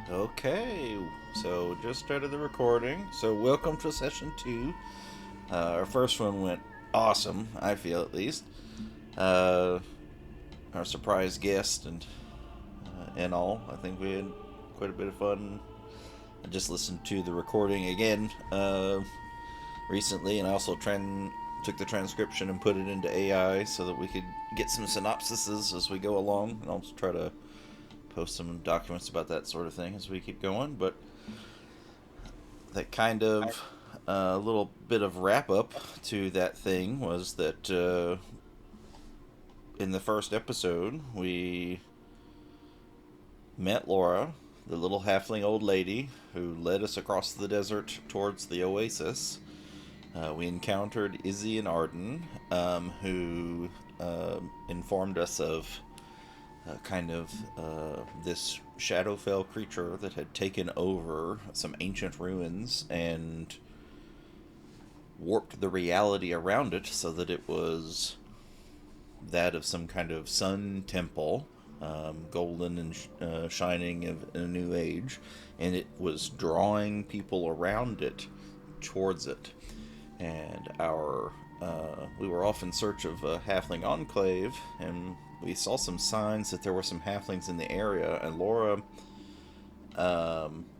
Okay, so just started the recording. So welcome to session two. Our first one went awesome, I feel at least. Uh, our surprise guest and all. I think we had quite a bit of fun. I just listened to the recording again recently, and I also took the transcription and put it into AI so that we could get some synopsises as we go along. And I'll try to post some documents about that sort of thing as we keep going. But that kind of little bit of wrap up to that thing was that in the first episode we met Laura, the little halfling old lady who led us across the desert towards the oasis. We encountered Izzy and Arden, who informed us of this Shadowfell creature that had taken over some ancient ruins and warped the reality around it so that it was that of some kind of sun temple, golden and shining of a new age, and it was drawing people around it towards it. And we were off in search of a halfling enclave, and we saw some signs that there were some halflings in the area, and Laura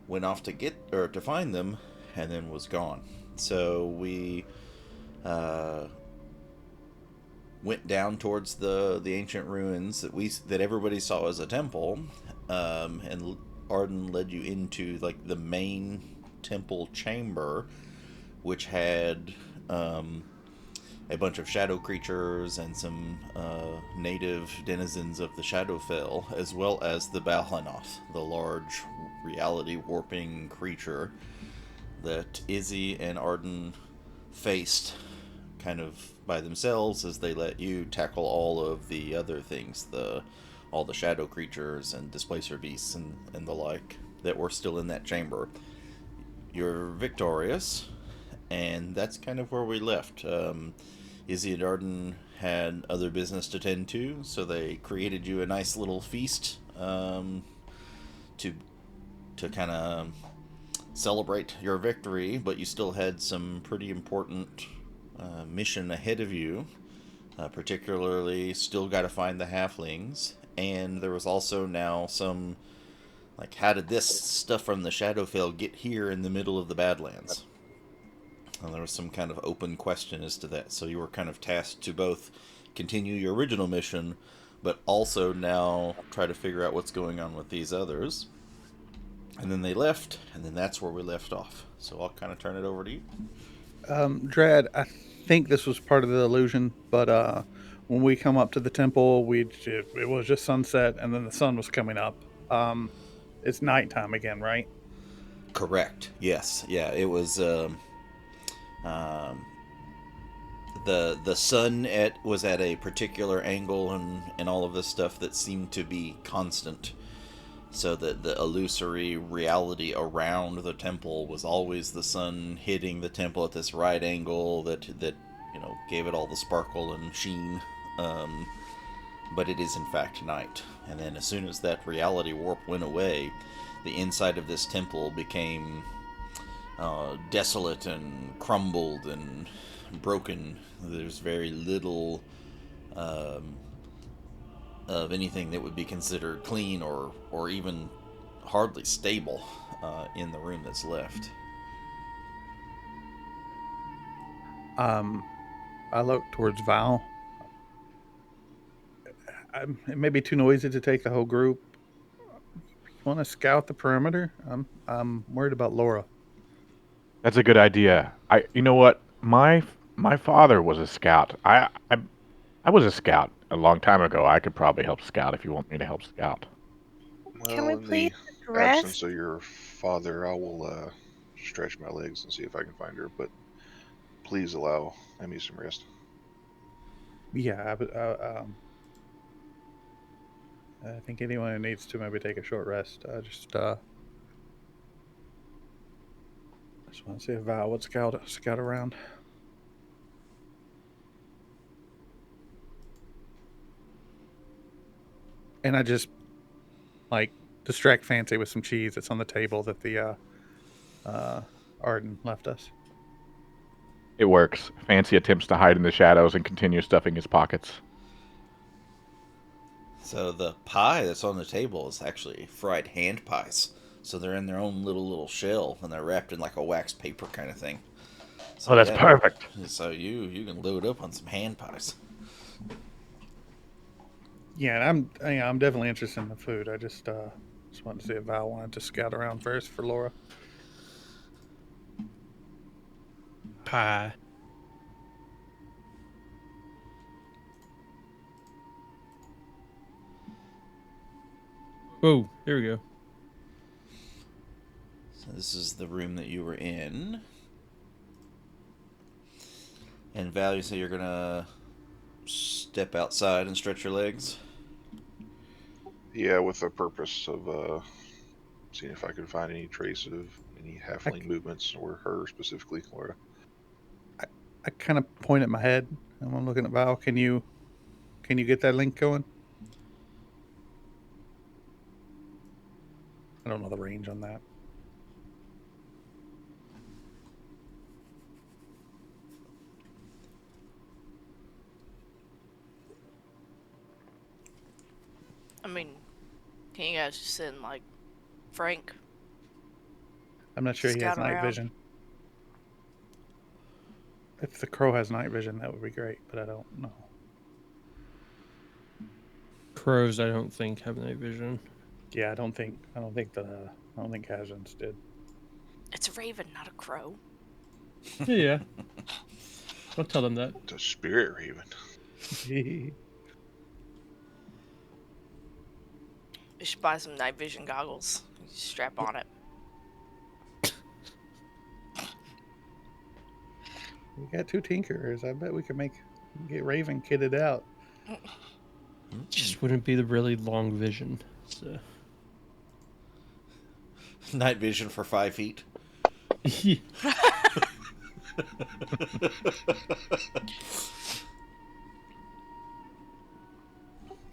went off to get or to find them, and then was gone. So we uh, went down towards the ancient ruins that everybody saw as a temple, and Arden led you into like the main temple chamber, which had a bunch of shadow creatures and some native denizens of the Shadowfell, as well as the Balhanoth, the large reality warping creature that Izzy and Arden faced kind of by themselves as they let you tackle all of the other things, the all the shadow creatures and displacer beasts and the like that were still in that chamber. You're victorious, and that's kind of where we left. Izzy and Arden had other business to tend to, so they created you a nice little feast to kind of celebrate your victory, but you still had some pretty important mission ahead of you. Particularly, still got to find the halflings, and there was also now some like, how did this stuff from the Shadowfell get here in the middle of the Badlands? And there was some kind of open question as to that. So you were kind of tasked to both continue your original mission, but also now try to figure out what's going on with these others. And then they left, and then that's where we left off. So I'll kind of turn it over to you. Dread, I think this was part of the illusion, but when we come up to the temple, it was just sunset, and then the sun was coming up. It's nighttime again, right? Correct. Yes. Yeah. It was. Um, the sun was at a particular angle and all of this stuff that seemed to be constant, so that the illusory reality around the temple was always the sun hitting the temple at this right angle that gave it all the sparkle and sheen. um, but it is in fact night. And then as soon as that reality warp went away, the inside of this temple became desolate and crumbled and broken. There's very little um, of anything that would be considered clean or even hardly stable in the room that's left. Um, I look towards Val. It may be too noisy to take the whole group. You want to scout the perimeter? I'm worried about Laura. That's a good idea. You know what? My father was a scout. I was a scout a long time ago. I could probably help scout if you want me to help scout. Can we Well, in please the address? absence of your father, I will stretch my legs and see if I can find her. But please allow me some rest. Yeah, I think anyone who needs to maybe take a short rest. Just want to see if Val would scout around. And I just like distract Fancy with some cheese that's on the table that the Arden left us. It works. Fancy attempts to hide in the shadows and continues stuffing his pockets. So the pie that's on the table is actually fried hand pies. So they're in their own little shell, and they're wrapped in like a wax paper kind of thing. So Oh, that's perfect. So you can load up on some hand pies. Yeah, and I'm definitely interested in the food. I just wanted to see if Val wanted to scout around first for Laura. Pie. Whoa, there we go. So this is the room that you were in. And Val, you say you're gonna step outside and stretch your legs? Yeah, with the purpose of seeing if I could find any trace of any halfling movements, or her specifically, Laura. I kind of point at my head and I'm looking at Val. Can you get that link going? I don't know the range on that. I mean, can you guys just send, like, Frank? I'm not sure he has Scout night around. vision. If the crow has night vision, that would be great, but I don't know. Crows, I don't think, have night vision. Yeah, I don't think Kazans did. It's a raven, not a crow. Yeah. Don't tell them that. The spirit raven. You should buy some night vision goggles. You strap on it. We got 2 tinkerers. I bet we could get Raven kitted out. Just wouldn't be the really long vision. So. Night vision for 5 feet.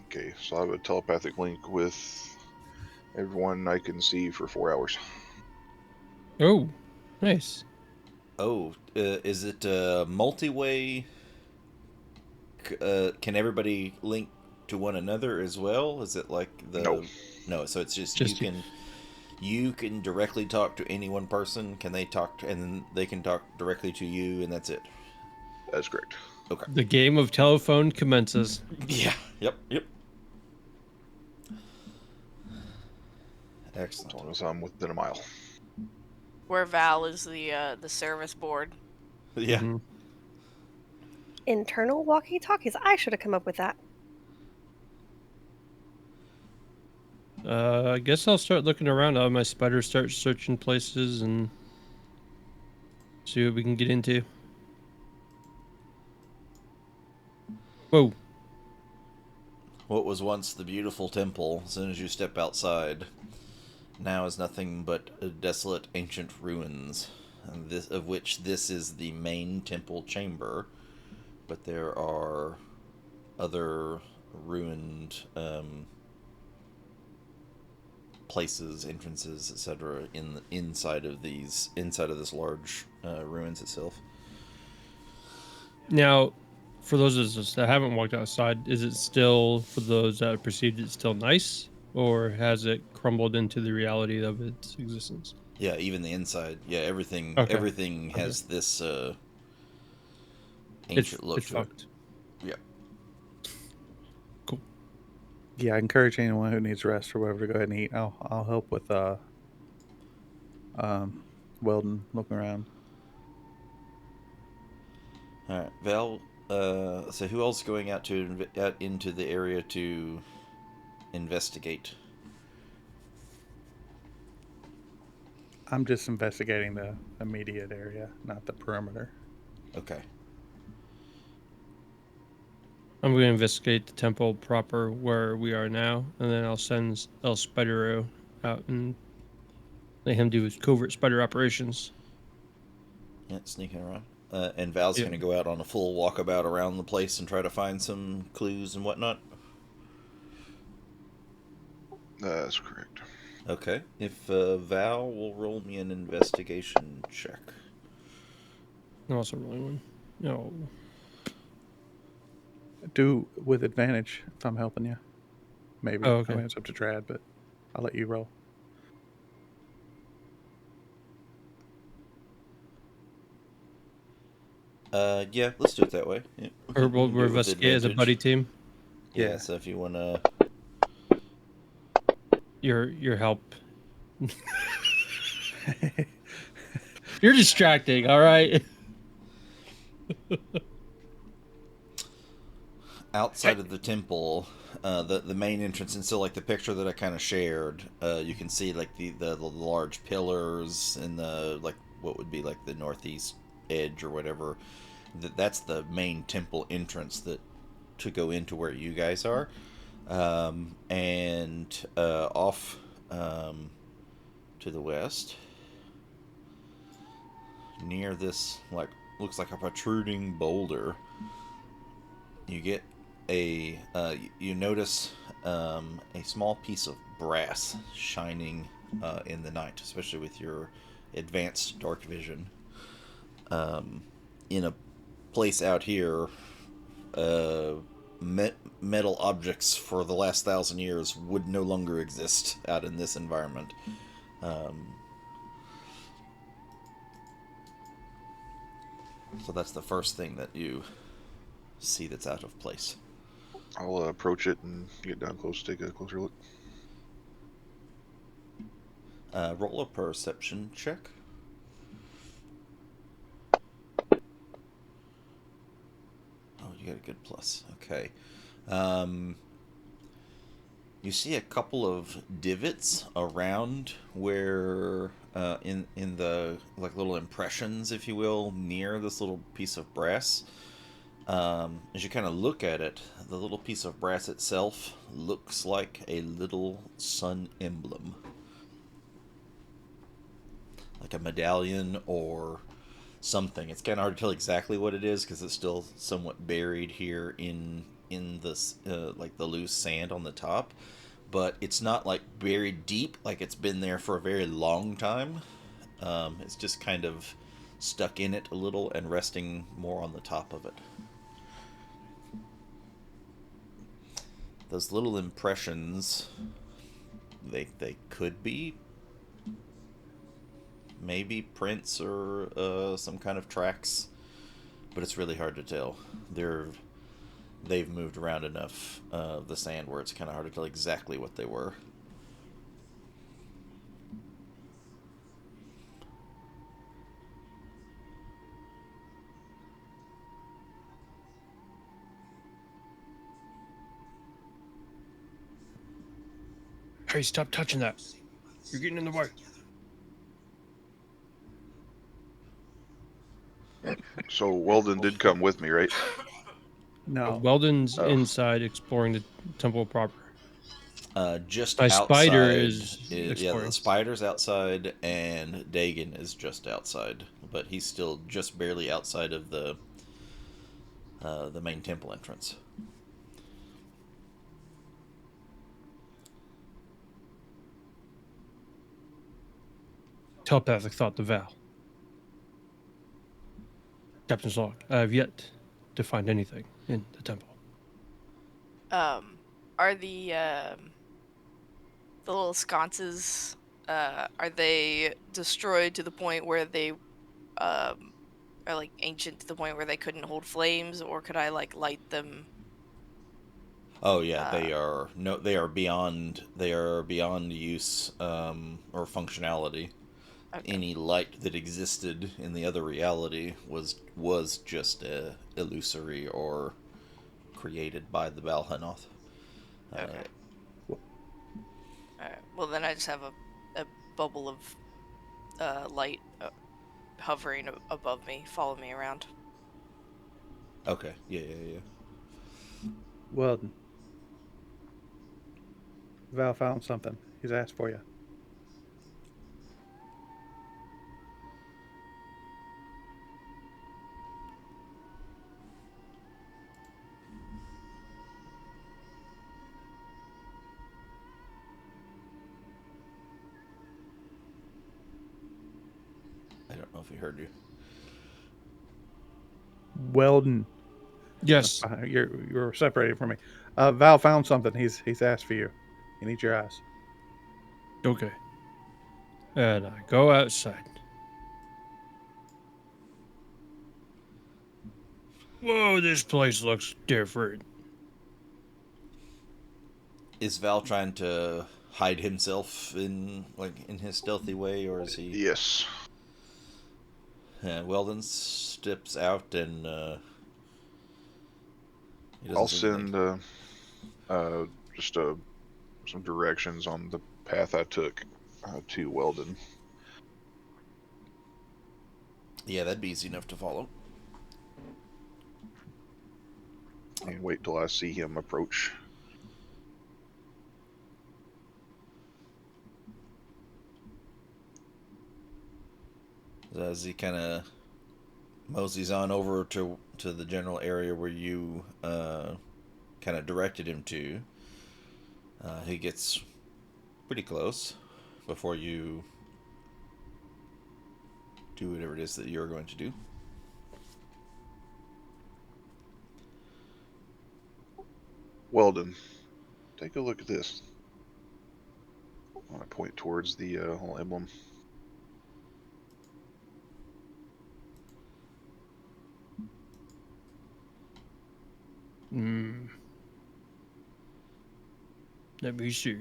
Okay, so I have a telepathic link with everyone I can see for 4 hours. Oh, nice. Oh, is it multi-way? Can everybody link to one another as well? Is it like the... No, so it's just you can directly talk to any one person. Can they talk and then they can talk directly to you, and that's it? That's correct. Okay. The game of telephone commences. Yeah. Yep. Excellent. As long as I'm within a mile. Where Val is the service board. Yeah. Mm-hmm. Internal walkie-talkies. I should have come up with that. I guess I'll start looking around. I'll have my spider start searching places and see what we can get into. Whoa. What was once the beautiful temple, as soon as you step outside, now is nothing but desolate ancient ruins, and of which this is the main temple chamber. But there are other ruined places, entrances, etc., inside of this large ruins itself. Now, for those of us that haven't walked outside, is it still, for those that have perceived it, still nice? Or has it crumbled into the reality of its existence? Yeah, even the inside. Yeah, everything has this ancient look it's to it. fucked. Yeah. Cool. Yeah, I encourage anyone who needs rest or whatever to go ahead and eat. I'll help with Weldon looking around. All right, Val. So who else is going out into the area to investigate? I'm just investigating the immediate area, not the perimeter. Okay. I'm going to investigate the temple proper where we are now, and then I'll send El Spidero out and let him do his covert spider operations. Yeah, sneaking around. And Val's going to go out on a full walkabout around the place and try to find some clues and whatnot. That's correct. Okay. If Val will roll me an investigation check. I'm also rolling one. No. Do with advantage if I'm helping you. Maybe. Oh, I okay. mean, it's up to Trad, but I'll let you roll. Yeah, let's do it that way. Yeah. Or We we'll can do it with investigate as a buddy advantage. team. Yeah, Yeah. so if you want to... Your help. You're distracting, all right? Outside of the temple, the main entrance, and so like the picture that I kind of shared, you can see like the large pillars and the like what would be like the northeast edge or whatever. That's the main temple entrance that to go into where you guys are, and off to the west, near this like looks like a protruding boulder, you get you notice a small piece of brass shining in the night, especially with your advanced dark vision. In a place out here, uh, metal objects for the last 1,000 years would no longer exist out in this environment. So that's the first thing that you see that's out of place. I'll approach it and get down close, take a closer look. Roll a perception check. Oh, you got a good plus. Okay. You see a couple of divots around where, in the like little impressions, if you will, near this little piece of brass. As you kind of look at it, the little piece of brass itself looks like a little sun emblem, like a medallion or something. It's kind of hard to tell exactly what it is because it's still somewhat buried here in this like the loose sand on the top. But it's not like buried deep, like it's been there for a very long time. It's just kind of stuck in it a little and resting more on the top of it. Those little impressions, they could be maybe prints or some kind of tracks, but it's really hard to tell. They've moved around enough of the sand where it's kind of hard to tell exactly what they were. Hey, stop touching that. You're getting in the way. So Weldon did come with me, right? No. Weldon's Oh. inside exploring the temple proper. Just My outside. spider is Yeah, exploring. the spider's outside, and Dagon is just outside, but he's still just barely outside of the main temple entrance. Telepathic thought to Val. Captain's log. I have yet to find anything in the temple. Are the little sconces, are they destroyed to the point where they are like ancient to the point where they couldn't hold flames, or could I like light them? Oh yeah, Uh, they are beyond use or functionality. okay. Any light that existed in the other reality was just illusory or created by the Balhanoth. Okay. Alright. Well, then I just have a bubble of light hovering above me, follow me around. Okay, yeah. Weldon. Val found something. He's asked for you. if he heard you. Weldon, Yes. you're separated from me. Val found something. He's asked for you. He needs your eyes. Okay. And I go outside. Whoa, this place looks different. Is Val trying to hide himself in his stealthy way, or is he? Yes. Weldon steps out and he doesn't I'll see anything. send just some directions on the path I took to Weldon. Yeah, that'd be easy enough to follow. And wait till I see him approach. As he kind of moseys on over to the general area where you kind of directed him to, he gets pretty close before you do whatever it is that you're going to do. Weldon, take a look at this. I want to point towards the whole emblem. Let me see.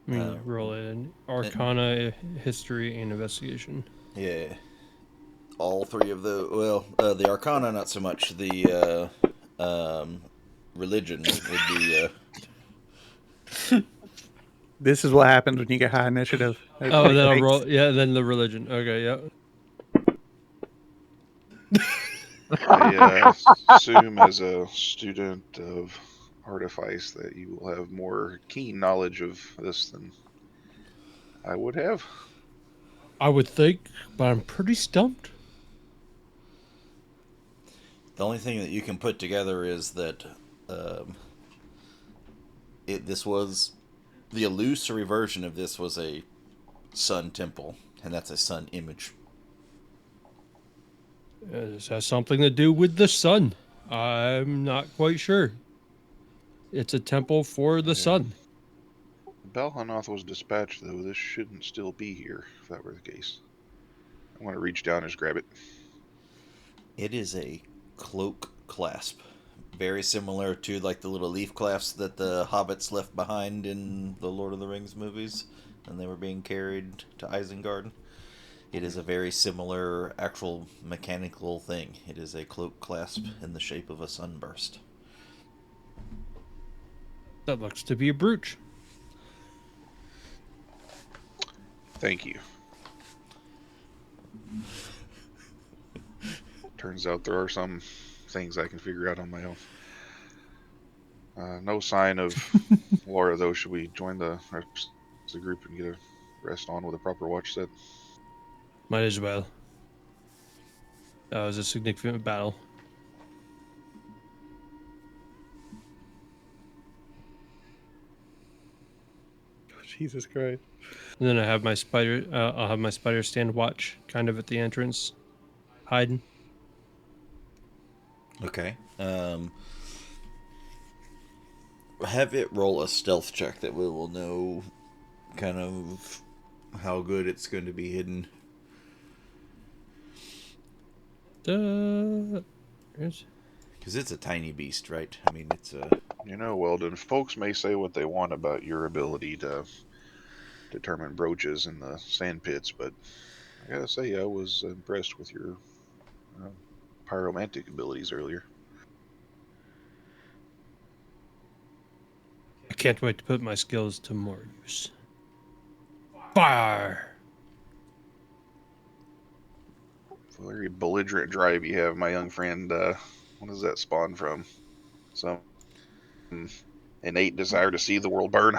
I mean, roll in Arcana, History, and Investigation. Yeah. All three of the Arcana, not so much. The religion would be. This is what happens when you get high initiative. Oh, then I'll roll. Yeah, then the religion. Okay, yeah. I assume as a student of artifice that you will have more keen knowledge of this than I would have. I would think, but I'm pretty stumped. The only thing that you can put together is that this was the illusory version of this was a sun temple, and that's a sun image. This has something to do with the sun. I'm not quite sure. It's a temple for the sun. Balhanoth was dispatched, though. This shouldn't still be here, if that were the case. I want to reach down and just grab it. It is a cloak clasp. Very similar to like the little leaf clasps that the hobbits left behind in the Lord of the Rings movies, and they were being carried to Isengard. It is a very similar actual mechanical thing. It is a cloak clasp in the shape of a sunburst. That looks to be a brooch. Thank you. Turns out there are some things I can figure out on my own. No sign of Laura, though. Should we join the rest of the group and get a rest on with a proper watch set? Might as well. That was a significant battle. Jesus Christ. And then I have my spider. I'll have my spider stand watch, kind of at the entrance, hiding. Okay. Have it roll a stealth check that we will know kind of how good it's going to be hidden. Because it's a tiny beast, right? I mean, it's a... You know, Weldon, folks may say what they want about your ability to determine brooches in the sand pits, but I gotta say, I was impressed with your pyromantic abilities earlier. I can't wait to put my skills to more use. Fire! Very belligerent drive you have, my young friend. What does that spawn from? Some innate desire to see the world burn?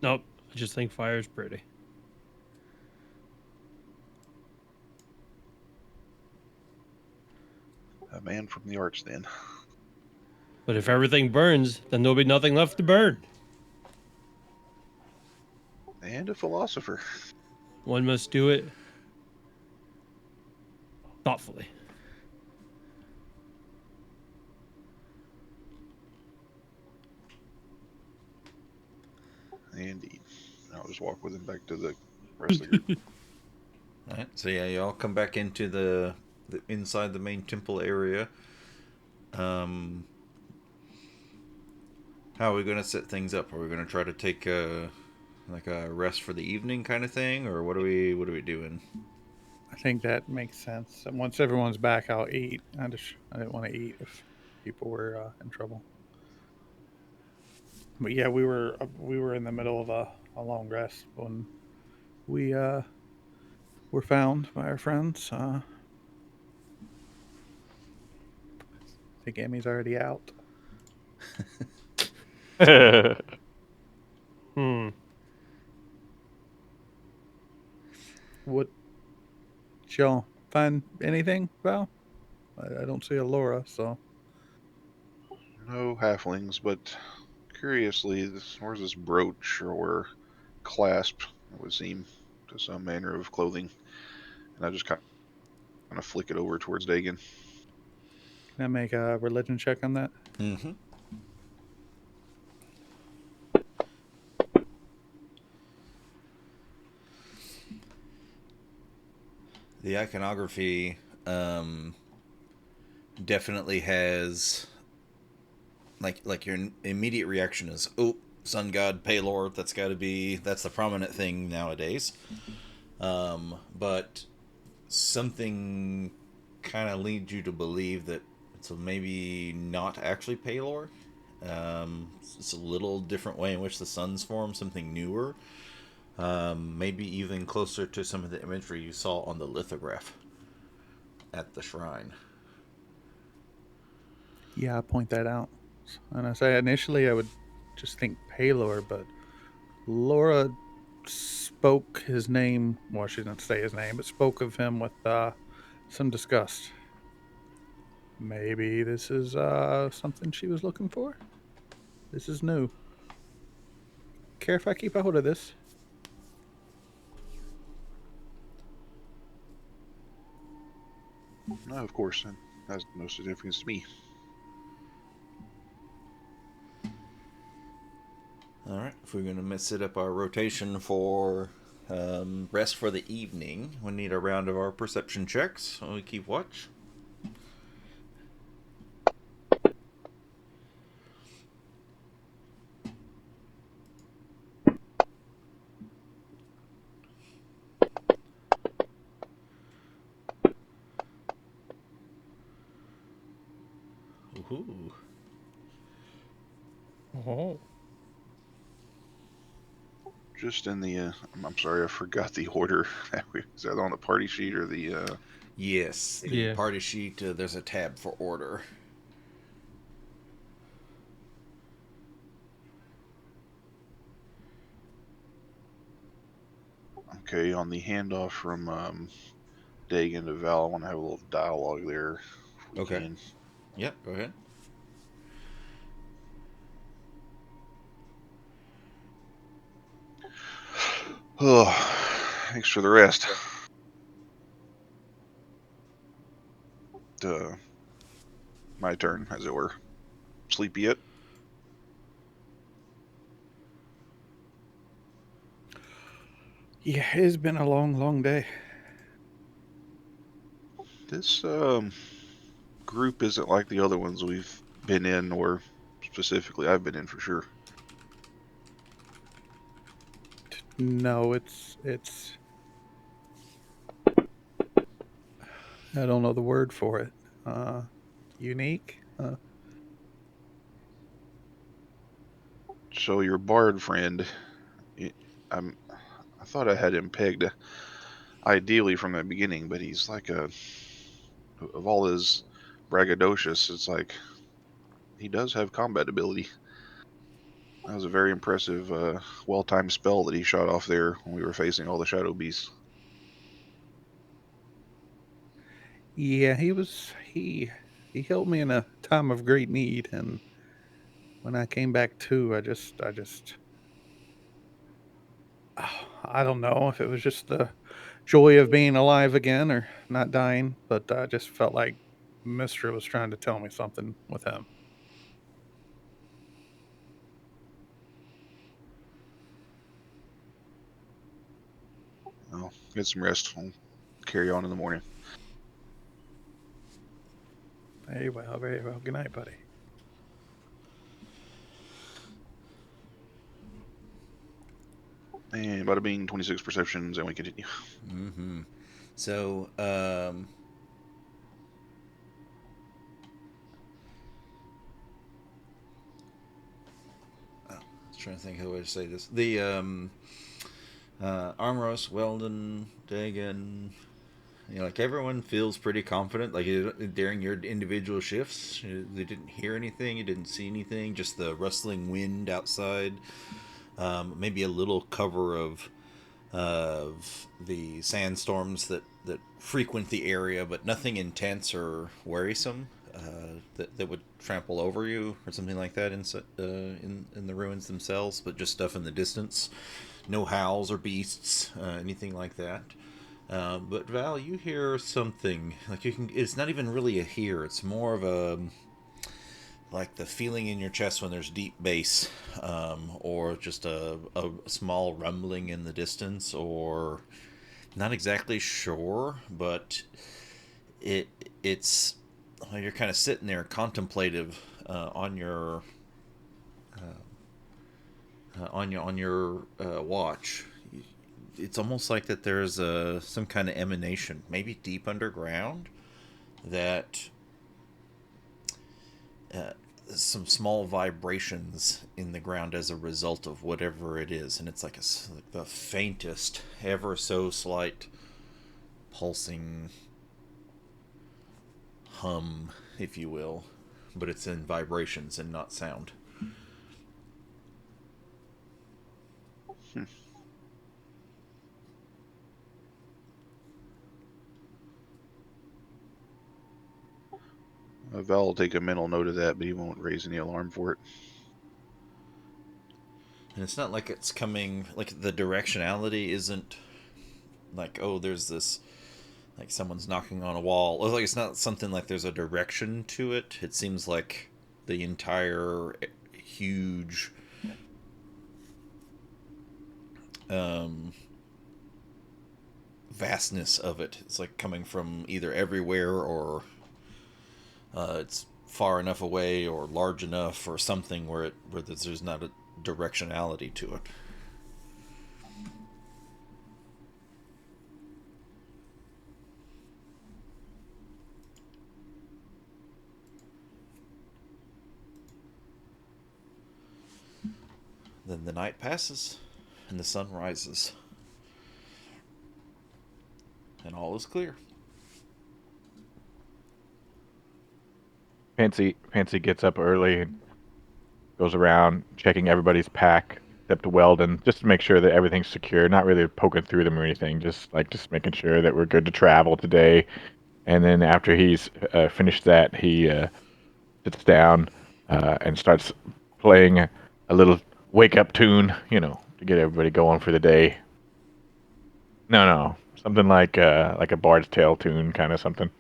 Nope, I just think fire is pretty. A man from the arts, then. But if everything burns, then there'll be nothing left to burn. And a philosopher. One must do it thoughtfully. Indeed. I'll just walk with him back to the rest of the group. All right. So yeah, y'all come back into the inside the main temple area. How are we gonna set things up? Are we gonna try to take a rest for the evening kind of thing, or what are we doing? I think that makes sense. And once everyone's back, I'll eat. I didn't want to eat if people were in trouble. But yeah, we were in the middle of a long rest when we were found by our friends. I think Amy's already out. Hmm. What y'all find anything, Val? I don't see a Laura, so No halflings, but curiously, where's this brooch or clasp? It would seem to some manner of clothing, and I just kind of flick it over towards Dagon. can I make a religion check on that? Mm-hmm. The iconography definitely has like your immediate reaction is, oh, sun god Palor. That's the prominent thing nowadays. But something kind of leads you to believe that it's maybe not actually Palor. It's a little different way in which the sun's formed, something newer. Maybe even closer to some of the imagery you saw on the lithograph at the shrine. Yeah, I point that out. And I say initially I would just think Paylor, but Laura spoke his name. Well, she didn't say his name, but spoke of him with some disgust. Maybe this is something she was looking for. This is new. Care if I keep a hold of this? No, of course, it has no significance to me. All right, if we're gonna set up our rotation for rest for the evening, we need a round of our perception checks. So we keep watch. Ooh. Oh. Just in the, I'm sorry, I forgot the order. Is that on the party sheet or the? Yes, the Yeah. party sheet. There's a tab for order. Okay, on the handoff from Dagon to Val, I want to have a little dialogue there, if we Okay. can. Yep. Go ahead. Oh, thanks for the rest. My turn, as it were. Sleepy yet? Yeah, it's been a long, long day. This group isn't like the other ones we've been in, or specifically I've been in for sure. No, it's. I don't know the word for it. Unique. So your bard friend, I'm. I thought I had him pegged ideally from the beginning, but he's like of all his braggadocious, it's like he does have combat ability. That was a very impressive, well-timed spell that he shot off there when we were facing all the shadow beasts. Yeah, he helped me in a time of great need, and when I came back to, I just I don't know if it was just the joy of being alive again or not dying, but I just felt like Mister was trying to tell me something with him. Well, get some rest. We'll carry on in the morning. Very well, very well. Good night, buddy. And bada bing, 26 perceptions, and we continue. Mm-hmm. So, I was trying to think how to say this. The Armoros, Weldon, Dagan, like everyone feels pretty confident. Like during your individual shifts, they didn't hear anything, you didn't see anything, just the rustling wind outside, maybe a little cover of the sandstorms that frequent the area, but nothing intense or worrisome that would trample over you or something like that in the ruins themselves. But just stuff in the distance, no howls or beasts, anything like that. But Val, you hear something like you can. It's not even really a hear. It's more of a like the feeling in your chest when there's deep bass, or just a small rumbling in the distance, or not exactly sure, but it's well, you're kind of sitting there contemplative on your watch. It's almost like that there's some kind of emanation, maybe deep underground, that uh, some small vibrations in the ground as a result of whatever it is, and it's like like the faintest, ever so slight pulsing hum, if you will, but it's in vibrations and not sound. Val will take a mental note of that, but he won't raise any alarm for it. And it's not like it's coming, like the directionality isn't like, oh, there's this, like someone's knocking on a wall. Or like it's not something like there's a direction to it. It seems like the entire huge um, vastness of it. It's like coming from either everywhere or it's far enough away or large enough or something where there's not a directionality to it. Then the night passes and the sun rises, and all is clear. Fancy gets up early and goes around checking everybody's pack, except Weldon, just to make sure that everything's secure. Not really poking through them or anything, just making sure that we're good to travel today. And then after he's finished that, he sits down and starts playing a little wake up tune, to get everybody going for the day. No, something like a Bard's Tale tune, kind of something.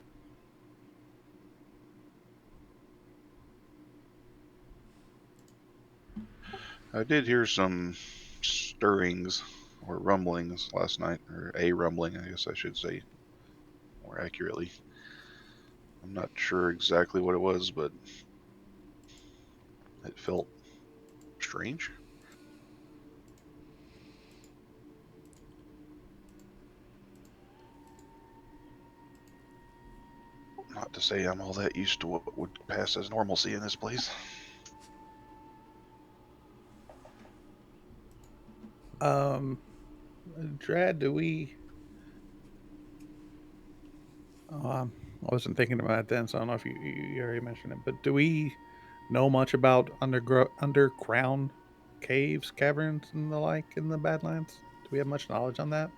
I did hear some stirrings or rumblings last night, or a rumbling, I guess I should say more accurately. I'm not sure exactly what it was, but it felt strange. Not to say I'm all that used to what would pass as normalcy in this place. Drad, do we? I wasn't thinking about it then, so I don't know if you already mentioned it. But do we know much about underground caves, caverns, and the like in the Badlands? Do we have much knowledge on that?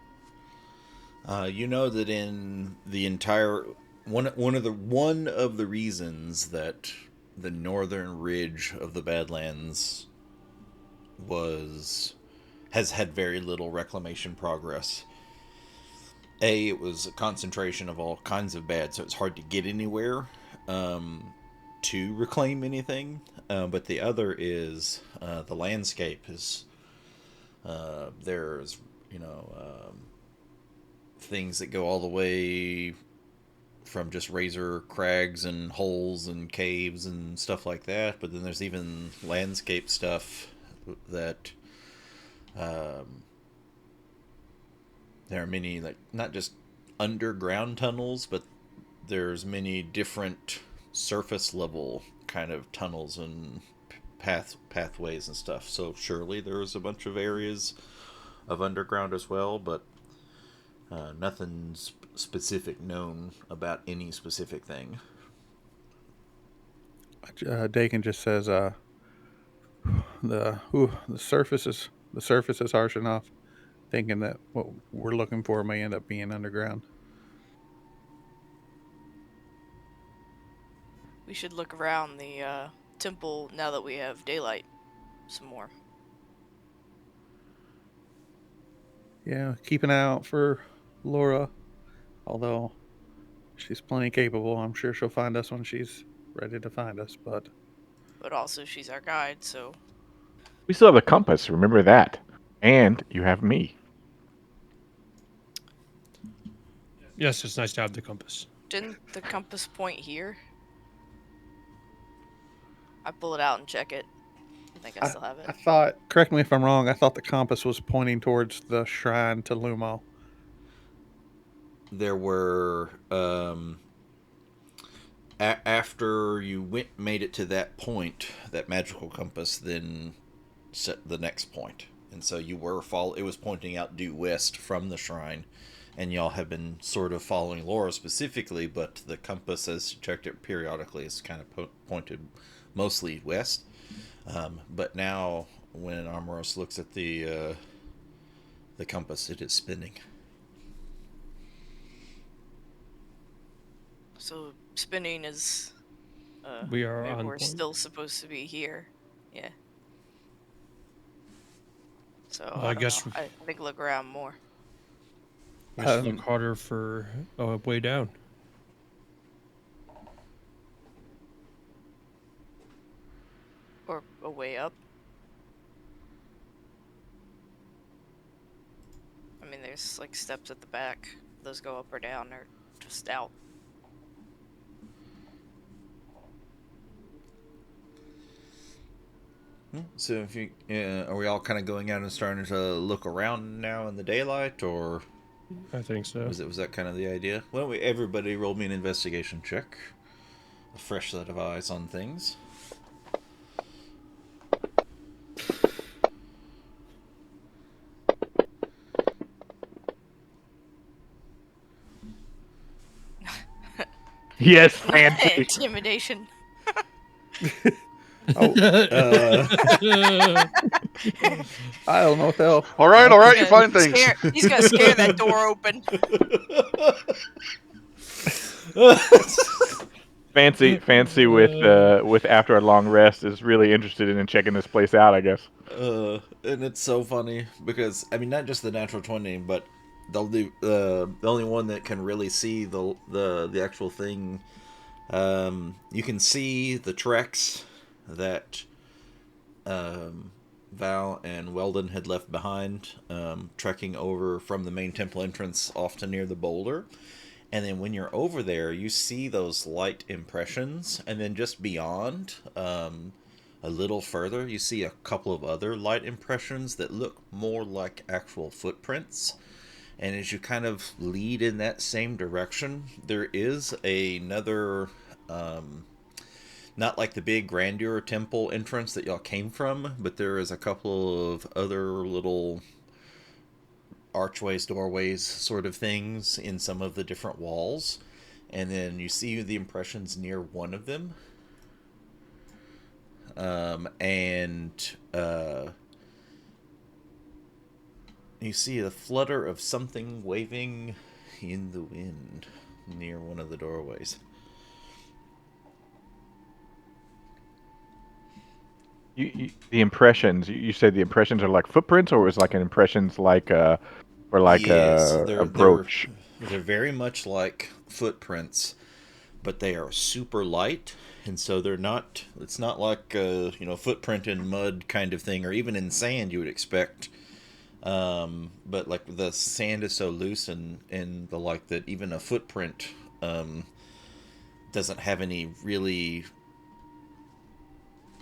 You know that in the entire one of the reasons that the northern ridge of the Badlands was has had very little reclamation progress. It was a concentration of all kinds of bad, so it's hard to get anywhere to reclaim anything. But the other is the landscape is there's things that go all the way from just razor crags and holes and caves and stuff like that. But then there's even landscape stuff that there are many, like, not just underground tunnels, but there's many different surface level kind of tunnels and pathways and stuff. So surely there's a bunch of areas of underground as well, but nothing's specific known about any specific thing. Dakin just says, the surface is harsh enough. Thinking that what we're looking for may end up being underground. We should look around the temple now that we have daylight some more. Yeah, keep an eye out for Laura. Although she's plenty capable, I'm sure she'll find us when she's ready to find us. But also she's our guide, so We still have a compass. Remember that. And you have me. Yes, it's nice to have the compass. didn't the compass point here? I pull it out and check it. I think I still have I it. thought, correct me if I'm wrong, I thought the compass was pointing towards the shrine to Lumo. There were after you made it to that point, that magical compass then set the next point, and so you were it was pointing out due west from the shrine, and y'all have been sort of following Laura specifically, but the compass, as you checked it periodically, is kind of pointed mostly west. But now when Armoros looks at the compass, it is spinning. So spinning is. We are maybe on we're point. still supposed to be here. Yeah. So Well, I I don't guess know. I think look around more. we should look harder for a way down. Or a way up. I mean, there's like steps at the back. Those go up or down or just out. So if you are we all kind of going out and starting to look around now in the daylight, or I think so. was that kind of the idea? Well, everybody roll me an investigation check, a fresh set of eyes on things. Yes, fancy. Intimidation. I don't know what the hell. All right, you find things. He's gonna scare that door open. Fancy with after a long rest is really interested in checking this place out, I guess. And it's so funny because, I mean, not just the natural 20, but the only one that can really see the actual thing. You can see the tracks that Val and Weldon had left behind, trekking over from the main temple entrance off to near the boulder. And then when you're over there, you see those light impressions, and then just beyond, a little further, you see a couple of other light impressions that look more like actual footprints. And as you kind of lead in that same direction, there is another, not like the big grandeur temple entrance that y'all came from, but there is a couple of other little archways, doorways sort of things in some of the different walls. And then you see the impressions near one of them. You see a flutter of something waving in the wind near one of the doorways. the impressions. You said the impressions are like footprints, or was like an impressions like for like Yes, a they're brooch. they're very much like footprints, but they are super light, and so they're not. It's not like a footprint in mud kind of thing, or even in sand you would expect. But like the sand is so loose and the like that even a footprint doesn't have any really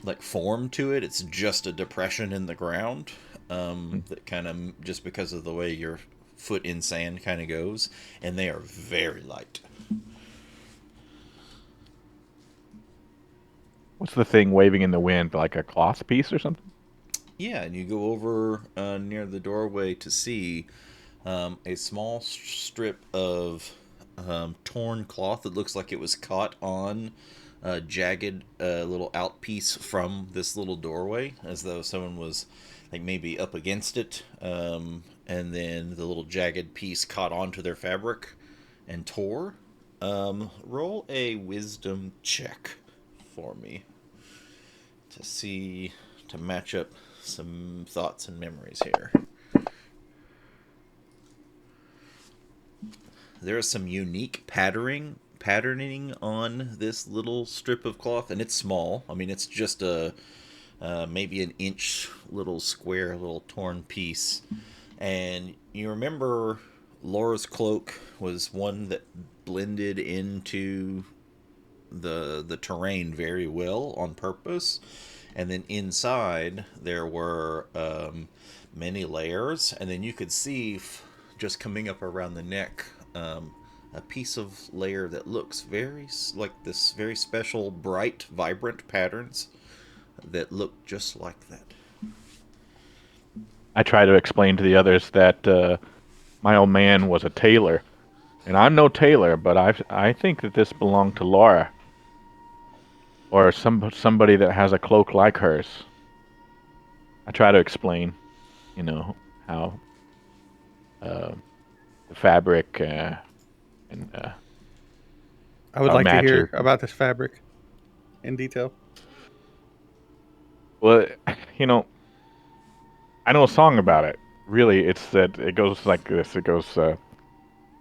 like form to it. It's just a depression in the ground that kind of just because of the way your foot in sand kind of goes, and they are very light. What's the thing waving in the wind, like a cloth piece or something? Yeah, and you go over near the doorway to see a small strip of torn cloth that looks like it was caught on a jagged little outpiece from this little doorway, as though someone was like maybe up against it, and then the little jagged piece caught onto their fabric and tore. Roll a wisdom check for me to see to match up some thoughts and memories here. There is some unique patterning on this little strip of cloth, and it's small. I mean, it's just a maybe an inch little square, little torn piece. And you remember Laura's cloak was one that blended into the terrain very well on purpose. And then inside there were many layers, and then you could see just coming up around the neck a piece of layer that looks very like this very special, bright, vibrant patterns that look just like that. I try to explain to the others that my old man was a tailor, and I'm no tailor, but I think that this belonged to Laura or somebody that has a cloak like hers. I try to explain, how uh, the fabric and I would how it like to hear matches. about this fabric in detail. Well, you know, I know a song about it. Really, it's that it goes like this. It goes,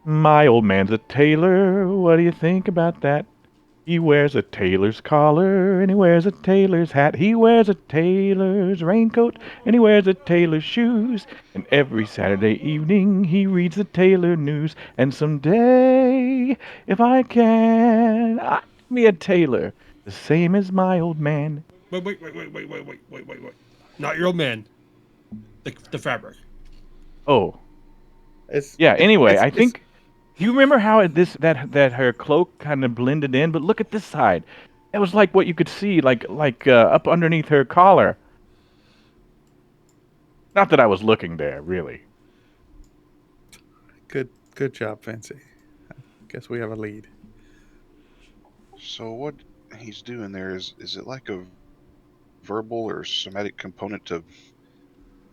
"My old man's a tailor. What do you think about that? He wears a tailor's collar and he wears a tailor's hat. He wears a tailor's raincoat and he wears a tailor's shoes. And every Saturday evening he reads the tailor news. And someday, if I can, I'll be a tailor, the same as my old man." Wait. Not your old man. The fabric. Oh, It's yeah. Anyway, it's I it's think. Do you remember how that her cloak kind of blended in? But look at this side. It was like what you could see, like up underneath her collar. Not that I was looking there, really. good job, Fancy. I guess we have a lead. So what he's doing there is it like a verbal or somatic component to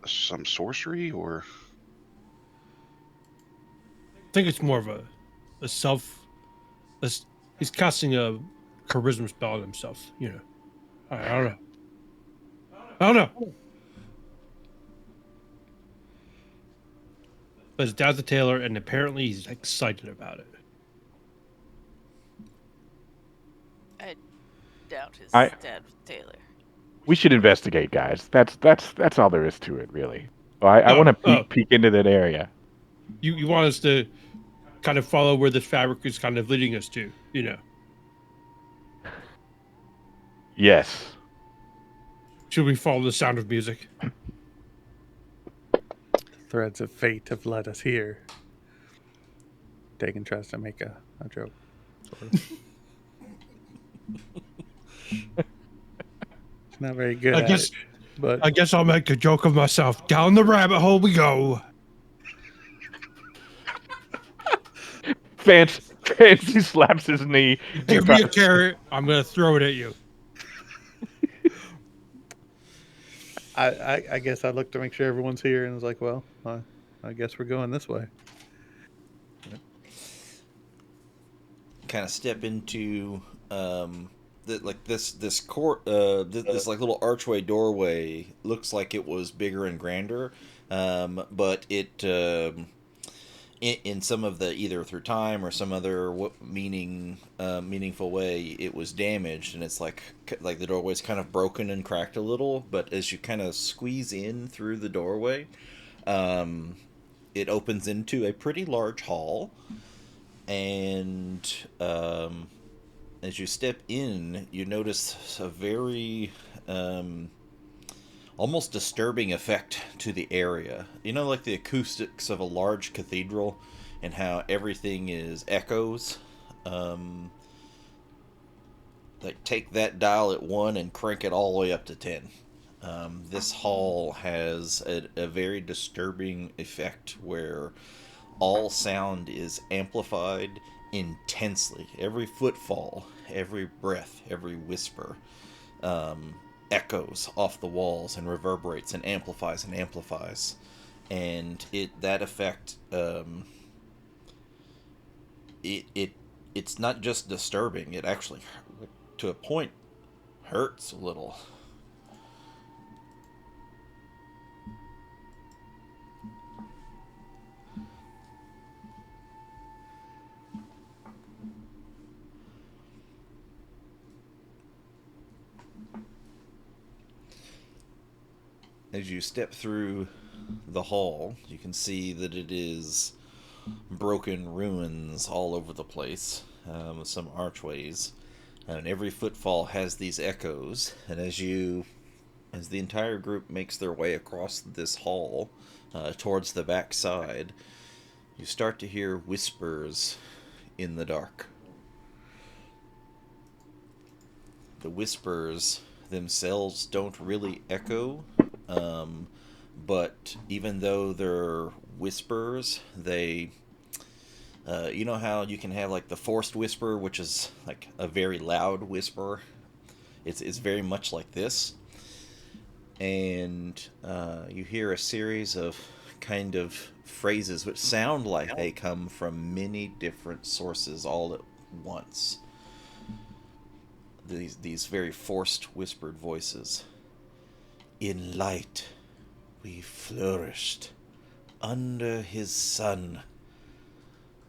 some sorcery or I think it's more of a self. He's casting a charisma spell on himself. I don't know. I don't know. But his dad's a tailor, and apparently he's excited about it. I doubt his I dad was Taylor. We should investigate, guys. That's all there is to it, really. So I want to Oh, peek into that area. you want us to kind of follow where this fabric is kind of leading us to, Yes. Should we follow the sound of music? Threads of fate have led us here. Dagan tries to make a joke, sort of. It's not very good I at guess it, but I guess I'll make a joke of myself. Down the rabbit hole we go. Fancy slaps his knee. Give me a carrot. I'm gonna throw it at you. I guess I looked to make sure everyone's here and was like, well, I guess we're going this way. Kind of step into like this court, this like little archway doorway looks like it was bigger and grander, but it in some of the either through time or some other meaningful way it was damaged, and it's like the doorway's kind of broken and cracked a little. But as you kind of squeeze in through the doorway, um, it opens into a pretty large hall, and as you step in, you notice a very almost disturbing effect to the area. You know, like the acoustics of a large cathedral and how everything is echoes. Um, like, take that dial at 1 and crank it all the way up to 10. This hall has a very disturbing effect where all sound is amplified intensely. Every footfall, every breath, every whisper um, echoes off the walls and reverberates and amplifies and amplifies. And that effect, it's not just disturbing. It actually, to a point, hurts a little. As you step through the hall, you can see that it is broken ruins all over the place, with some archways, and every footfall has these echoes. And as the entire group makes their way across this hall towards the back side, you start to hear whispers in the dark. The whispers themselves don't really echo, um, but even though they're whispers, they you know how you can have like the forced whisper, which is like a very loud whisper. It's very much like this, and you hear a series of kind of phrases which sound like they come from many different sources all at once. These very forced whispered voices. In light we flourished, under his sun.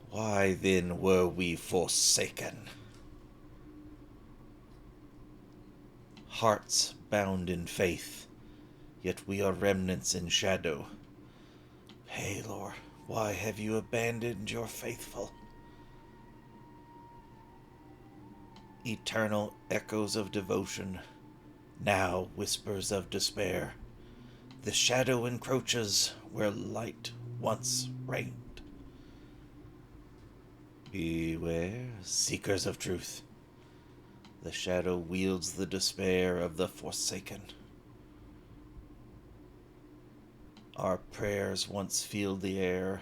Why then were we forsaken? Hearts bound in faith, yet we are remnants in shadow. Palor, why have you abandoned your faithful? Eternal echoes of devotion, now whispers of despair. The shadow encroaches where light once reigned. Beware, seekers of truth. The shadow wields the despair of the forsaken. Our prayers once filled the air,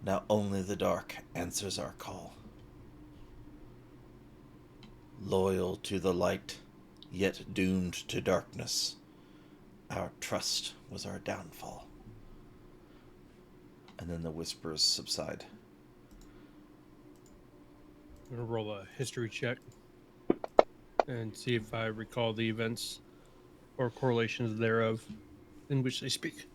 now only the dark answers our call. Loyal to the light, yet doomed to darkness, our trust was our downfall. And then the whispers subside. I'm gonna roll a history check and see if I recall the events or correlations thereof in which they speak.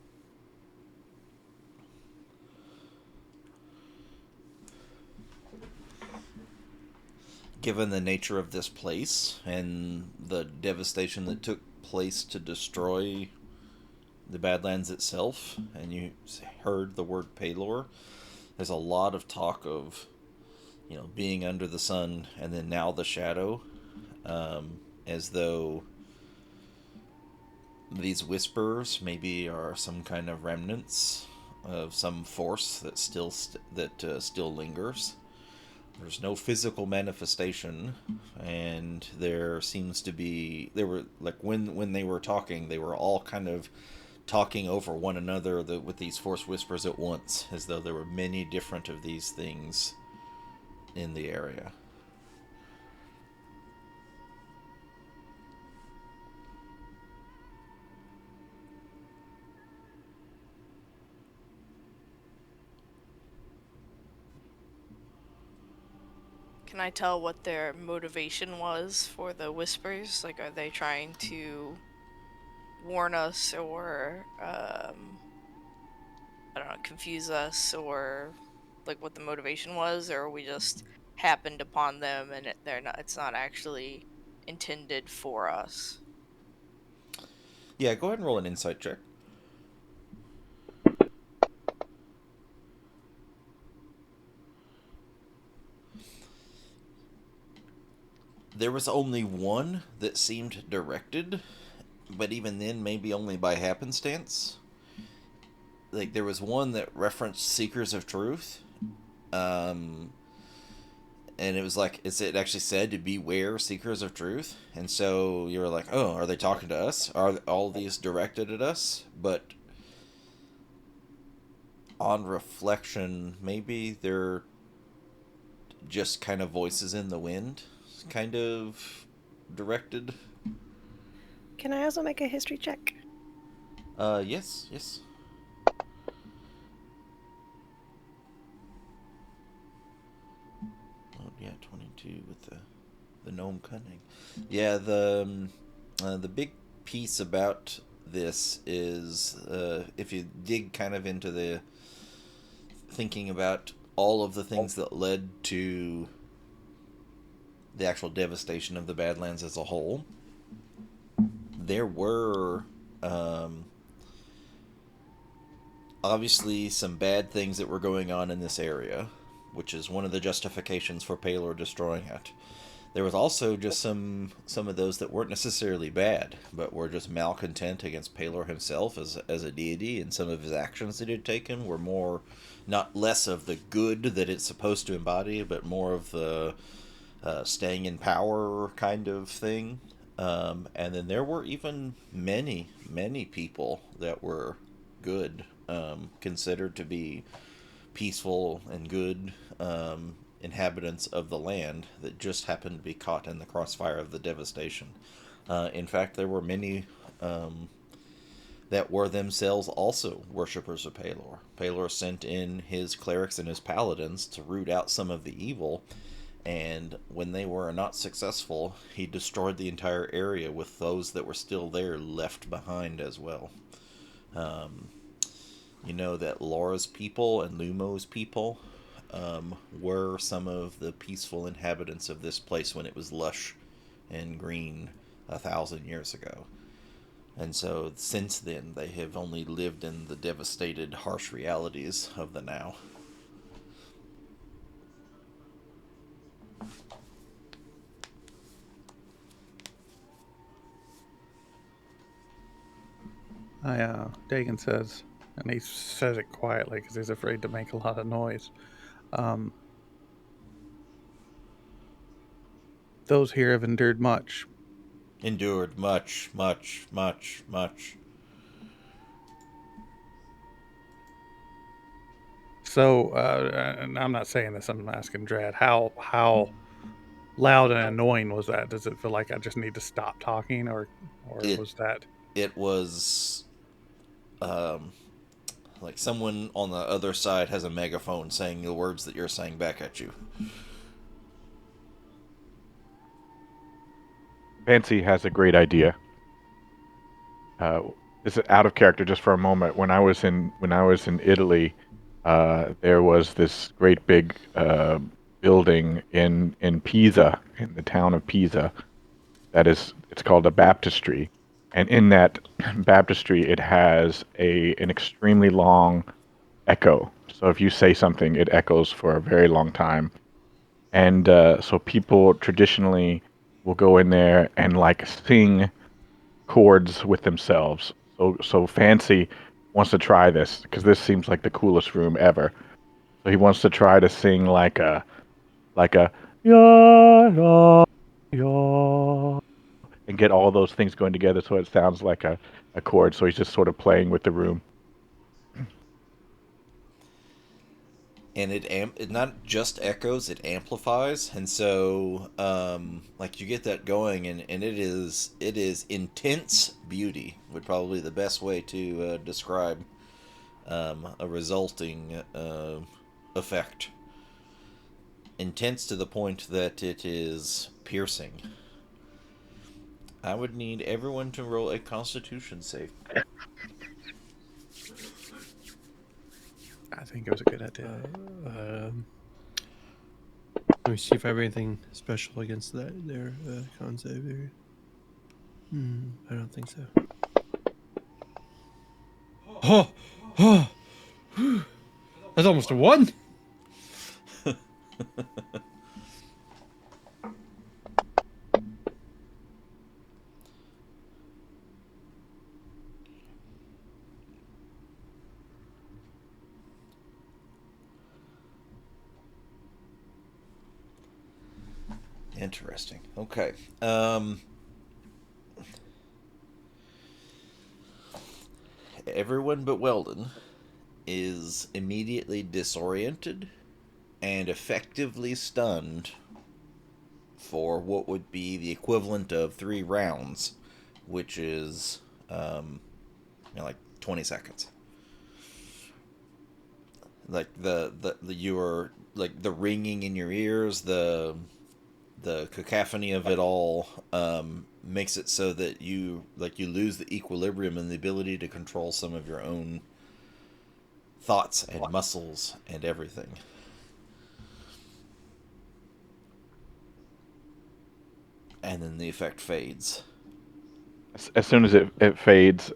Given the nature of this place and the devastation that took place to destroy the Badlands itself, and you heard the word Palor, there's a lot of talk of, being under the sun and then now the shadow, as though these whispers maybe are some kind of remnants of some force that still lingers. There's no physical manifestation, and there seems to be like when they were talking, they were all kind of talking over one another with these forced whispers at once, as though there were many different of these things in the area. Can I tell what their motivation was for the whispers? Like, are they trying to warn us or, I don't know, confuse us, or like what the motivation was, or we just happened upon them and it's not actually intended for us? Yeah, go ahead and roll an insight check. There was only one that seemed directed, but even then, maybe only by happenstance. Like, there was one that referenced Seekers of Truth, and it was like, it actually said to beware Seekers of Truth, and so you were like, oh, are they talking to us? Are all these directed at us? But on reflection, maybe they're just kind of voices in the wind, kind of directed. Can I also make a history check? Yes. Oh, yeah, 22 with the gnome cunning. Yeah, the big piece about this is, if you dig kind of into the thinking about all of the things that led to the actual devastation of the Badlands as a whole, there were, obviously some bad things that were going on in this area, which is one of the justifications for Palor destroying it. There was also just some of those that weren't necessarily bad, but were just malcontent against Palor himself as a deity, and some of his actions that he'd taken were more, not less of the good that it's supposed to embody, but more of the staying in power kind of thing. And then there were even many people that were good, considered to be peaceful and good, inhabitants of the land that just happened to be caught in the crossfire of the devastation. In fact, there were many, that were themselves also worshippers of Palor. Palor sent in his clerics and his paladins to root out some of the evil, and when they were not successful, he destroyed the entire area with those that were still there left behind as well. You know that Laura's people and Lumo's people, were some of the peaceful inhabitants of this place when it was lush and green 1,000 years ago. And so since then, they have only lived in the devastated, harsh realities of the now. Dagan says, and he says it quietly because he's afraid to make a lot of noise. Those here have endured much. Endured much, much, much, much. So, and I'm not saying this. I'm asking Drad, how loud and annoying was that? Does it feel like I just need to stop talking, or It was that? it was, like someone on the other side has a megaphone saying the words that you're saying back at you. Fancy has a great idea. This is out of character just for a moment. When I was in Italy, there was this great big building in Pisa, in the town of Pisa. It's called a baptistry, and in that baptistry, it has an extremely long echo. So if you say something, it echoes for a very long time. And so people traditionally will go in there and like sing chords with themselves. So Fancy wants to try this because this seems like the coolest room ever. So he wants to try to sing like a ya ya ya and get all those things going together so it sounds like a chord. So he's just sort of playing with the room. And it not just echoes, it amplifies, and so, like, you get that going, and it is intense beauty, would probably be the best way to describe, a resulting effect. intense to the point that it is piercing. I would need everyone to roll a Constitution save. I think it was a good idea. Let me see if I have anything special against that there, con save there. I don't think so. Oh, that's almost a 1. Interesting. Okay. Everyone but Weldon is immediately disoriented and effectively stunned for what would be the equivalent of 3 rounds, which is like 20 seconds. Like the your like the ringing in your ears, the cacophony of it all makes it so that you lose the equilibrium and the ability to control some of your own thoughts and muscles and everything. And then the effect fades. As soon as it fades,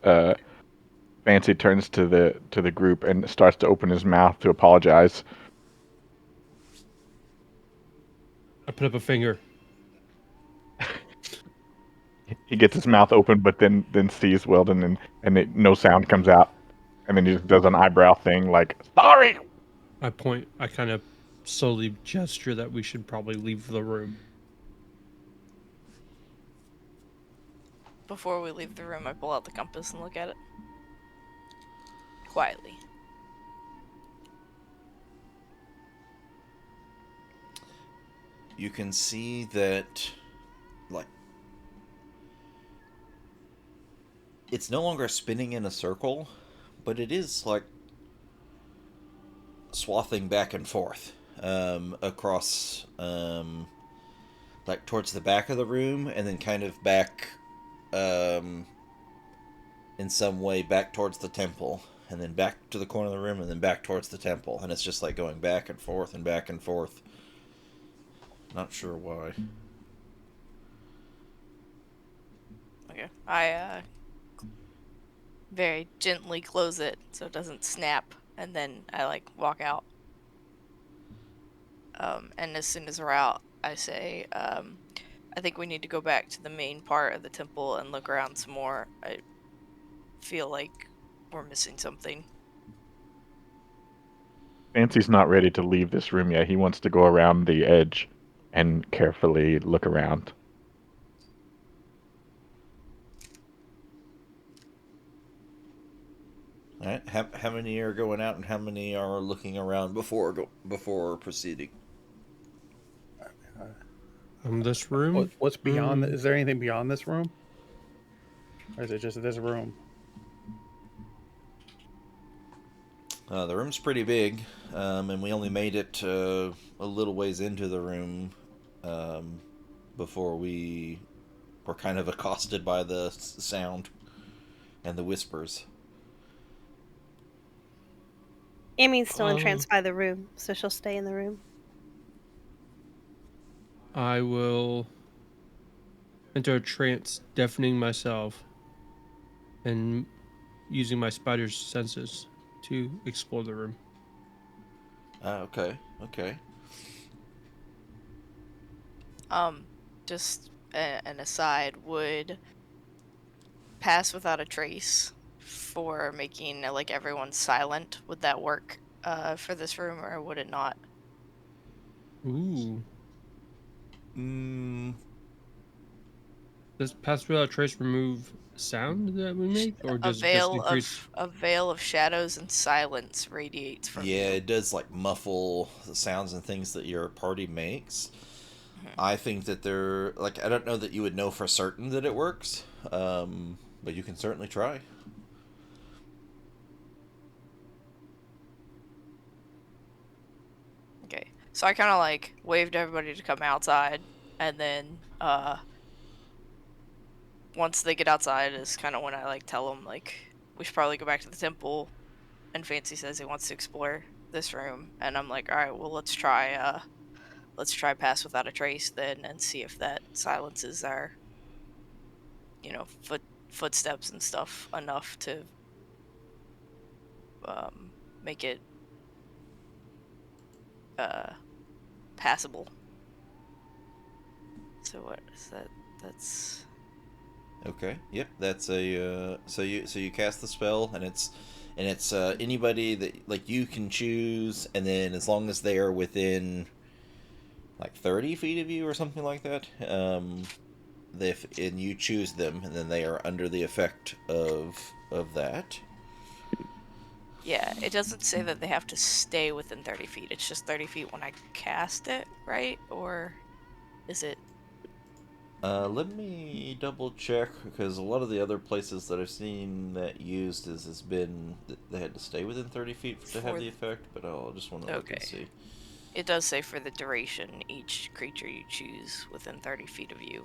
Fancy turns to the group and starts to open his mouth to apologize. I put up a finger. He gets his mouth open, but then sees Weldon, and no sound comes out, and then he just does an eyebrow thing like sorry. I kind of slowly gesture that we should probably leave the room. Before we leave the room, I pull out the compass and look at it. Quietly. You can see that, like, it's no longer spinning in a circle, but it is, like, swathing back and forth across, like, towards the back of the room, and then kind of back, in some way, back towards the temple, and then back to the corner of the room, and then back towards the temple, and it's just, like, going back and forth and back and forth. Not sure why. Okay. I very gently close it so it doesn't snap, and then I like walk out. And as soon as we're out, I say, I think we need to go back to the main part of the temple and look around some more. I feel like we're missing something. Fancy's not ready to leave this room yet. He wants to go around the edge and carefully look around. All right. How many are going out, and how many are looking around before proceeding? This room? What's beyond? Is there anything beyond this room, or is it just this room? The room's pretty big, and we only made it a little ways into the room before we were kind of accosted by the sound and the whispers. Amy's still entranced by the room, so she'll stay in the room. I will enter a trance, deafening myself, and using my spider's senses to explore the room. Okay. Just an aside, would pass without a trace for making like everyone silent, would that work for this room, or would it not? Ooh. Does pass without a trace remove sound that we make, or does it just increase? A veil of shadows and silence radiates from you. Yeah, it does like muffle the sounds and things that your party makes. I think that they're like, I don't know that you would know for certain that it works, but you can certainly try. Okay. So I kind of like waved everybody to come outside, and then once they get outside is kind of when I like tell them like we should probably go back to the temple. And Fancy says he wants to explore this room, and I'm like, all right, well let's try pass without a trace then, and see if that silences our footsteps and stuff enough to make it passable. So what is that? That's Okay. Yep. That's a so you cast the spell, and it's anybody that like you can choose, and then as long as they are within like 30 feet of you or something like that, and you choose them, and then they are under the effect of that. yeah. It doesn't say that they have to stay within 30 feet. It's just 30 feet when I cast it, right? Or is it? Let me double check, because a lot of the other places that I've seen that used has been they had to stay within 30 feet to have the effect, but I'll just want to look and see. It does say for the duration, each creature you choose within 30 feet of you.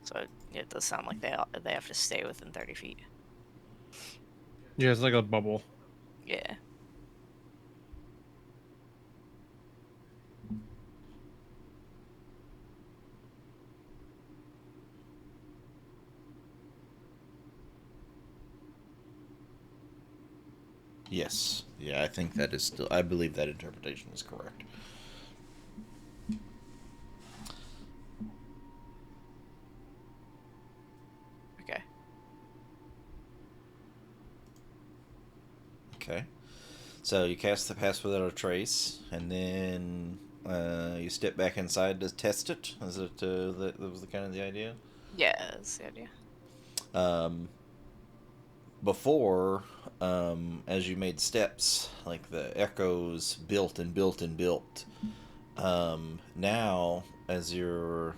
So it does sound like they have to stay within 30 feet. Yeah, it's like a bubble. Yeah. Yes. Yeah, I think that is still. I believe that interpretation is correct. Okay. Okay. So you cast the pass without a trace, and then you step back inside to test it. Is it that was the kind of the idea? Yeah, that's the idea. Before, as you made steps, like the echoes built and built and built. Now, as you're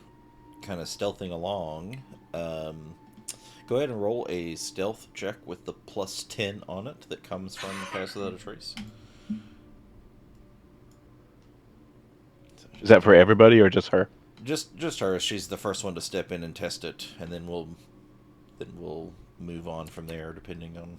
kind of stealthing along, go ahead and roll a stealth check with the plus 10 on it that comes from Pass Without a Trace. Is that for everybody or just her? Just her. She's the first one to step in and test it, and then we'll move on from there, depending on.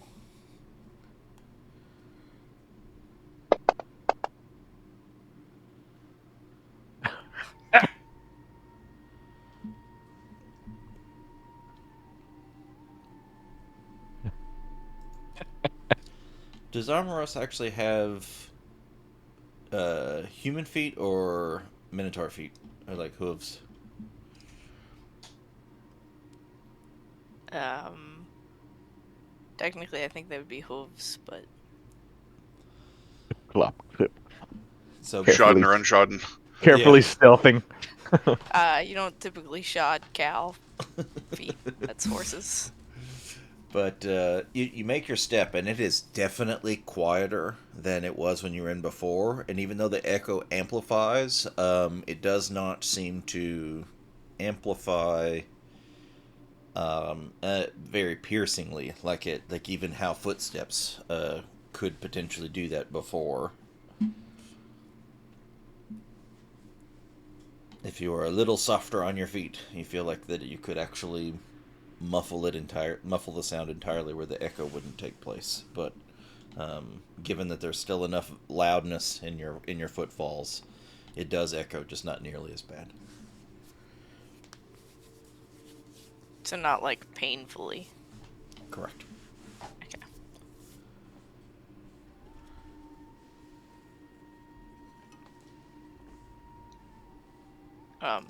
Does Armoros actually have human feet or minotaur feet, or like hooves? Technically, I think they would be hooves, but Clop, clip. So Shodden or unshodden. Carefully Yeah. stealthing. you don't typically shod cow feet. That's horses. But you make your step, and it is definitely quieter than it was when you were in before. And even though the echo amplifies, it does not seem to amplify very piercingly, like even how footsteps could potentially do that before. If you are a little softer on your feet, you feel like that you could actually muffle the sound entirely where the echo wouldn't take place. But given that there's still enough loudness in your footfalls, it does echo, just not nearly as bad. So not like painfully. Correct. Okay.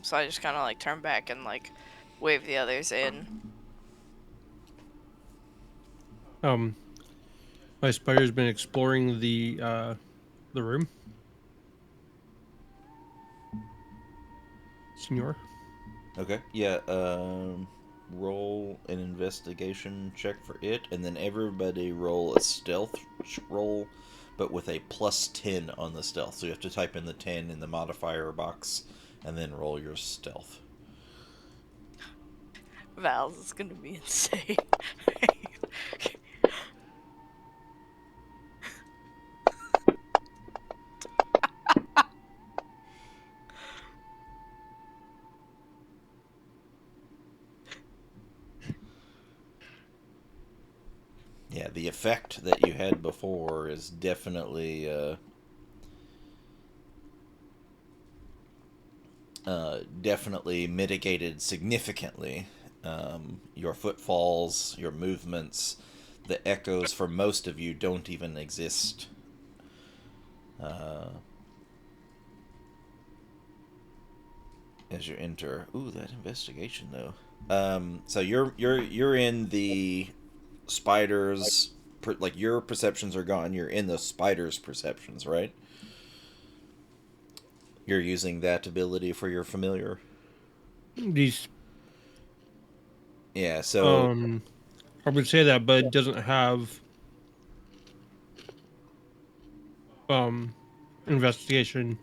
So I just kind of like turn back and like wave the others in. My spider's been exploring the room. Senor. Okay. Yeah. Roll an investigation check for it, and then everybody roll a stealth roll, but with a plus 10 on the stealth. So you have to type in the 10 in the modifier box, and then roll your stealth. Val's is gonna be insane. Yeah, the effect that you had before is definitely mitigated significantly. Your footfalls, your movements, the echoes for most of you don't even exist. Uh, as you enter, ooh, that investigation though. So you're in the spiders. Like your perceptions are gone. You're in the spiders' perceptions, right? You're using that ability for your familiar. These, Yeah. So I would say that, but it doesn't have um investigation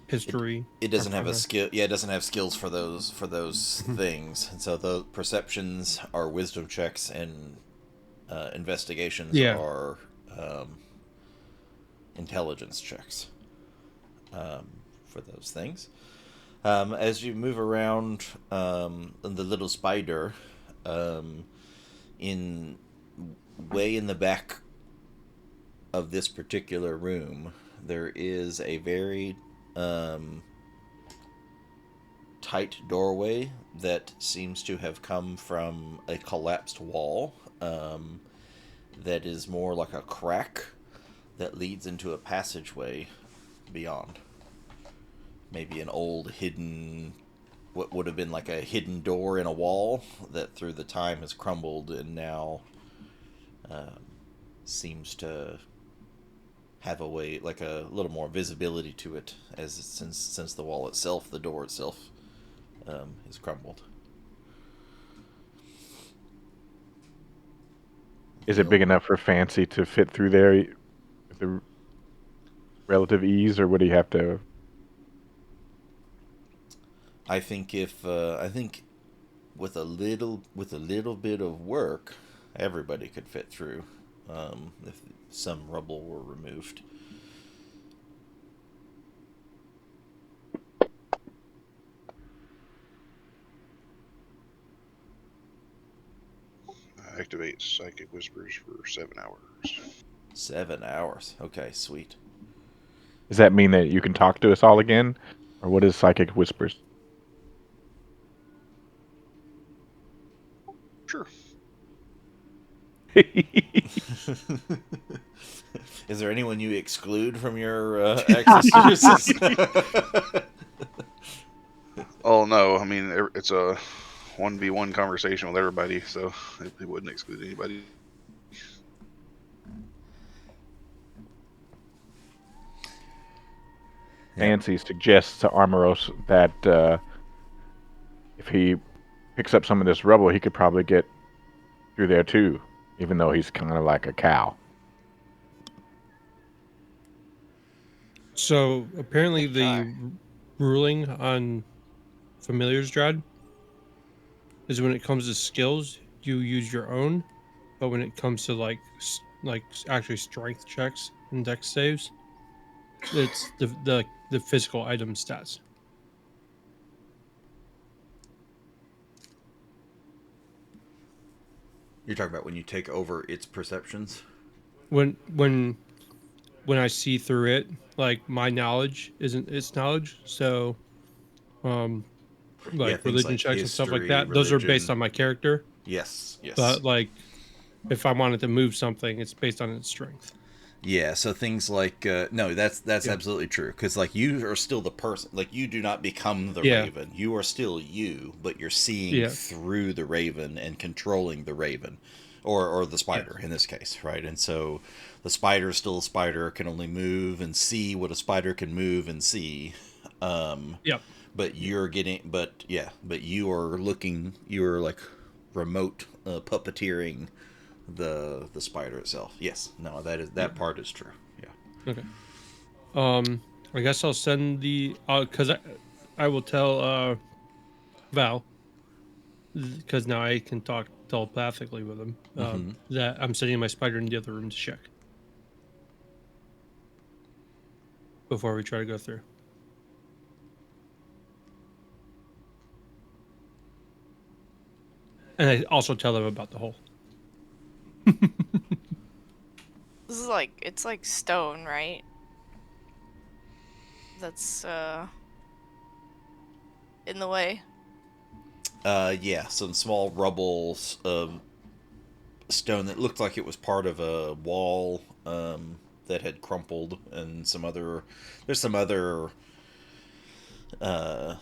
history. it or doesn't have a further. skill. Yeah, it doesn't have skills for those things. And so the perceptions are wisdom checks, and investigations Yeah. are intelligence checks for those things. As you move around the little spider, um, in way in the back of this particular room, there is a very tight doorway that seems to have come from a collapsed wall. That is more like a crack that leads into a passageway beyond. Maybe an old hidden, what would have been like a hidden door in a wall that through the time has crumbled and now seems to have a way, like a little more visibility to it, as since the wall itself, the door itself, is crumbled. Is it big enough for Fancy to fit through there with the relative ease, or would he have to? I think with a little bit of work, everybody could fit through, if some rubble were removed. Activate Psychic Whispers for 7 hours. 7 hours. Okay, sweet. Does that mean that you can talk to us all again, or what is psychic whispers? Sure. Is there anyone you exclude from your access to your system? Oh no, I mean it's a 1v1 conversation with everybody, so it wouldn't exclude anybody. Yeah. Fancy suggests to Armoros that if he picks up some of this rubble, he could probably get through there too, even though he's kind of like a cow. So apparently the ruling on familiars dread is when it comes to skills, you use your own, but when it comes to like actually strength checks and dex saves, it's the physical item stats. You're talking about when you take over its perceptions? When I see through it, like my knowledge isn't its knowledge, so um Yeah, like things religion like checks and stuff like history, that, those are based religion. on my character. Yes, yes. But like if I wanted to move something, it's based on its strength. Yeah, so things like no, that's Yeah. absolutely true, because like you are still the person, like you do not become the Yeah. raven. You are still you, but you're seeing Yeah. through the raven and controlling the raven, or the Yeah. spider in this case, right? And so the spider is still a spider, can only move and see what a spider can move and see. Yep. But but you are looking, you are like remote puppeteering the spider itself. Yes, no, that part is true. Yeah. Okay. I guess I'll send the because I will tell Val because now I can talk telepathically with him Mm-hmm. that I'm sending my spider in the other room to check before we try to go through. And I also tell them about the hole. This is like, it's like stone, right? That's in the way. Yeah, some small rubbles of stone that looked like it was part of a wall that had crumpled, and there's some other uh,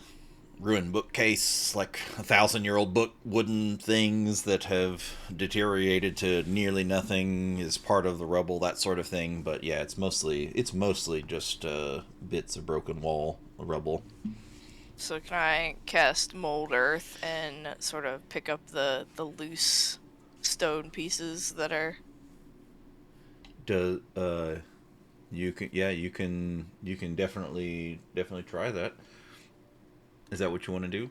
ruined bookcase, like 1,000-year-old book, wooden things that have deteriorated to nearly nothing as part of the rubble, that sort of thing. But yeah, it's mostly just bits of broken wall rubble. So can I cast Mold Earth and sort of pick up the loose stone pieces that are... Do you can you can definitely try that. Is that what you want to do?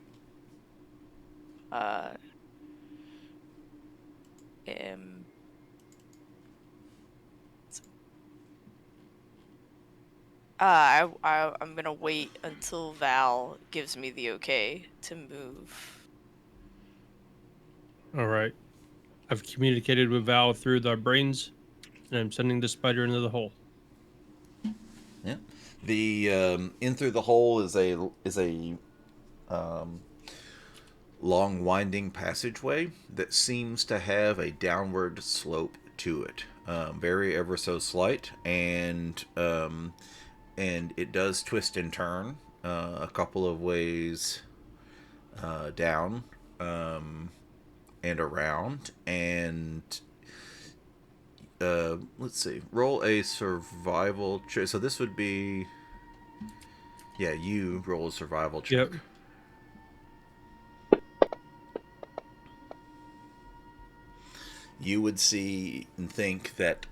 uh am I'm gonna wait until Val gives me the okay to move. All right. I've communicated with Val through the brains, and I'm sending the spider into the hole. Yeah. The in through the hole is a um, long winding passageway that seems to have a downward slope to it, very ever so slight, and it does twist and turn a couple of ways down and around, and let's see, roll a survival check. So this would be, yeah, you roll a survival check. Yep. You would see and think that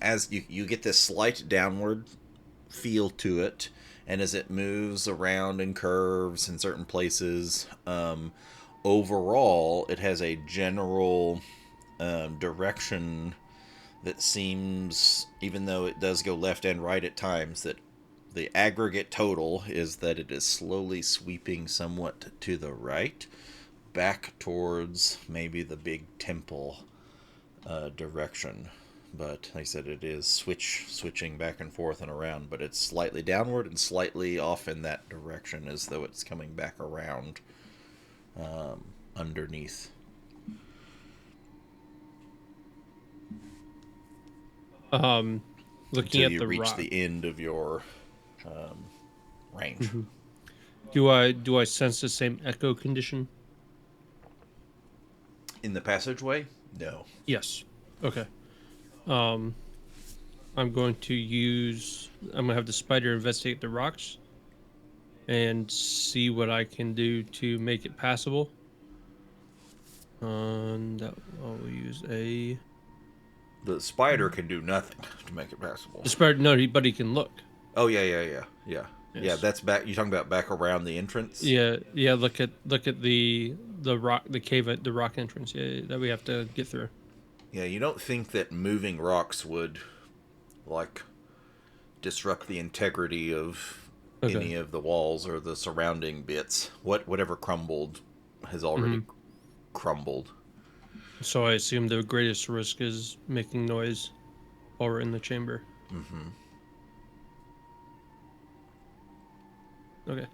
as you get this slight downward feel to it, and as it moves around and curves in certain places, overall it has a general direction that seems, even though it does go left and right at times, that the aggregate total is that it is slowly sweeping somewhat to the right, back towards maybe the big temple direction. But like I said, it is switching back and forth and around, but it's slightly downward and slightly off in that direction, as though it's coming back around underneath. Looking Until at you the reach rock. the end of your range. Mhm. Do I sense the same echo condition? In the passageway? No. Yes. Okay. Um, I'm going to have the spider investigate the rocks and see what I can do to make it passable. And I'll use a... The spider can do nothing to make it passable. The spider, no, but he can look. Oh yeah. Yeah, Yes. that's back. You're talking about back around the entrance? Yeah. Look at the rock, the cave, the rock entrance. Yeah, that we have to get through. Yeah, you don't think that moving rocks would, like, disrupt the integrity of any Okay. of the walls or the surrounding bits. Whatever crumbled has already crumbled. So I assume the greatest risk is making noise while we're in the chamber. Mm-hmm. Okay.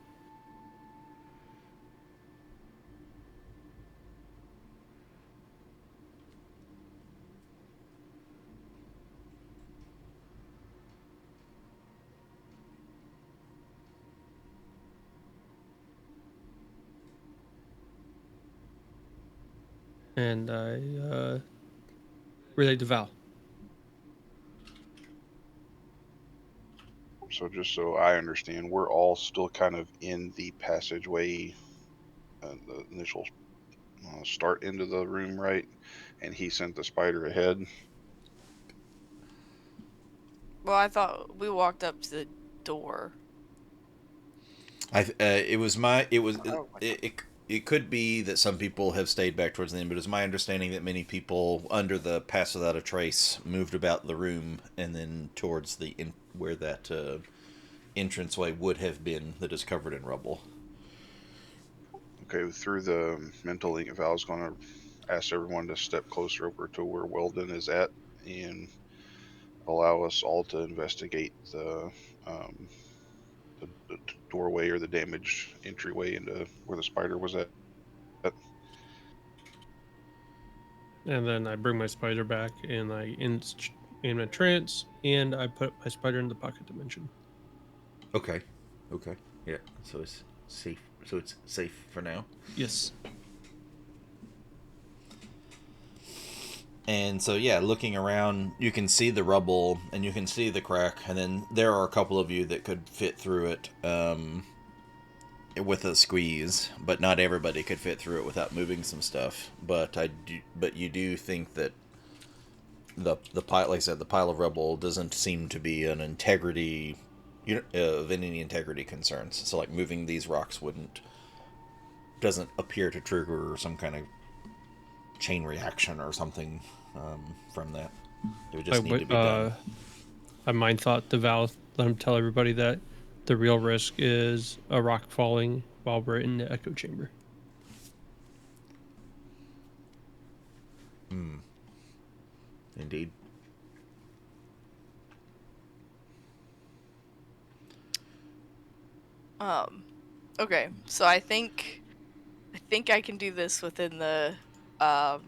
And I relate to Val. So just so I understand, we're all still kind of in the passageway, the initial start into the room, right? And he sent the spider ahead. Well, I thought we walked up to the door. It was my it was Oh, it could be that some people have stayed back towards the end, but it's my understanding that many people under the pass without a trace moved about the room and then towards where that entranceway would have been that is covered in rubble. okay, through the mental link, Val's going to ask everyone to step closer over to where Weldon is at and allow us all to investigate the doorway or the damaged entryway into where the spider was at. And then I bring my spider back, and I in a trance, and I put my spider in the pocket dimension. Okay. Okay. Yeah. So it's safe. So it's safe for now. Yes. And so, yeah, looking around, you can see the rubble and you can see the crack, and then there are a couple of you that could fit through it with a squeeze, but not everybody could fit through it without moving some stuff. But you do think that the pile, like I said, the pile of rubble doesn't seem to be an integrity, of any integrity concerns. So, like, moving these rocks doesn't appear to trigger some kind of chain reaction or something from that. It would just need to be done. I mind thought the Val. Let him tell everybody that the real risk is a rock falling while we're in the echo chamber. Indeed. Okay, so I think I can do this within the uh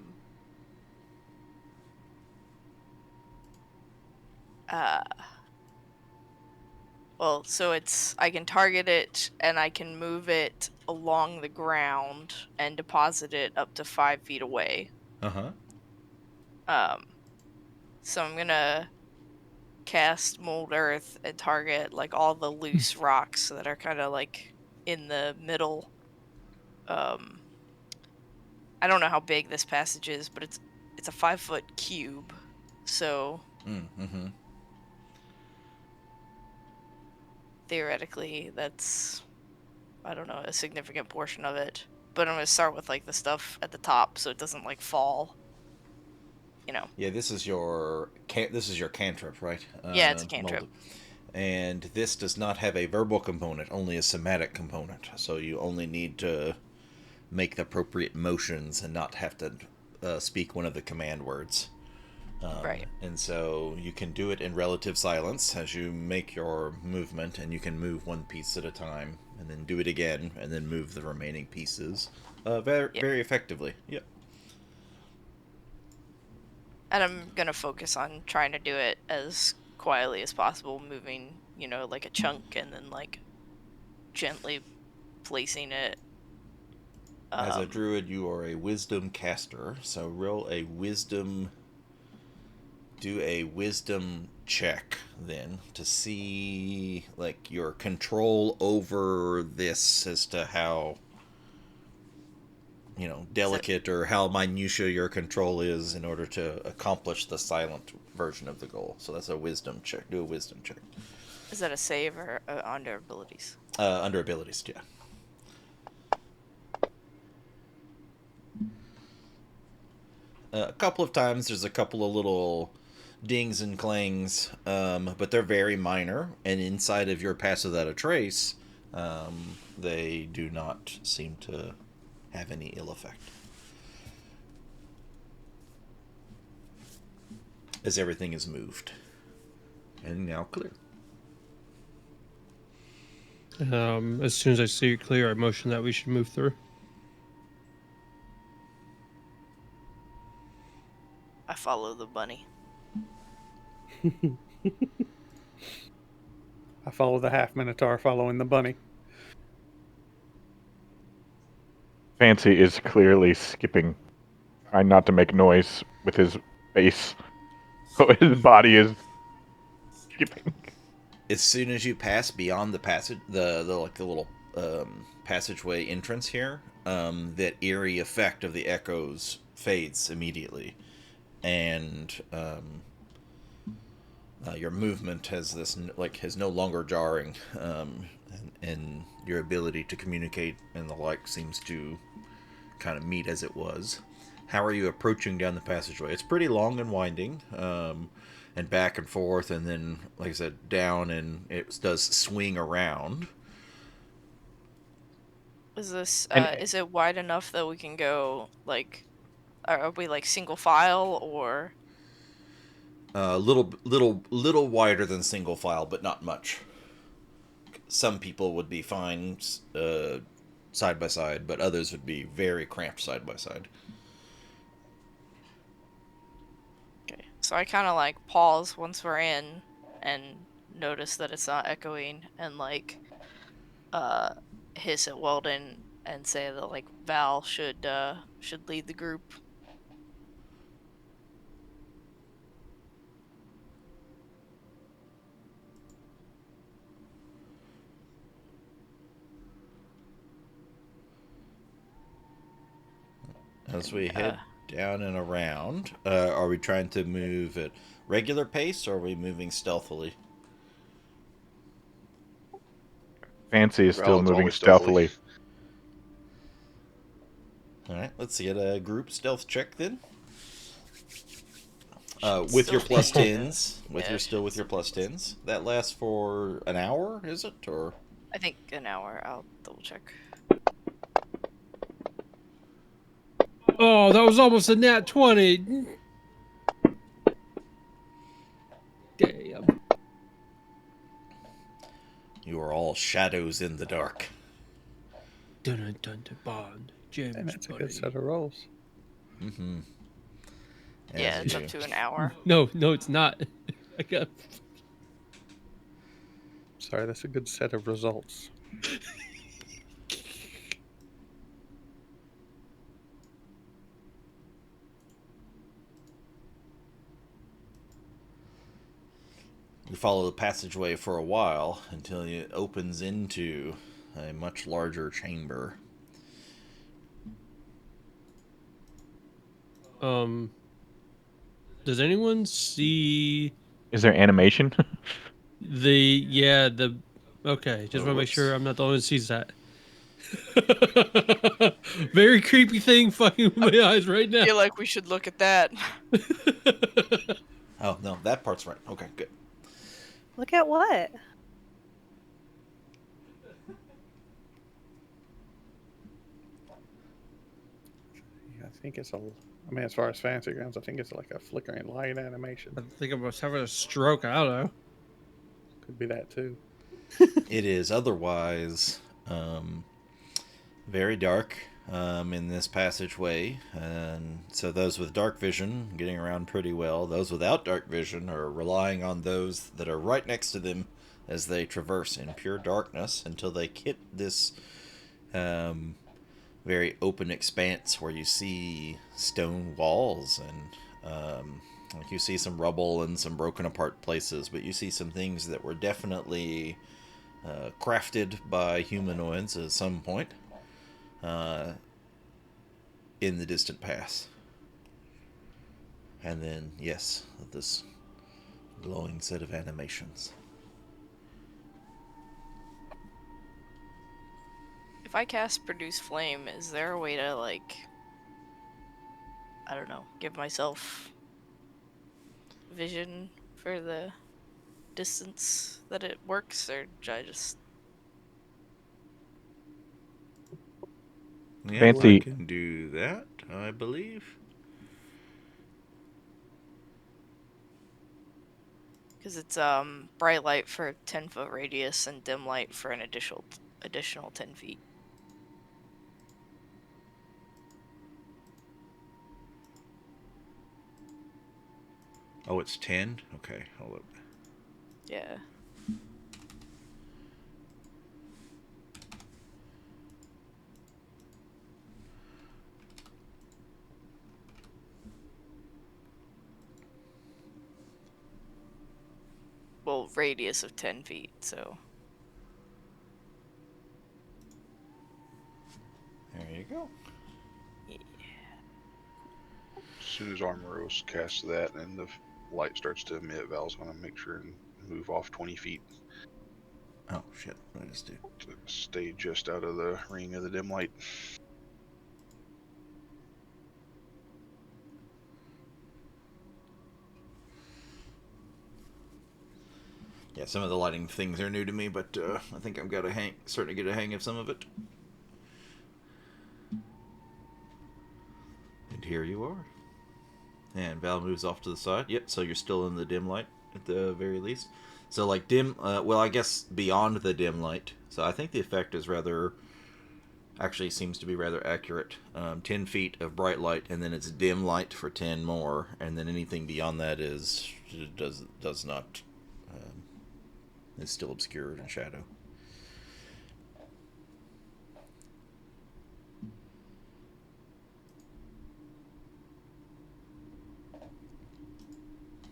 well, so it's I can target it and I can move it along the ground and deposit it up to 5 feet away. Uh-huh. So I'm gonna cast mold earth and target like all the loose rocks that are kind of like in the middle. I don't know how big this passage is, but it's a 5-foot cube. So Mm-hmm. theoretically, that's, I don't know, a significant portion of it. But I'm gonna start with like the stuff at the top so it doesn't like fall. You know. Yeah, this is your cantrip, right? Yeah, it's a cantrip. Mold. And this does not have a verbal component, only a somatic component. So you only need to make the appropriate motions and not have to speak one of the command words. Right. And so you can do it in relative silence as you make your movement, and you can move one piece at a time, and then do it again, and then move the remaining pieces very effectively. Yep. And I'm gonna focus on trying to do it as quietly as possible, moving, like a chunk and then like gently placing it. As a druid, you are a wisdom caster, so roll a wisdom. Do a wisdom check then to see like your control over this as to how delicate or how minutiae your control is in order to accomplish the silent version of the goal. So that's a wisdom check. Do a wisdom check. Is that a save or under abilities? Under abilities, yeah. A couple of times there's a couple of little dings and clangs, but they're very minor, and inside of your pass without a trace, they do not seem to have any ill effect. As everything is moved. And now clear. As soon as I see it clear, I motion that we should move through. I follow the bunny. I follow the half minotaur following the bunny. Fancy is clearly skipping, trying not to make noise with his face. So his body is skipping. As soon as you pass beyond the passage, the little passageway entrance here, that eerie effect of the echoes fades immediately, and your movement has no longer jarring, and your ability to communicate and the like seems to kind of meet as it was. How are you approaching down the passageway? It's pretty long and winding, and back and forth, and then, like I said, down, and it does swing around. Is this And is it wide enough that we can go like, are we like single file or? little wider than single file, but not much. Some people would be fine side by side, but others would be very cramped side by side. Okay. So I kind of like pause once we're in and notice that it's not echoing and like hiss at Weldon and say that like Val should lead the group. As we head down and around, are we trying to move at regular pace, or are we moving stealthily? Fancy is still Well, it's moving always stealthily. stealthily. All right, let's get a group stealth check then. Should With your still plus be- tens, Yeah, still with your plus tens. That lasts for an hour, is it, or? I think an hour. I'll double check. Oh, that was almost a nat 20. Damn. You are all shadows in the dark. Dun dun dun Bond. James, And that's a buddy. good set of rolls. Mm-hmm. Yeah, it's up to an hour. No, it's not. I got. Sorry, that's a good set of results. You follow the passageway for a while until it opens into a much larger chamber. Does anyone see Is there animation? the okay, just Oh, want to make whoops. sure I'm not the one who sees that. Very creepy thing fucking with my eyes right now. I feel like we should look at that. Oh, no, that part's right. Okay, good. Look at what? Yeah, I think it's I mean, as far as fancy grounds, I think it's like a flickering light animation. I think I was having a stroke. I don't know. Could be that too. It is otherwise very dark in this passageway, and so those with dark vision getting around pretty well. Those without dark vision are relying on those that are right next to them as they traverse in pure darkness until they hit this very open expanse where you see stone walls and like you see some rubble and some broken apart places, but you see some things that were definitely crafted by humanoids at some point in the distant past. And then, yes, this glowing set of animations. If I cast Produce Flame, is there a way to, like, I don't know, give myself vision for the distance that it works, or should I just... Yeah, Fancy. I can do that, I believe. Because it's bright light for a 10-foot radius and dim light for an additional 10 feet. Oh, it's 10? Okay, hold up. Yeah. Well, radius of 10 feet, so... There you go. As soon as Armoros casts that and the light starts to emit, Val's going to make sure and move off 20 feet Oh, shit. What did I just do? to stay just out of the ring of the dim light. Yeah, some of the lighting things are new to me, but I think I've got starting to get a hang of some of it. And here you are. And Val moves off to the side. Yep, so you're still in the dim light at the very least. So, like, dim, well, I guess beyond the dim light. So I think the effect is rather, actually seems to be rather accurate. 10 feet of bright light, and then it's dim light for 10 more, and then anything beyond that does not, is still obscured in shadow.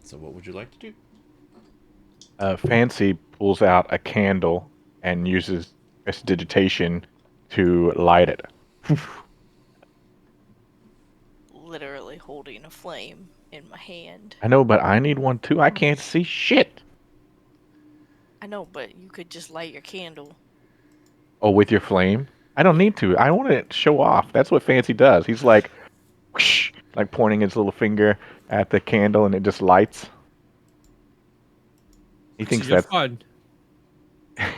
So what would you like to do? Fancy pulls out a candle and uses prestidigitation to light it. Literally holding a flame in my hand. I know, but I need one too. I can't see shit. I know, but you could just light your candle. Oh, with your flame? I don't need to. I want to show off. That's what Fancy does. He's like, whoosh, like pointing his little finger at the candle and it just lights. He See, thinks you're that's fun.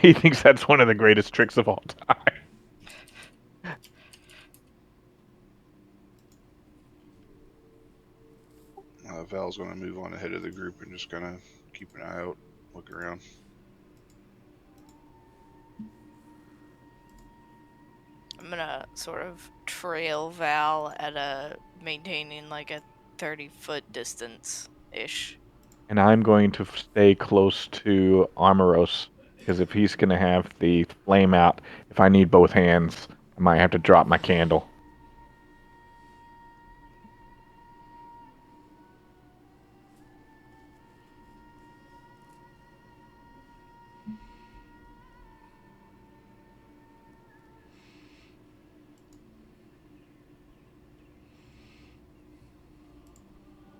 he thinks that's one of the greatest tricks of all time. Val's going to move on ahead of the group and just kind of keep an eye out, look around. I'm gonna sort of trail Val at maintaining like a 30-foot distance ish. And I'm going to stay close to Armoros because if he's going to have the flame out, if I need both hands, I might have to drop my candle.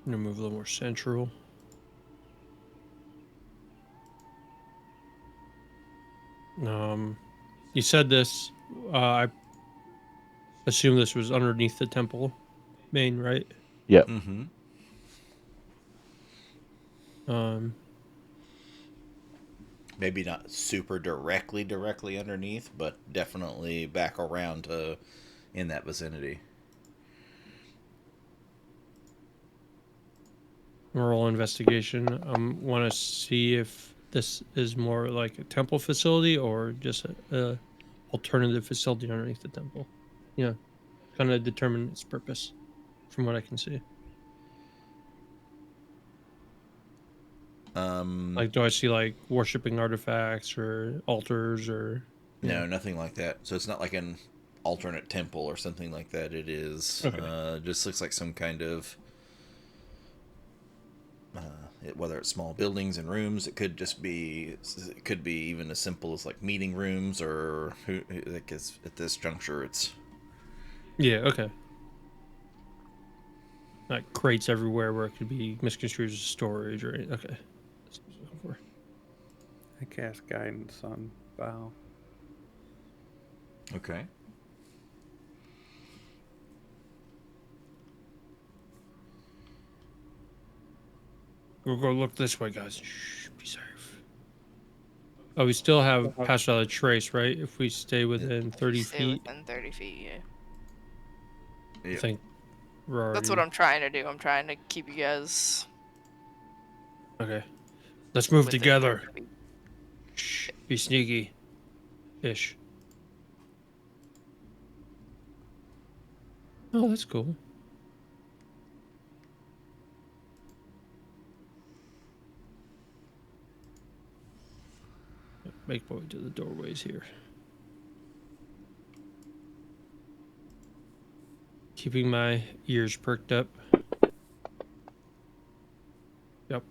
I'm gonna move a little more central. You said this. I assume this was underneath the temple main, right? Yep. Mm-hmm. Maybe not super directly underneath, but definitely back around in that vicinity. Roll investigation. Want to see if this is more like a temple facility or just a alternative facility underneath the temple. Yeah, kind of determine its purpose, from what I can see. Like, do I see like worshiping artifacts or altars or? No, nothing like that. So it's not like an alternate temple or something like that. It is Okay. just looks like some kind of whether it's small buildings and rooms. It could just be. It could be even as simple as like meeting rooms or like at this juncture it's. Yeah. Okay. Like crates everywhere where it could be misconstrued as storage or okay. That's what I was looking for. I cast guidance on Val. Okay. We'll go look this way, guys. Shh, be safe. Oh, we still have passed out a trace, right? If we stay within 30 Stay feet, within 30 feet, yeah. I Yep. think we're already... That's what I'm trying to do. I'm trying to keep you guys Okay. Let's move within together. 30 feet. Shh, be sneaky. Ish. Oh, that's cool. Make my way to the doorways here. Keeping my ears perked up. Yep,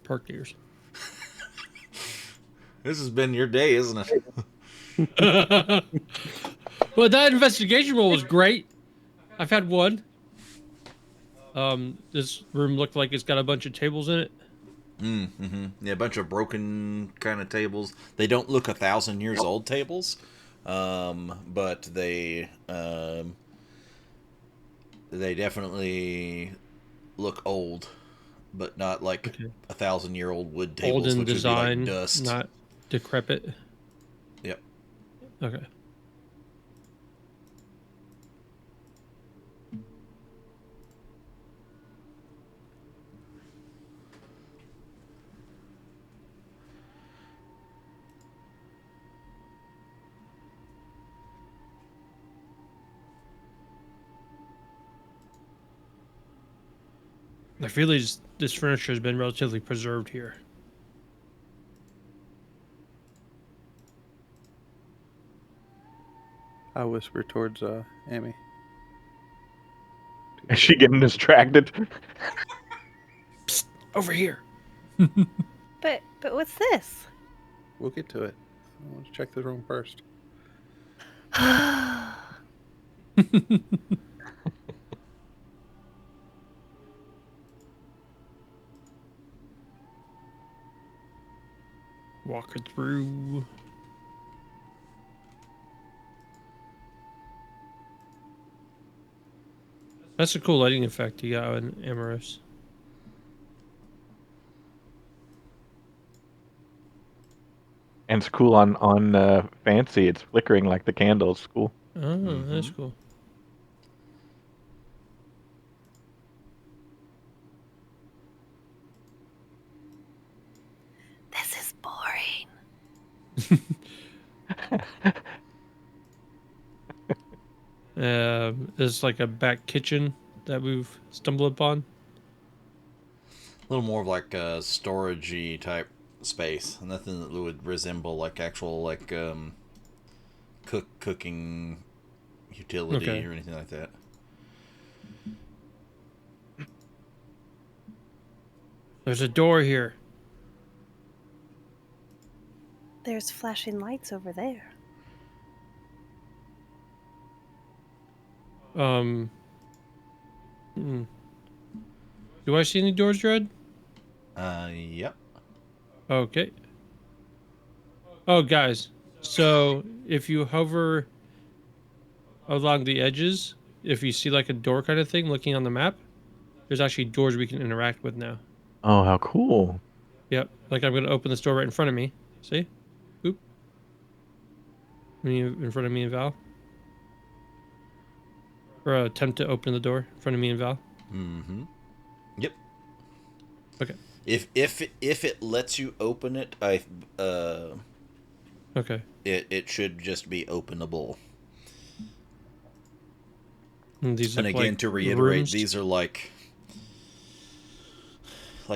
perked ears. This has been your day, isn't it? Well, that investigation roll was great. I've had one. This room looked like it's got a bunch of tables in it. Mm-hmm. Yeah, a bunch of broken kind of tables. They don't look 1,000 years old tables, but they definitely look old, but not like Okay. 1,000-year-old wood Old tables, in which would be like design, dust. not decrepit. Yep. Okay. I feel this furniture has been relatively preserved here. I whisper towards Amy. Is she getting distracted? Psst, over here. But what's this? We'll get to it. I want to check the room first. Walk her through. That's a cool lighting effect you got in Amorous. And it's cool on Fancy. It's flickering like the candles. Cool. Oh, that's cool. This is boring. There's like a back kitchen that we've stumbled upon. A little more of like a storagey type space. Nothing that would resemble like actual like cooking utility Okay. or anything like that. There's a door here. There's flashing lights over there. Do I see any doors, Dread? Yep. Okay. Oh, guys. So if you hover along the edges, if you see like a door kind of thing looking on the map, there's actually doors we can interact with now. Oh, how cool. Yep. Like I'm going to open this door right in front of me. See? Boop. In front of me and Val. Or attempt to open the door in front of me and Val. Mm-hmm. Yep. Okay. If it lets you open it, Okay. it should just be openable. And these And look again, like to reiterate, rooms. these are like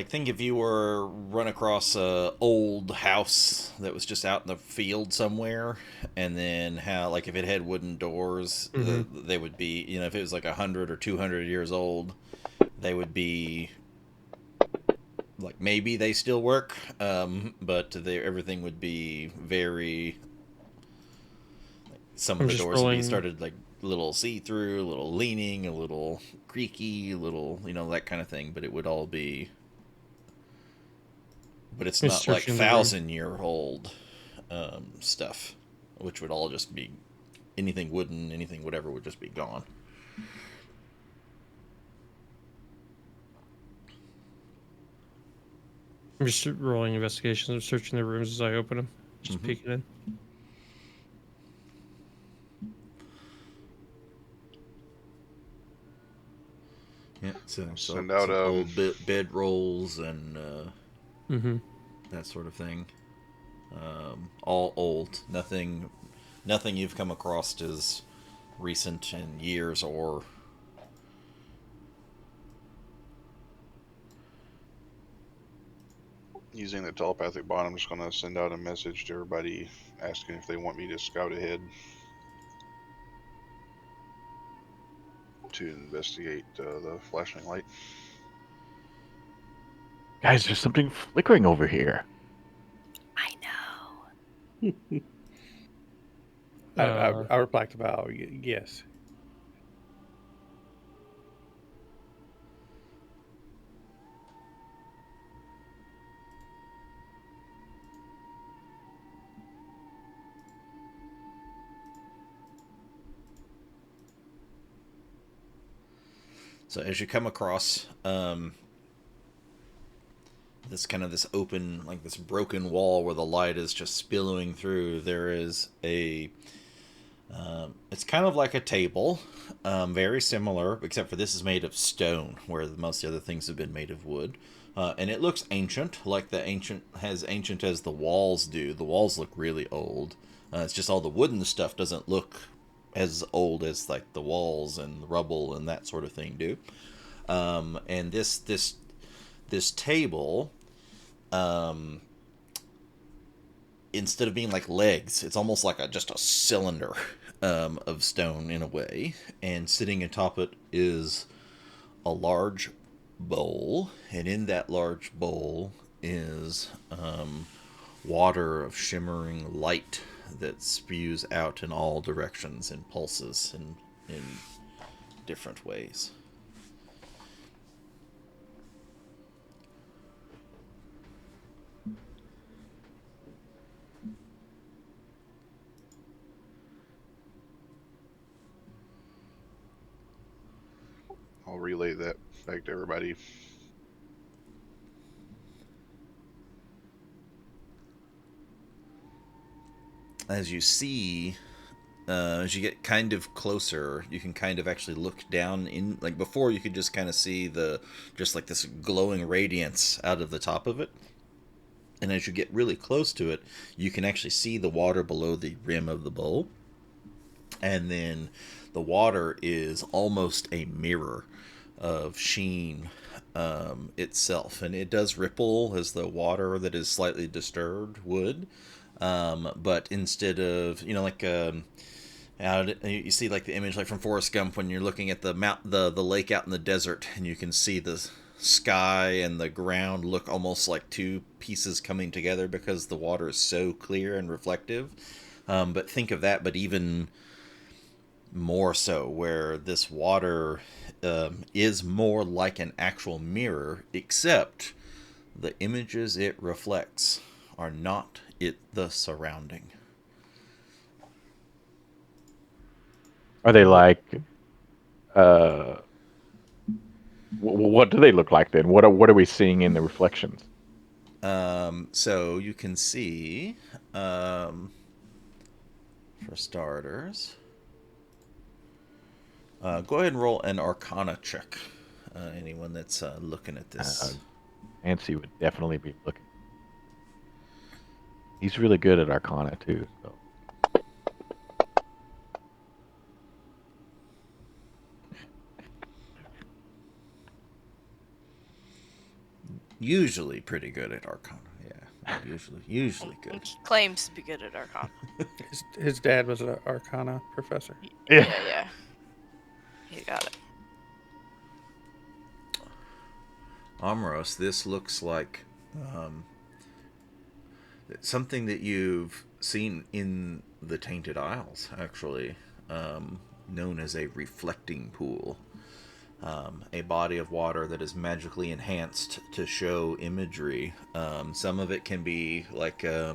think if you were run across a old house that was just out in the field somewhere, and then how like if it had wooden doors, they would be, you know, if it was like 100 or 200 years old, they would be like, maybe they still work, but everything would be very. Some of I'm the just doors would be rolling. started like a little see-through, a little leaning, a little creaky, a little, you know, that kind of thing. But it would all be. But it's Just not like searching the room. 1,000-year-old stuff, which would all just be anything wooden, anything whatever would just be gone. I'm just rolling investigations. I'm searching the rooms as I open them. Just peeking in. Yeah, so Send out some old bed rolls and that sort of thing. All old. Nothing you've come across is recent in years or. Using the telepathic bond, I'm just going to send out a message to everybody asking if they want me to scout ahead to investigate the flashing light. Guys, there's something flickering over here. I know. I reply to Val, yes. So as you come across this open, like this broken wall where the light is just spilling through, there is a. It's kind of like a table, very similar, except for this is made of stone, where most of the other things have been made of wood. And it looks ancient, like ancient as the walls do. The walls look really old. It's just all the wooden stuff doesn't look as old as like the walls and the rubble and that sort of thing do. And this table, instead of being like legs, it's almost like just a cylinder of stone in a way. And sitting atop it is a large bowl, and in that large bowl is water of shimmering light that spews out in all directions and pulses in different ways. I'll relay that back to everybody. As you see, as you get kind of closer, you can kind of actually look down in, like before you could just kind of see just like this glowing radiance out of the top of it. And as you get really close to it, you can actually see the water below the rim of the bowl. And then the water is almost a mirror of sheen itself. And it does ripple as the water that is slightly disturbed would. But instead of, like you see like the image like from Forrest Gump when you're looking at the lake out in the desert, and you can see the sky and the ground look almost like two pieces coming together because the water is so clear and reflective. But think of that, but even more so, where this water is more like an actual mirror, except the images it reflects are not the surrounding. Are they like? What do they look like then? What are we seeing in the reflections? So you can see, for starters, go ahead and roll an Arcana check. Anyone that's looking at this. Nancy would definitely be looking. He's really good at Arcana too. So. Usually pretty good at Arcana, yeah. Usually good. He claims to be good at Arcana. His dad was an Arcana professor. Yeah. You got it. Amros, this looks like something that you've seen in the Tainted Isles, actually, known as a reflecting pool. A body of water that is magically enhanced to show imagery. Some of it can be like a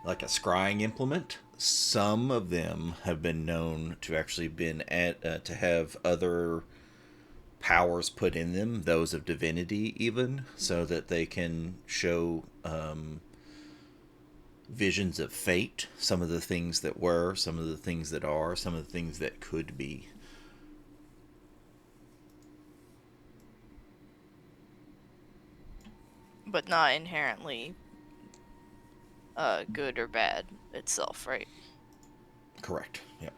scrying implement. Some of them have been known to actually to have other powers put in them, those of divinity even, so that they can show visions of fate, some of the things that were, some of the things that are, some of the things that could be. But not inherently good or bad itself, right? Correct. Yep.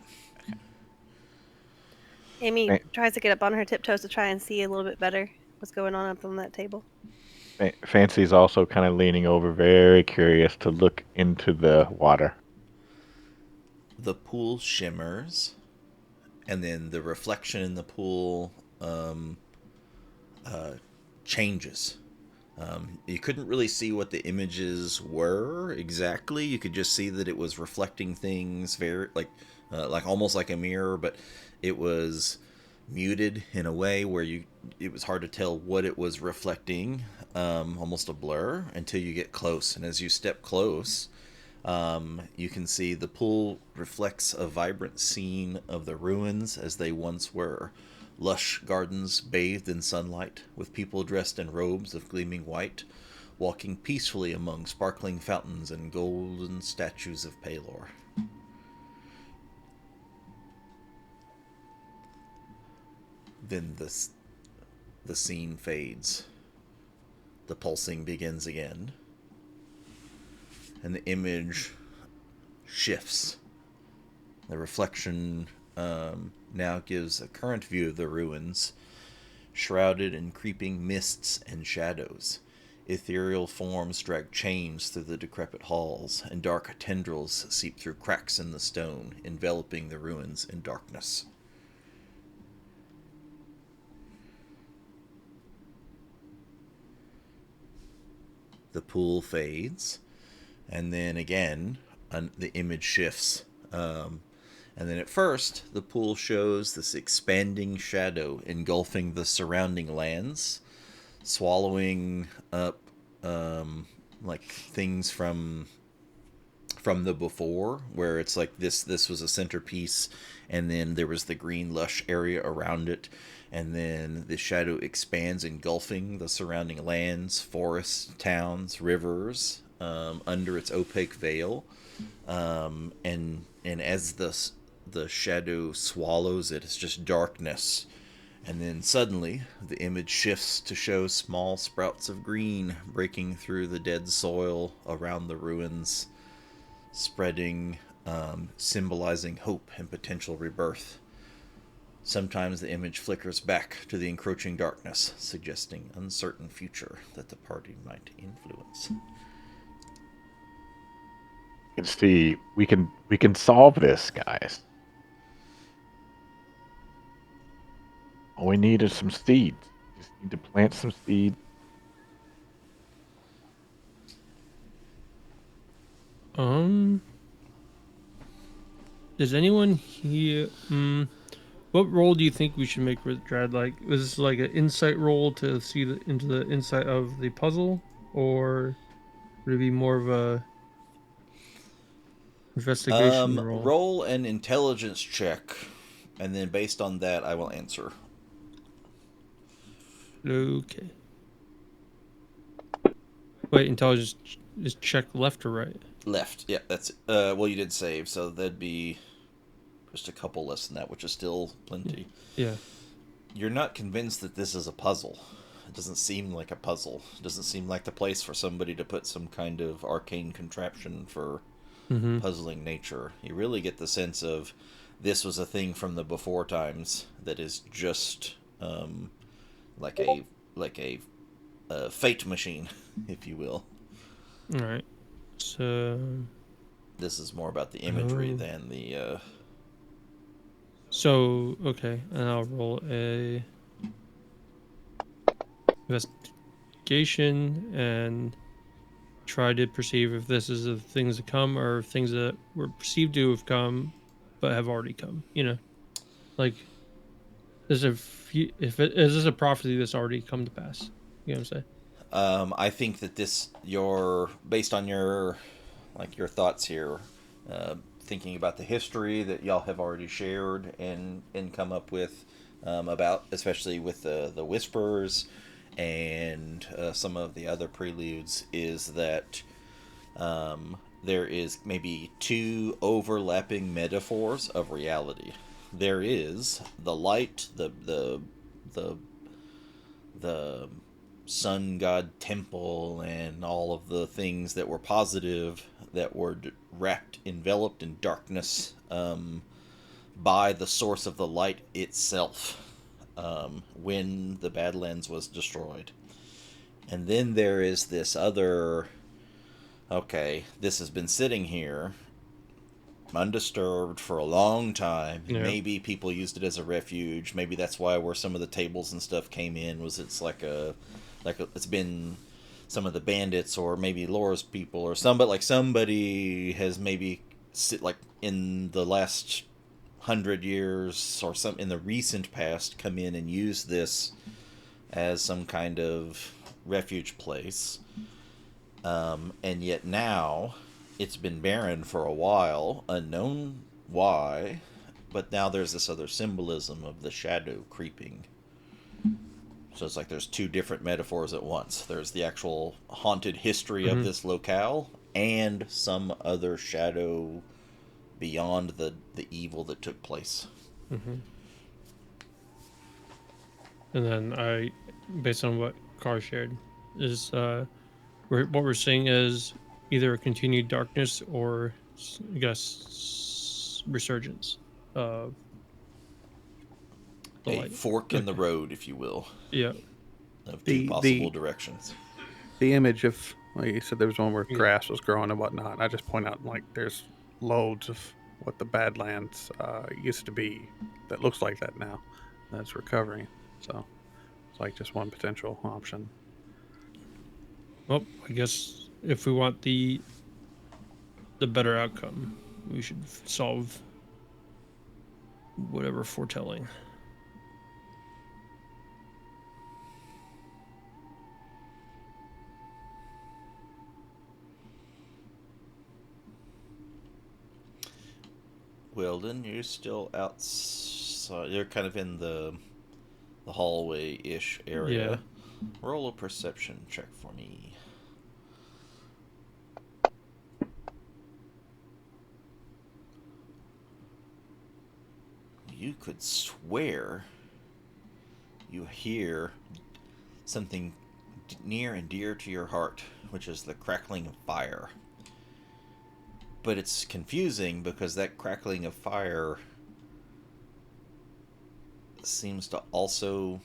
Amy tries to get up on her tiptoes to try and see a little bit better what's going on up on that table. Fancy's also kind of leaning over, very curious to look into the water. The pool shimmers, and then the reflection in the pool changes. You couldn't really see what the images were exactly. You could just see that it was reflecting things very like almost like a mirror, but it was muted in a way where it was hard to tell what it was reflecting, almost a blur until you get close. And as you step close, you can see the pool reflects a vibrant scene of the ruins as they once were. Lush gardens bathed in sunlight, with people dressed in robes of gleaming white, walking peacefully among sparkling fountains and golden statues of Palor. Then the scene fades. The pulsing begins again, and the image shifts. The reflection now gives a current view of the ruins, shrouded in creeping mists and shadows. Ethereal forms drag chains through the decrepit halls, and dark tendrils seep through cracks in the stone, enveloping the ruins in darkness. The pool fades, and then again, the image shifts. And then at first, the pool shows this expanding shadow engulfing the surrounding lands, swallowing up like things from the before, where it's like this was a centerpiece, and then there was the green lush area around it, and then the shadow expands, engulfing the surrounding lands, forests, towns, rivers, under its opaque veil, and as the shadow swallows it, it's just darkness. And then suddenly, the image shifts to show small sprouts of green breaking through the dead soil around the ruins, spreading, symbolizing hope and potential rebirth. Sometimes the image flickers back to the encroaching darkness, suggesting uncertain future that the party might influence. You can see we can solve this, guys. All we need is some seeds. Just need to plant some seeds. Does anyone here? What role do you think we should make with Dread? Like, is this like an insight roll to see into the insight of the puzzle, or would it be more of a investigation role? Roll an intelligence check, and then based on that, I will answer. Okay. Wait, intelligence is check left or right? Left. Yeah, that's well, you did save, so that'd be just a couple less than that, which is still plenty. Yeah. You're not convinced that this is a puzzle. It doesn't seem like a puzzle. It doesn't seem like the place for somebody to put some kind of arcane contraption for puzzling nature. You really get the sense of this was a thing from the before times that is just like a fate machine, if you will. All right. So this is more about the imagery than the. So okay, and I'll roll a investigation and try to perceive if this is the things that come or things that were perceived to have come but have already come. You know, like is this a prophecy that's already come to pass? You know what I'm saying? I think that your based on your thoughts here, thinking about the history that y'all have already shared and come up with about, especially with the whispers and some of the other preludes, is that there is maybe two overlapping metaphors of reality. There is the light, the sun god temple, and all of the things that were positive that were enveloped in darkness by the source of the light itself when the Badlands was destroyed. And then there is this other, okay, this has been sitting here undisturbed for a long time. Yeah. Maybe people used it as a refuge. Maybe that's why where some of the tables and stuff came in was it's it's been some of the bandits or maybe Laura's people or somebody has maybe in the last 100 years or some in the recent past come in and used this as some kind of refuge place, and yet now it's been barren for a while, unknown why, but now there's this other symbolism of the shadow creeping. So it's like there's two different metaphors at once. There's the actual haunted history of this locale and some other shadow beyond the evil that took place. And then based on what Carr shared, is what we're seeing is either a continued darkness or, I guess, resurgence of the A light. fork in the road, if you will, Yeah. of two The- possible directions. The image of, like you said, there was one where Yeah. grass was growing and whatnot. And I just point out, like, there's loads of what the Badlands used to be that looks like that now. That's recovering. So it's like just one potential option. Well, I guess if we want the better outcome, we should solve whatever foretelling. Weldon, you're still outside. You're kind of in the hallway-ish area. Yeah. Roll a perception check for me. You could swear you hear something near and dear to your heart, which is the crackling of fire. But it's confusing because that crackling of fire seems to also...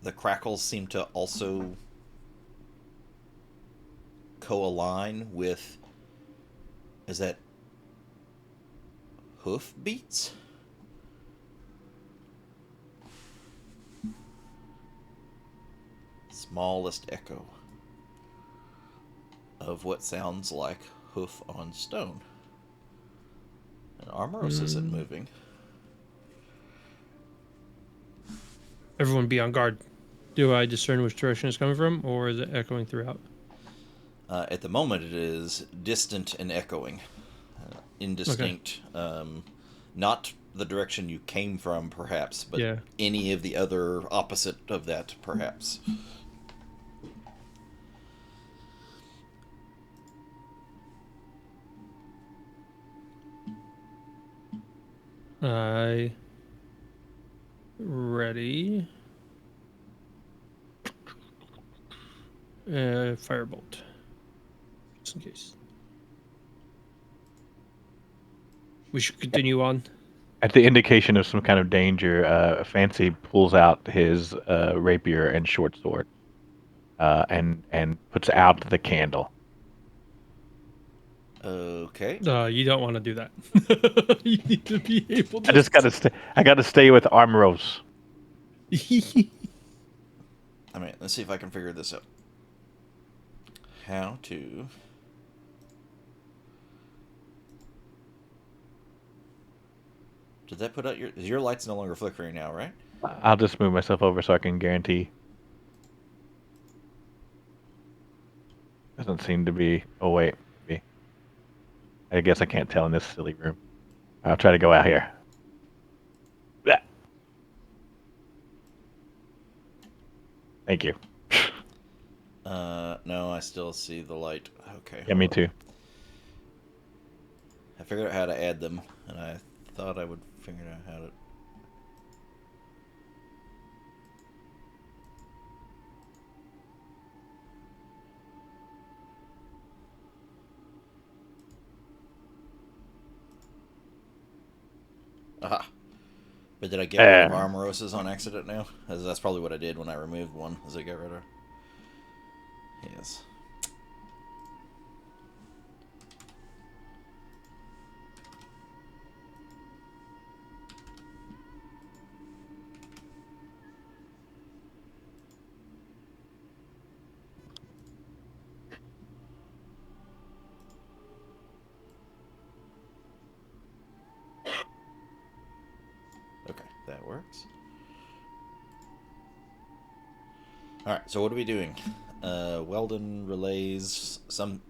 The crackles seem to also co-align with... Is that hoof beats? Smallest echo of what sounds like hoof on stone. And Armoros isn't moving. Everyone be on guard. Do I discern which direction it's coming from, or is it echoing throughout? At the moment, it is distant and echoing. Indistinct. Not the direction you came from, perhaps, but Yeah. any of the other opposite of that, perhaps. I ready. Firebolt. Just in case. We should continue on. At the indication of some kind of danger, Fancy pulls out his rapier and short sword, and puts out the candle. Okay. You don't want to do that. You need to be able to. I just gotta stay. I gotta stay with Armoros. I mean, let's see if I can figure this out. How to... Did that put out your... Your light's no longer flickering now, right? I'll just move myself over so I can guarantee. Doesn't seem to be. Oh wait, maybe. I guess I can't tell in this silly room. I'll try to go out here. Blah. Thank you. No, I still see the light. Okay. Yeah, me too. I figured out how to add them, and I thought I would figure out how to... Aha. But did I get rid of Armoroses on accident now? That's probably what I did when I removed one, is I got rid of... Yes. Okay, that works. Alright, so what are we doing? Weldon relays some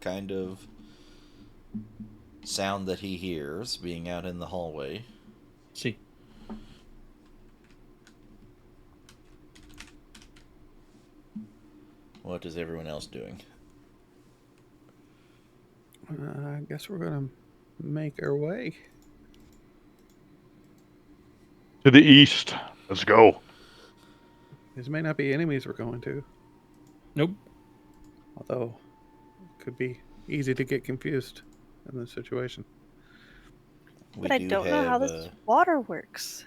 kind of sound that he hears being out in the hallway. See. What is everyone else doing? I guess we're gonna make our way. To the east. Let's go. These may not be enemies we're going to, Nope. although it could be easy to get confused in this situation. But I don't know how this water works.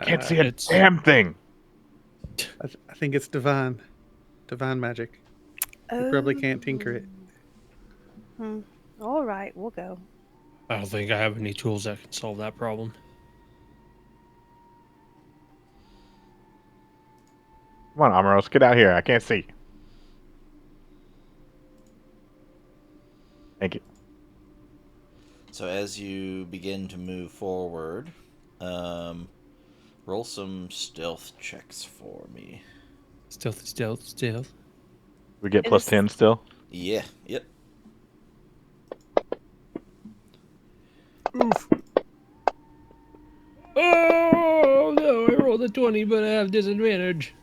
Can't see a it's- damn thing. I think it's divine magic. You probably can't tinker it. All right, we'll go. I don't think I have any tools that can solve that problem. Come on, Amaros, get out here. I can't see. Thank you. So as you begin to move forward, roll some stealth checks for me. Stealth. We get It plus is- 10 still? Yeah, yep. Oh no, I rolled a 20, but I have disadvantage.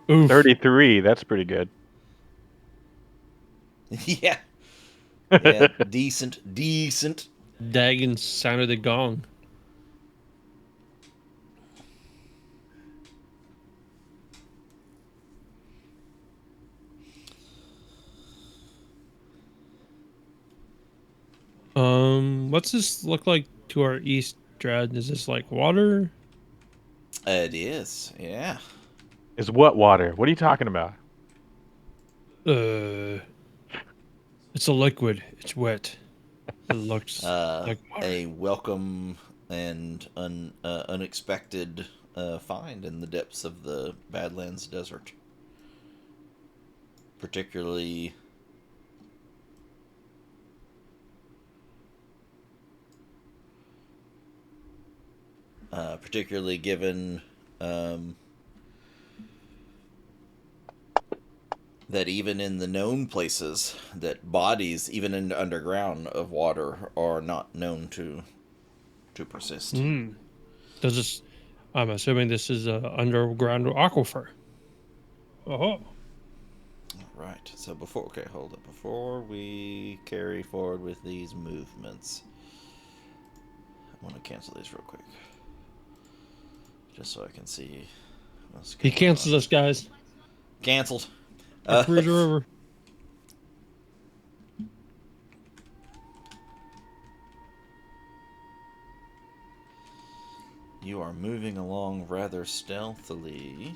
Oof. 33, that's pretty good. Yeah. Yeah, decent. Dagon sounded the gong. What's this look like to our east, Drad? Is this like water? It is, yeah. Is what water? What are you talking about? It's a liquid. It's wet. It looks like water. A welcome and unexpected find in the depths of the Badlands Desert. Particularly given that even in the known places, that bodies, even in the underground of water, are not known to persist. Does this? I'm assuming this is a underground aquifer. Oh. Right. So hold up. Before we carry forward with these movements, I want to cancel these real quick, just so I can see what's He going cancels on. us, guys. Canceled. Our careers are over. You are moving along rather stealthily.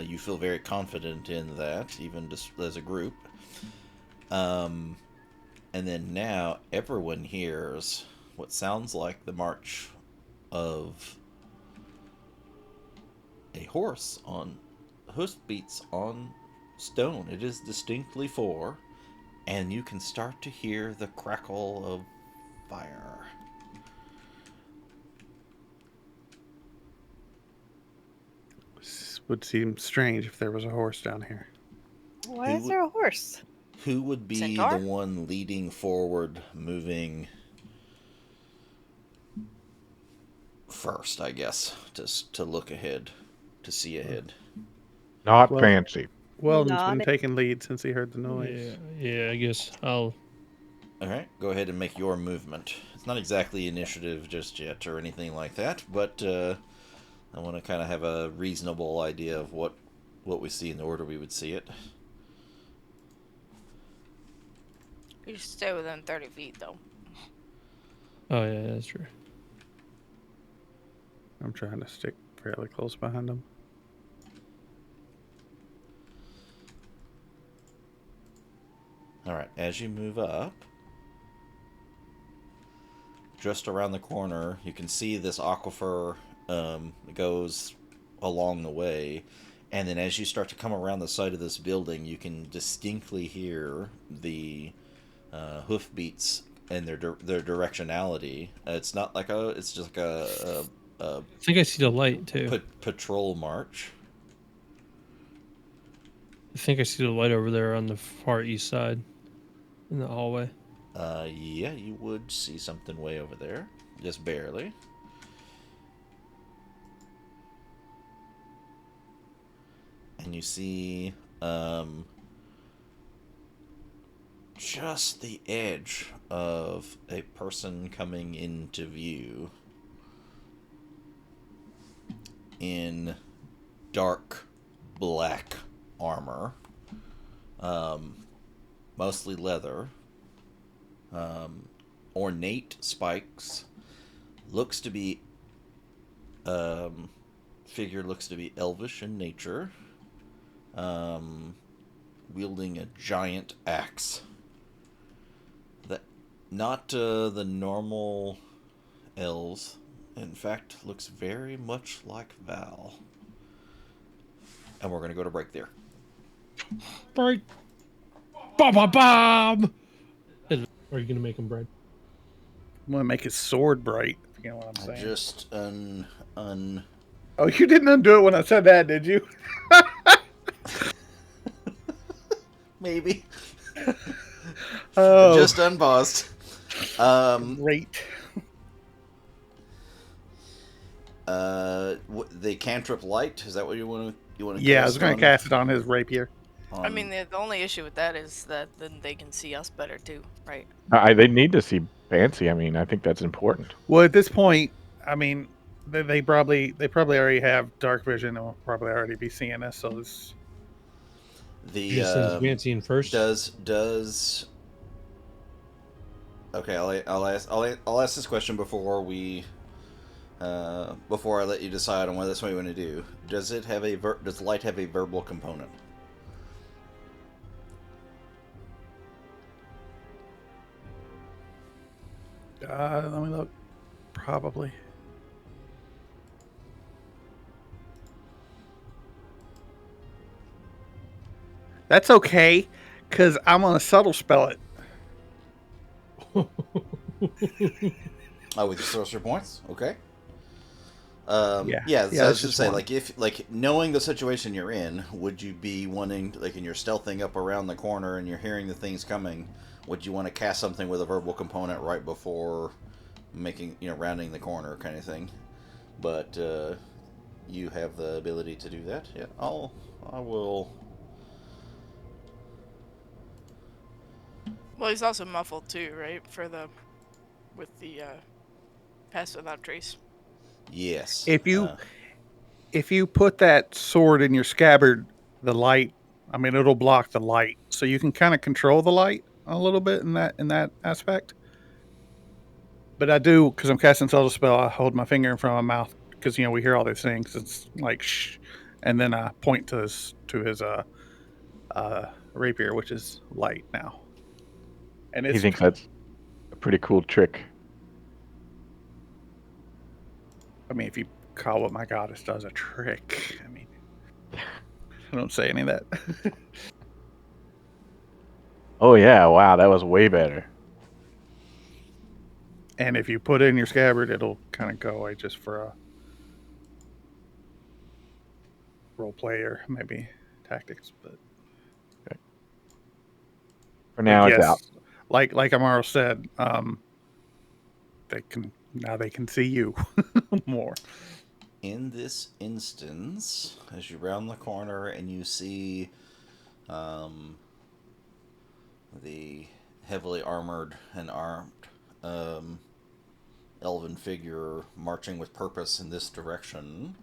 You feel very confident in that, even just as a group. And then now everyone hears what sounds like the march of a horse on hoofbeats on stone. It is distinctly 4, and you can start to hear the crackle of fire. This would seem strange if there was a horse down here. Why Who is there a horse? Who would be Centaur? the one leading forward, moving first, I guess, to look ahead, to see ahead? Not Well- fancy. Weldon's Not been it. taking lead since he heard the noise. Yeah. I guess I'll. All right, go ahead and make your movement. It's not exactly initiative just yet or anything like that, but I want to kind of have a reasonable idea of what we see in the order we would see it. You should stay within 30 feet, though. Oh yeah, that's true. I'm trying to stick fairly close behind him. All right, as you move up, just around the corner, you can see this aquifer goes along the way, and then as you start to come around the side of this building, you can distinctly hear the hoofbeats and their directionality. It's not like it's just like a I think I see the light too. patrol march. I think I see the light over there on the far east side, in the hallway. Yeah, you would see something way over there, just barely. And you see just the edge of a person coming into view in dark black armor, mostly leather, ornate spikes looks to be figure looks to be elvish in nature, um, wielding a giant axe. That not the normal elves. In fact, looks very much like Val. And we're gonna go to break there. Right. Bob, bob, bob. Are you gonna make him bread? I'm gonna make his sword bright. If you know what I'm I saying. just Oh, you didn't undo it when I said that, did you? maybe Oh, just unpaused. Great. The cantrip light, is that what you want to Yeah, I cast was gonna on? cast it on his rapier. I mean, the only issue with that is that then they can see us better too, right? They need to see Fancy. I mean, I think that's important. Well, at this point, I mean, they probably already have dark vision and will probably already be seeing us. So this, the Just send Fancy in first. does okay, I'll ask this question before before I let you decide on what that's what you want to do. Does it have does light have a verbal component? let me look. Probably. That's okay, because I'm gonna subtle spell it. Oh, with your sorcerer points, okay. Yeah, So I was it's just just say, one. like knowing the situation you're in, would you be wanting, like, in your stealthing up around the corner and you're hearing the things coming? Would you want to cast something with a verbal component right before making, rounding the corner, kind of thing? But you have the ability to do that. Yeah, I will. Well, he's also muffled too, right? With the pass without trace. Yes. If you put that sword in your scabbard, the light, I mean, it'll block the light, so you can kind of control the light a little bit in that aspect. But I do, because I'm casting subtle spell. I hold my finger in front of my mouth because we hear all these things. It's like shh, and then I point to his rapier, which is light now, and He it's. thinks that's a pretty cool trick. I mean, if you call what my goddess does a trick, I mean, I don't say any of that. Oh yeah, wow, that was way better. And if you put it in your scabbard, it'll kind of go away just for a role play or maybe tactics. For But now, it's out. yes, like Amaro said, they can see you more. In this instance, as you round the corner and you see the heavily armored and armed elven figure marching with purpose in this direction,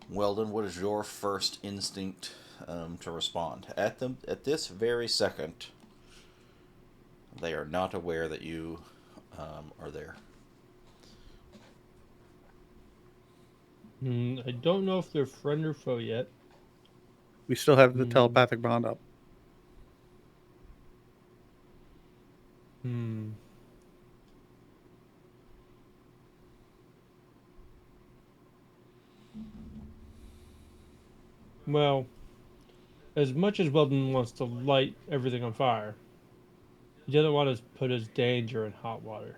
Weldon, what is your first instinct to respond? At this very second, they are not aware that you are there. I don't know if they're friend or foe yet. We still have the telepathic bond up. Well, as much as Weldon wants to light everything on fire, he doesn't want to put his danger in hot water.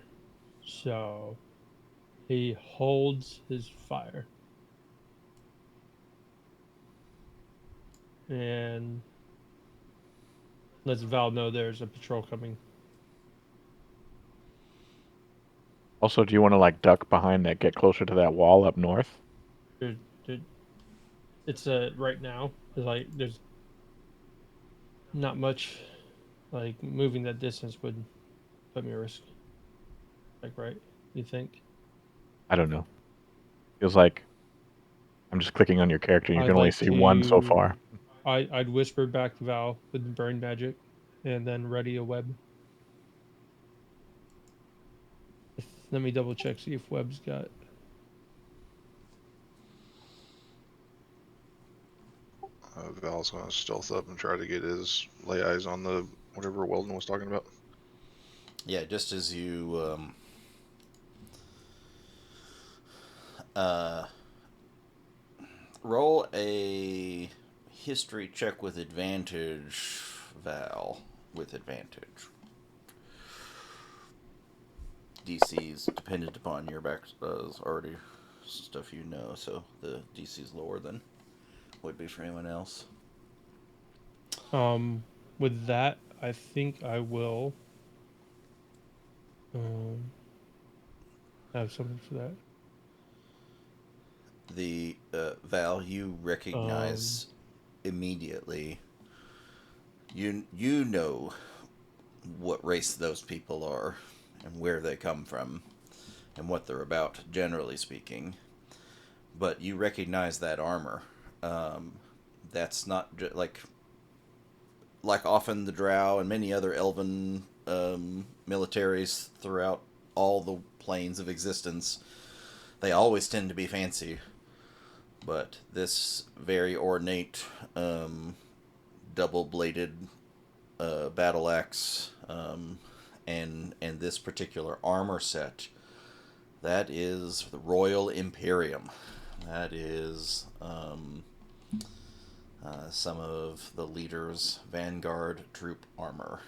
So he holds his fire. And lets Val know there's a patrol coming. Also, do you want to like duck behind that, get closer to that wall up north? It's right now. There's not much. Like moving that distance would put me at risk. Like, right? You think? I don't know. Feels like I'm just clicking on your character and you I'd can only like see one so to. far. I'd whisper back to Val with the burn magic, and then ready a web. Let me double check, see if Webb's got. Val's gonna stealth up and try to get his lay eyes on the whatever Weldon was talking about. Yeah, just as you roll a history check with advantage, Val, with advantage. DC's dependent upon your back already stuff you know, so the DC's lower than would be for anyone else. With that, I think I will have something for that. The Val, you recognize immediately. You know what race those people are, and where they come from, and what they're about, generally speaking. But you recognize that armor. That's not like often the Drow and many other elven militaries throughout all the planes of existence. They always tend to be fancy, but this very ornate double-bladed battle axe and this particular armor set, that is the Royal Imperium. That is some of the leaders' vanguard troop armor.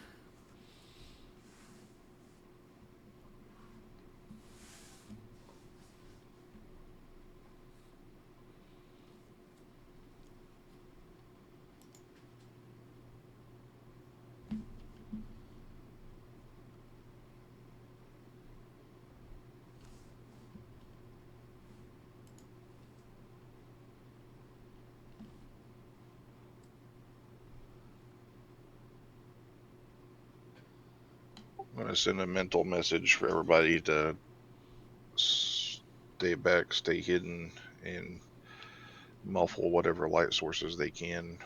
I'm gonna send a mental message for everybody to stay back, stay hidden, and muffle whatever light sources they can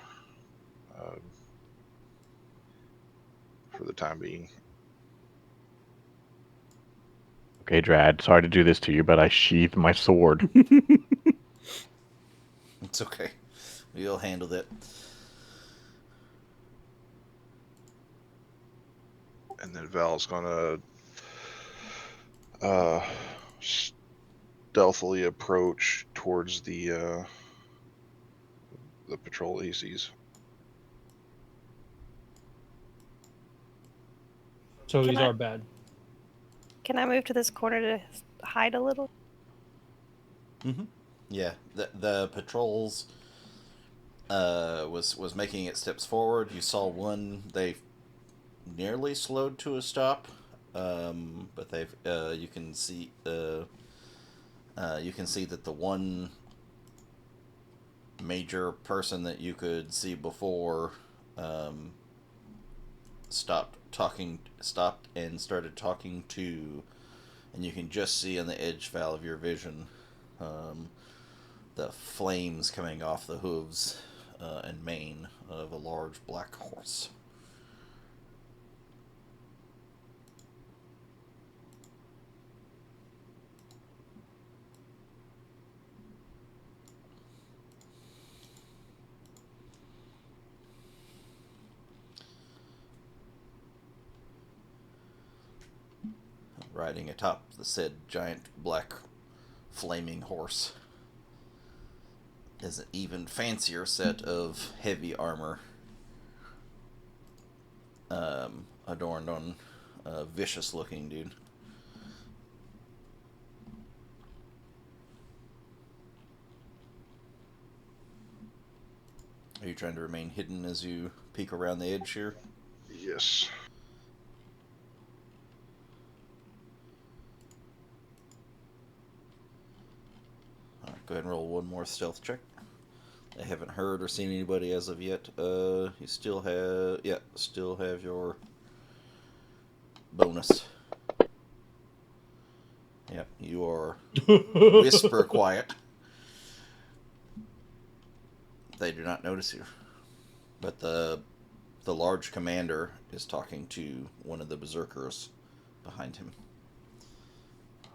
for the time being. Okay, Drad, sorry to do this to you, but I sheathed my sword. It's okay. We'll handle that. And then Val's gonna stealthily approach towards the patrol he sees. So Can these I- are bad. Can I move to this corner to hide a little? Mm-hmm. Yeah, the patrols was making its steps forward. You saw one; they nearly slowed to a stop, but they've you can see that the one major person that you could see before stopped and started talking to, and you can just see on the edge, Val, of your vision, the flames coming off the hooves and mane of a large black horse. Riding atop the said giant black flaming horse is an even fancier set of heavy armor adorned on a vicious looking dude. Are you trying to remain hidden as you peek around the edge here? Yes. Alright, go ahead and roll one more stealth check. I haven't heard or seen anybody as of yet. You still have your bonus. Yep, you are whisper quiet. They do not notice you. But the large commander is talking to one of the berserkers behind him.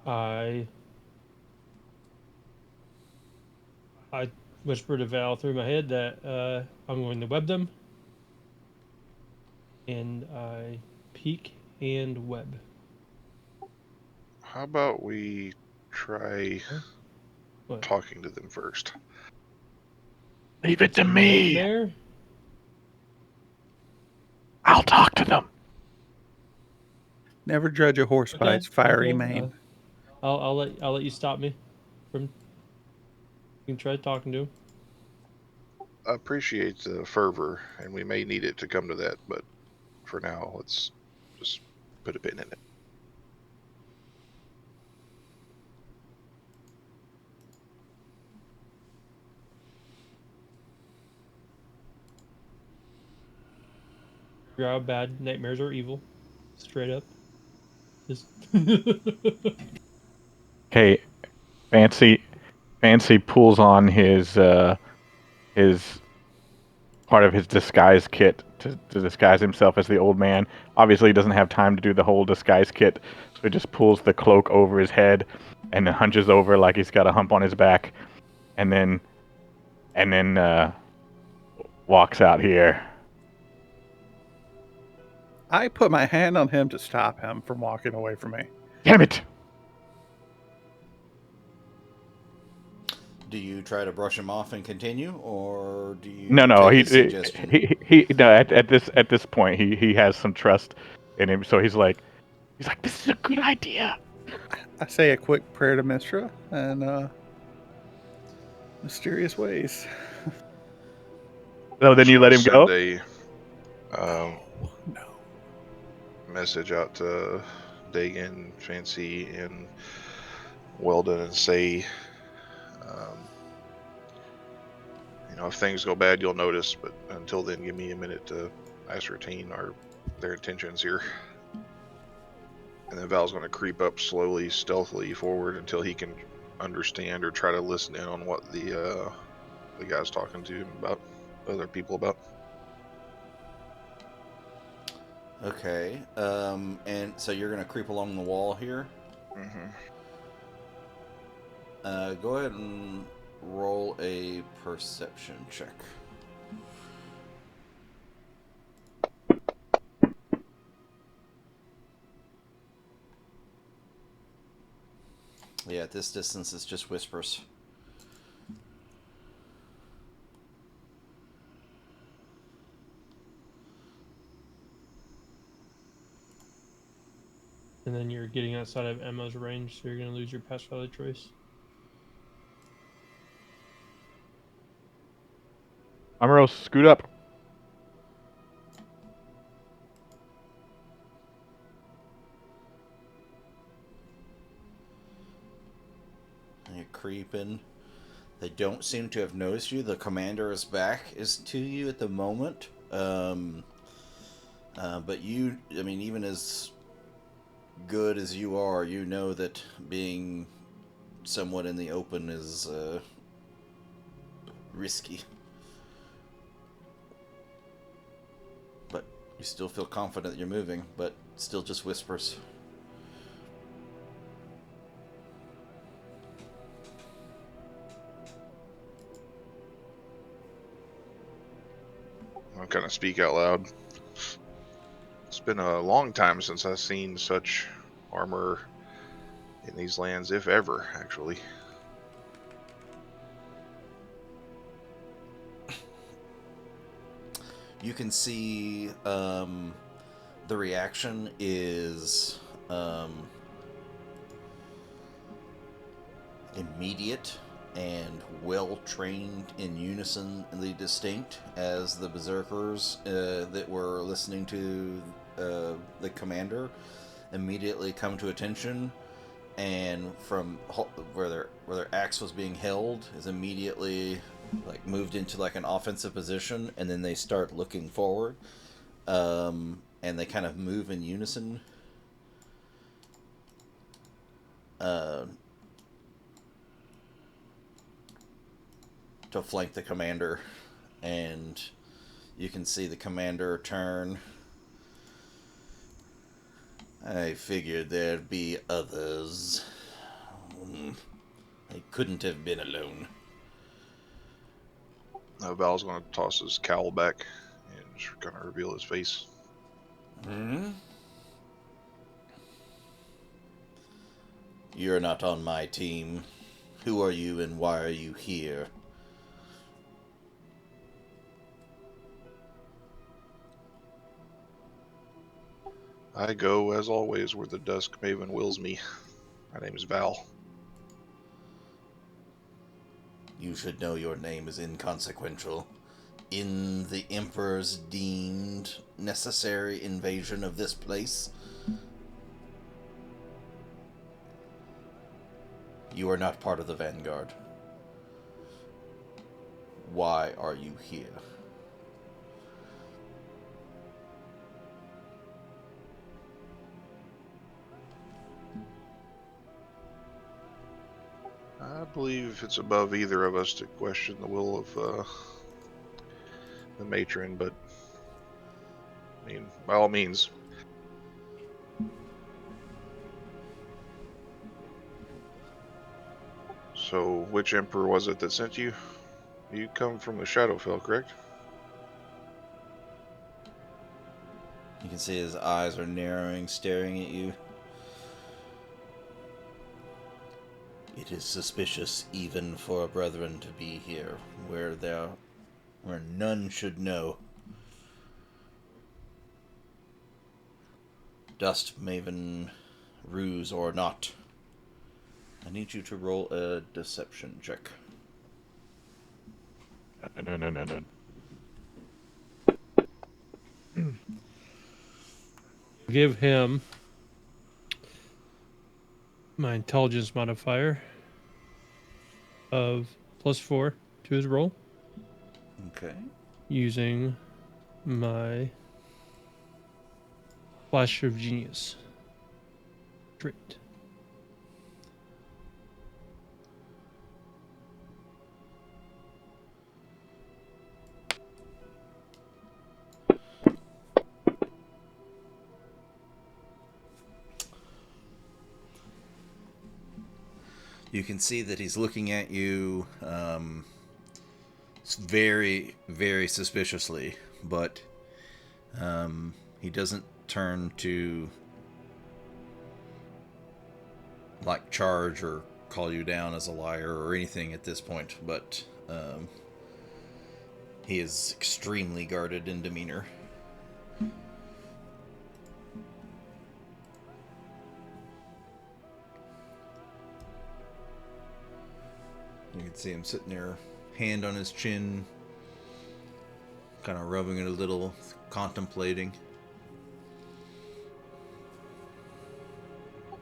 I whisper to Val through my head that I'm going to web them, and I peek and web. How about we try What? talking to them first? Leave it It's to a me. nightmare. I'll talk to them. Never judge a horse by its fiery mane. I'll let you stop me from. You can try talking to him. I appreciate the fervor, and we may need it to come to that, but for now, let's just put a pin in it. You're out bad. Nightmares are evil. Straight up. Just. Okay, Fancy pulls on his part of his disguise kit to disguise himself as the old man. Obviously, he doesn't have time to do the whole disguise kit, so he just pulls the cloak over his head and then hunches over like he's got a hump on his back, and then walks out here. I put my hand on him to stop him from walking away from me. Damn it! Do you try to brush him off and continue, or do you No, take his suggestion? he no, at this point he has some trust in him, so he's like this is a good idea. I say a quick prayer to Mistra and mysterious ways. So then you let him go. Send a No. message out to Dagan, Fancy, and Weldon and say, if things go bad, you'll notice, but until then, give me a minute to ascertain their intentions here. And then Val's going to creep up slowly, stealthily forward until he can understand or try to listen in on what the guy's talking to him about, other people about. Okay. And so you're going to creep along the wall here? Mm-hmm. Go ahead and roll a perception check. Yeah, at this distance, it's just whispers. And then you're getting outside of Emma's range, so you're going to lose your pass failure choice. Amaro, scoot up. You're creeping. They don't seem to have noticed you. The commander's back is to you at the moment. But you, I mean, even as good as you are, you know that being somewhat in the open is risky. But you still feel confident that you're moving, but still just whispers. I'll kind of speak out loud. It's been a long time since I've seen such armor in these lands, if ever, actually. You can see the reaction is immediate and well trained in unison and distinct as the berserkers that were listening to the commander immediately come to attention, and from where their axe was being held is immediately like moved into like an offensive position, and then they start looking forward, and they kind of move in unison. To flank the commander, and you can see the commander turn. I figured there'd be others. I couldn't have been alone. Val's going to toss his cowl back and just kind of reveal his face. Hmm? You're not on my team. Who are you and why are you here? I go, as always, where the Dusk Maven wills me. My name is Val. You should know your name is inconsequential. In the Emperor's deemed necessary invasion of this place, you are not part of the Vanguard. Why are you here? I believe it's above either of us to question the will of the matron, but I mean, by all means. So, which emperor was it that sent you? You come from the Shadowfell, correct? You can see his eyes are narrowing, staring at you. It is suspicious even for a brethren to be here, where none should know. Dust Maven, ruse or not. I need you to roll a deception check. No. Give him my intelligence modifier of +4 to his roll Okay. using my Flash of Genius trait. You can see that he's looking at you very, very suspiciously, but he doesn't turn to like charge or call you down as a liar or anything at this point, but he is extremely guarded in demeanor. You can see him sitting there, hand on his chin, kind of rubbing it a little, contemplating.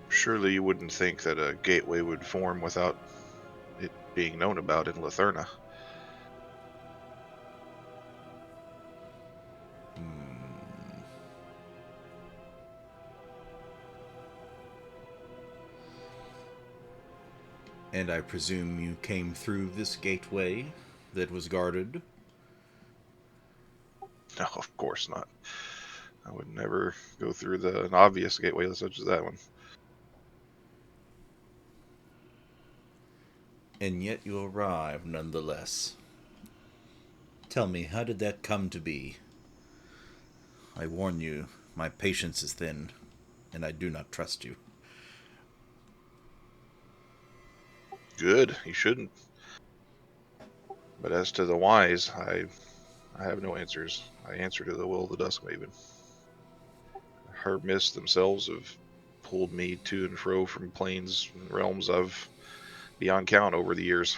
Surely you wouldn't think that a gateway would form without it being known about in Latherna. And I presume you came through this gateway that was guarded? No, of course not. I would never go through an obvious gateway such as that one. And yet you arrive nonetheless. Tell me, how did that come to be? I warn you, my patience is thin, and I do not trust you. Good, you shouldn't. But as to the whys, I have no answers. I answer to the will of the Dusk Maven. Her mists themselves have pulled me to and fro from planes and realms I've beyond count over the years.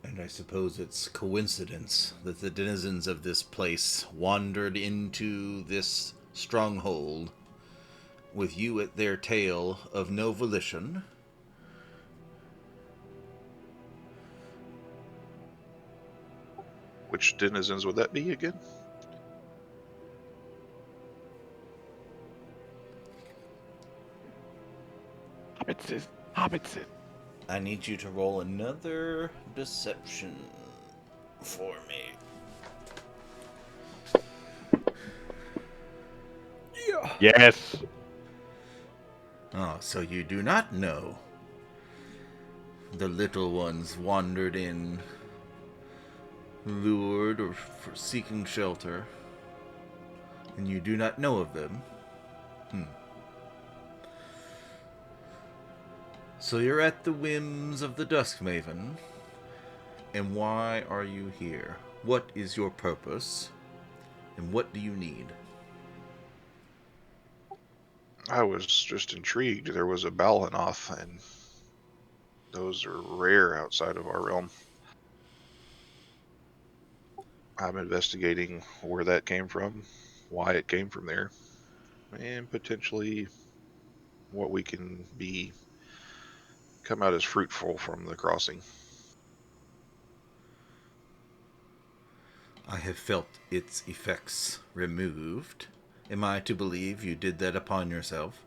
And I suppose it's coincidence that the denizens of this place wandered into this stronghold with you at their tail of no volition. Which denizens would that be again? Hobbitses. I need you to roll another deception for me. Yes. Oh, so you do not know. The little ones wandered in, lured or for seeking shelter, and you do not know of them. So you're at the whims of the Dusk Maven. And why are you here? What is your purpose? And what do you need? I was just intrigued. There was a Balanoth, and those are rare outside of our realm. I'm investigating where that came from, why it came from there, and potentially what we can be come out as fruitful from the crossing. I have felt its effects removed. Am I to believe you did that upon yourself?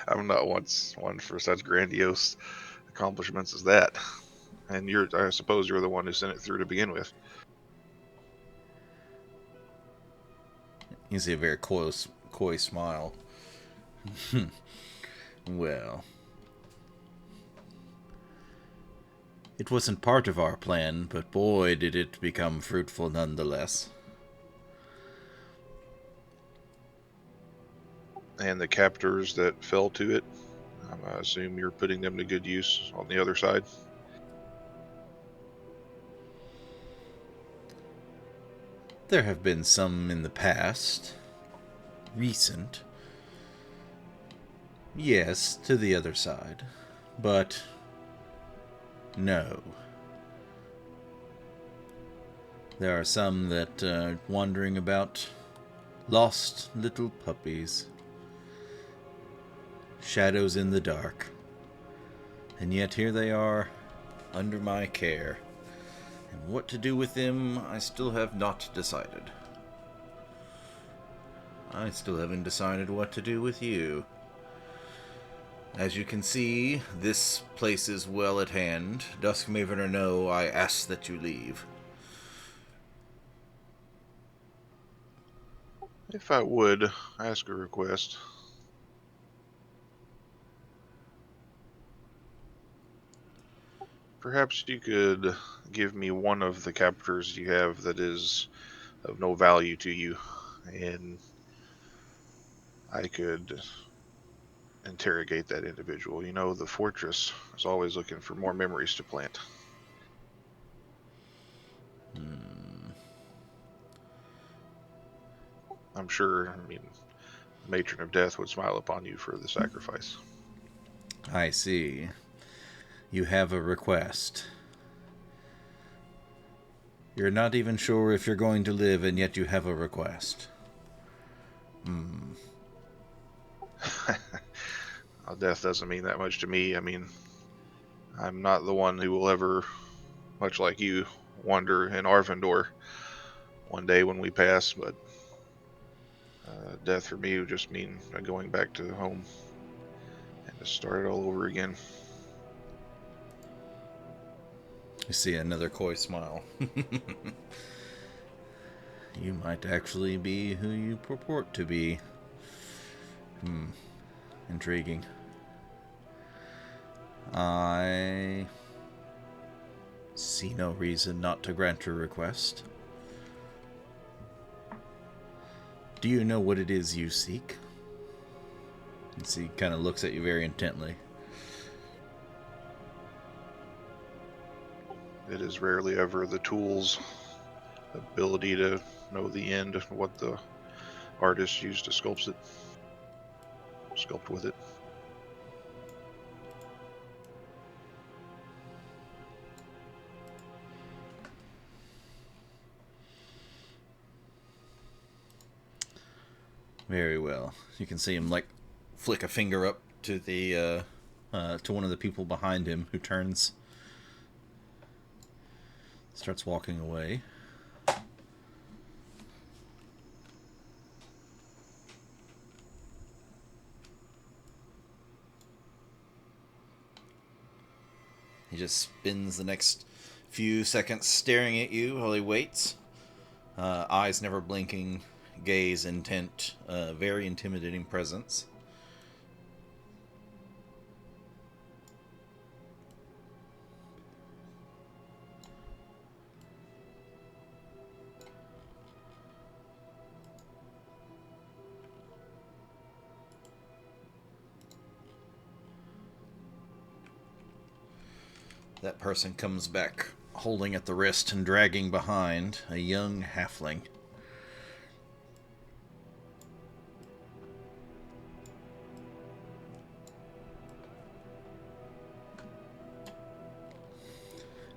I'm not one for such grandiose accomplishments as that. And I suppose you're the one who sent it through to begin with. You see a very coy smile. Well, it wasn't part of our plan, but boy, did it become fruitful nonetheless. And the captors that fell to it, I assume you're putting them to good use on the other side. There have been some in the past. Recent. Yes, to the other side. But no. There are some that are wandering about, lost little puppies. Shadows in the dark. And yet here they are, under my care. And what to do with them, I still have not decided. I still haven't decided what to do with you. As you can see, this place is well at hand. Duskmaven or no, I ask that you leave. If I would ask a request, perhaps you could give me one of the captors you have that is of no value to you, and I could interrogate that individual. You know, the fortress is always looking for more memories to plant. I'm sure, the Matron of Death would smile upon you for the sacrifice. I see. You have a request. You're not even sure if you're going to live, and yet you have a request. Death doesn't mean that much to me. I'm not the one who will ever, much like you, wander in Arvindor one day when we pass, but death for me would just mean going back to home and to start it all over again. You see another coy smile. You might actually be who you purport to be. Intriguing. I see no reason not to grant your request. Do you know what it is you seek? And he kind of looks at you very intently. It is rarely ever the tool's ability to know the end, what the artist used to sculpt with it. Very well. You can see him flick a finger up to the to one of the people behind him, who turns, starts walking away. He just spends the next few seconds staring at you while he waits. eyes never blinking, gaze intent, very intimidating presence. That person comes back, holding at the wrist and dragging behind a young halfling.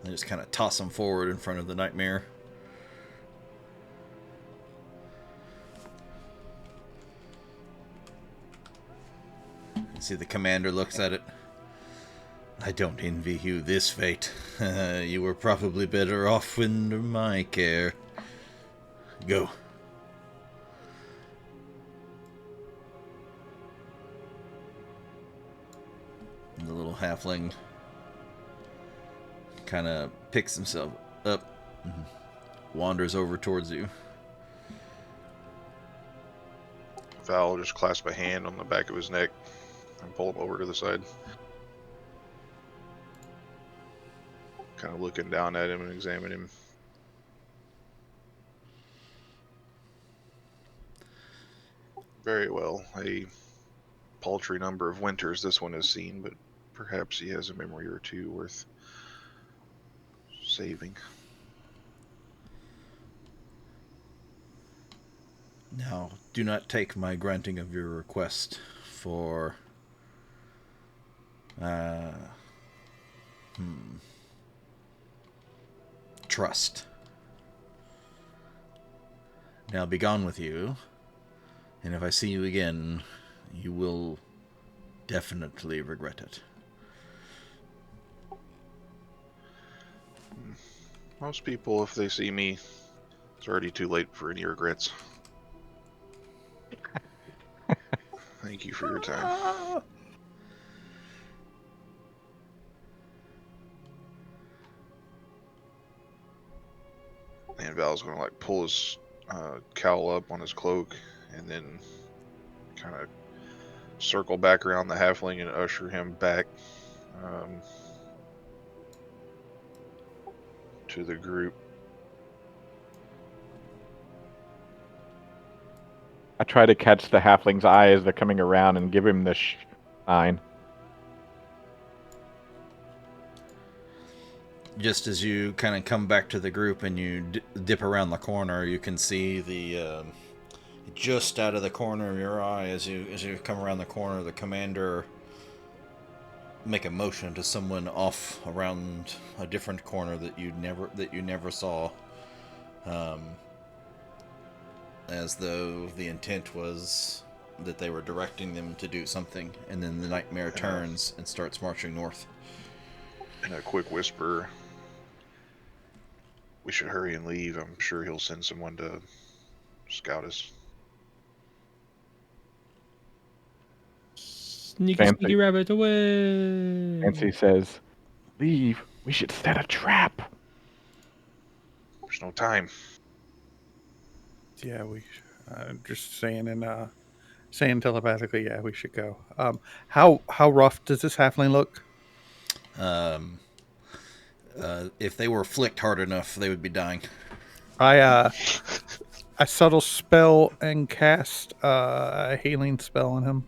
They just kind of toss him forward in front of the nightmare. You see the commander looks at it. I don't envy you this fate. You were probably better off under my care. Go. And the little halfling kind of picks himself up and wanders over towards you. Val will just clasp a hand on the back of his neck and pull him over to the side. Kind of looking down at him and examining him. Very well. A paltry number of winters this one has seen, but perhaps he has a memory or two worth saving. Now, do not take my granting of your request for trust. Now be gone with you, and if I see you again, you will definitely regret it. Most people, if they see me, it's already too late for any regrets. Thank you for your time. And Val's gonna like pull his cowl up on his cloak and then kind of circle back around the halfling and usher him back to the group. I try to catch the halfling's eye as they're coming around and give him the sign. Just as you kind of come back to the group and you dip around the corner, you can see the just out of the corner of your eye as you come around the corner, the commander make a motion to someone off around a different corner that you never saw, as though the intent was that they were directing them to do something, and then the nightmare turns and starts marching north. In a quick whisper, we should hurry and leave. I'm sure he'll send someone to scout us. Sneaky, sneaky rabbit away. Nancy says, leave. We should set a trap. There's no time. Yeah, we just saying telepathically. Yeah, we should go. How rough does this halfling look? If they were flicked hard enough, they would be dying. I subtle spell and cast a healing spell on him.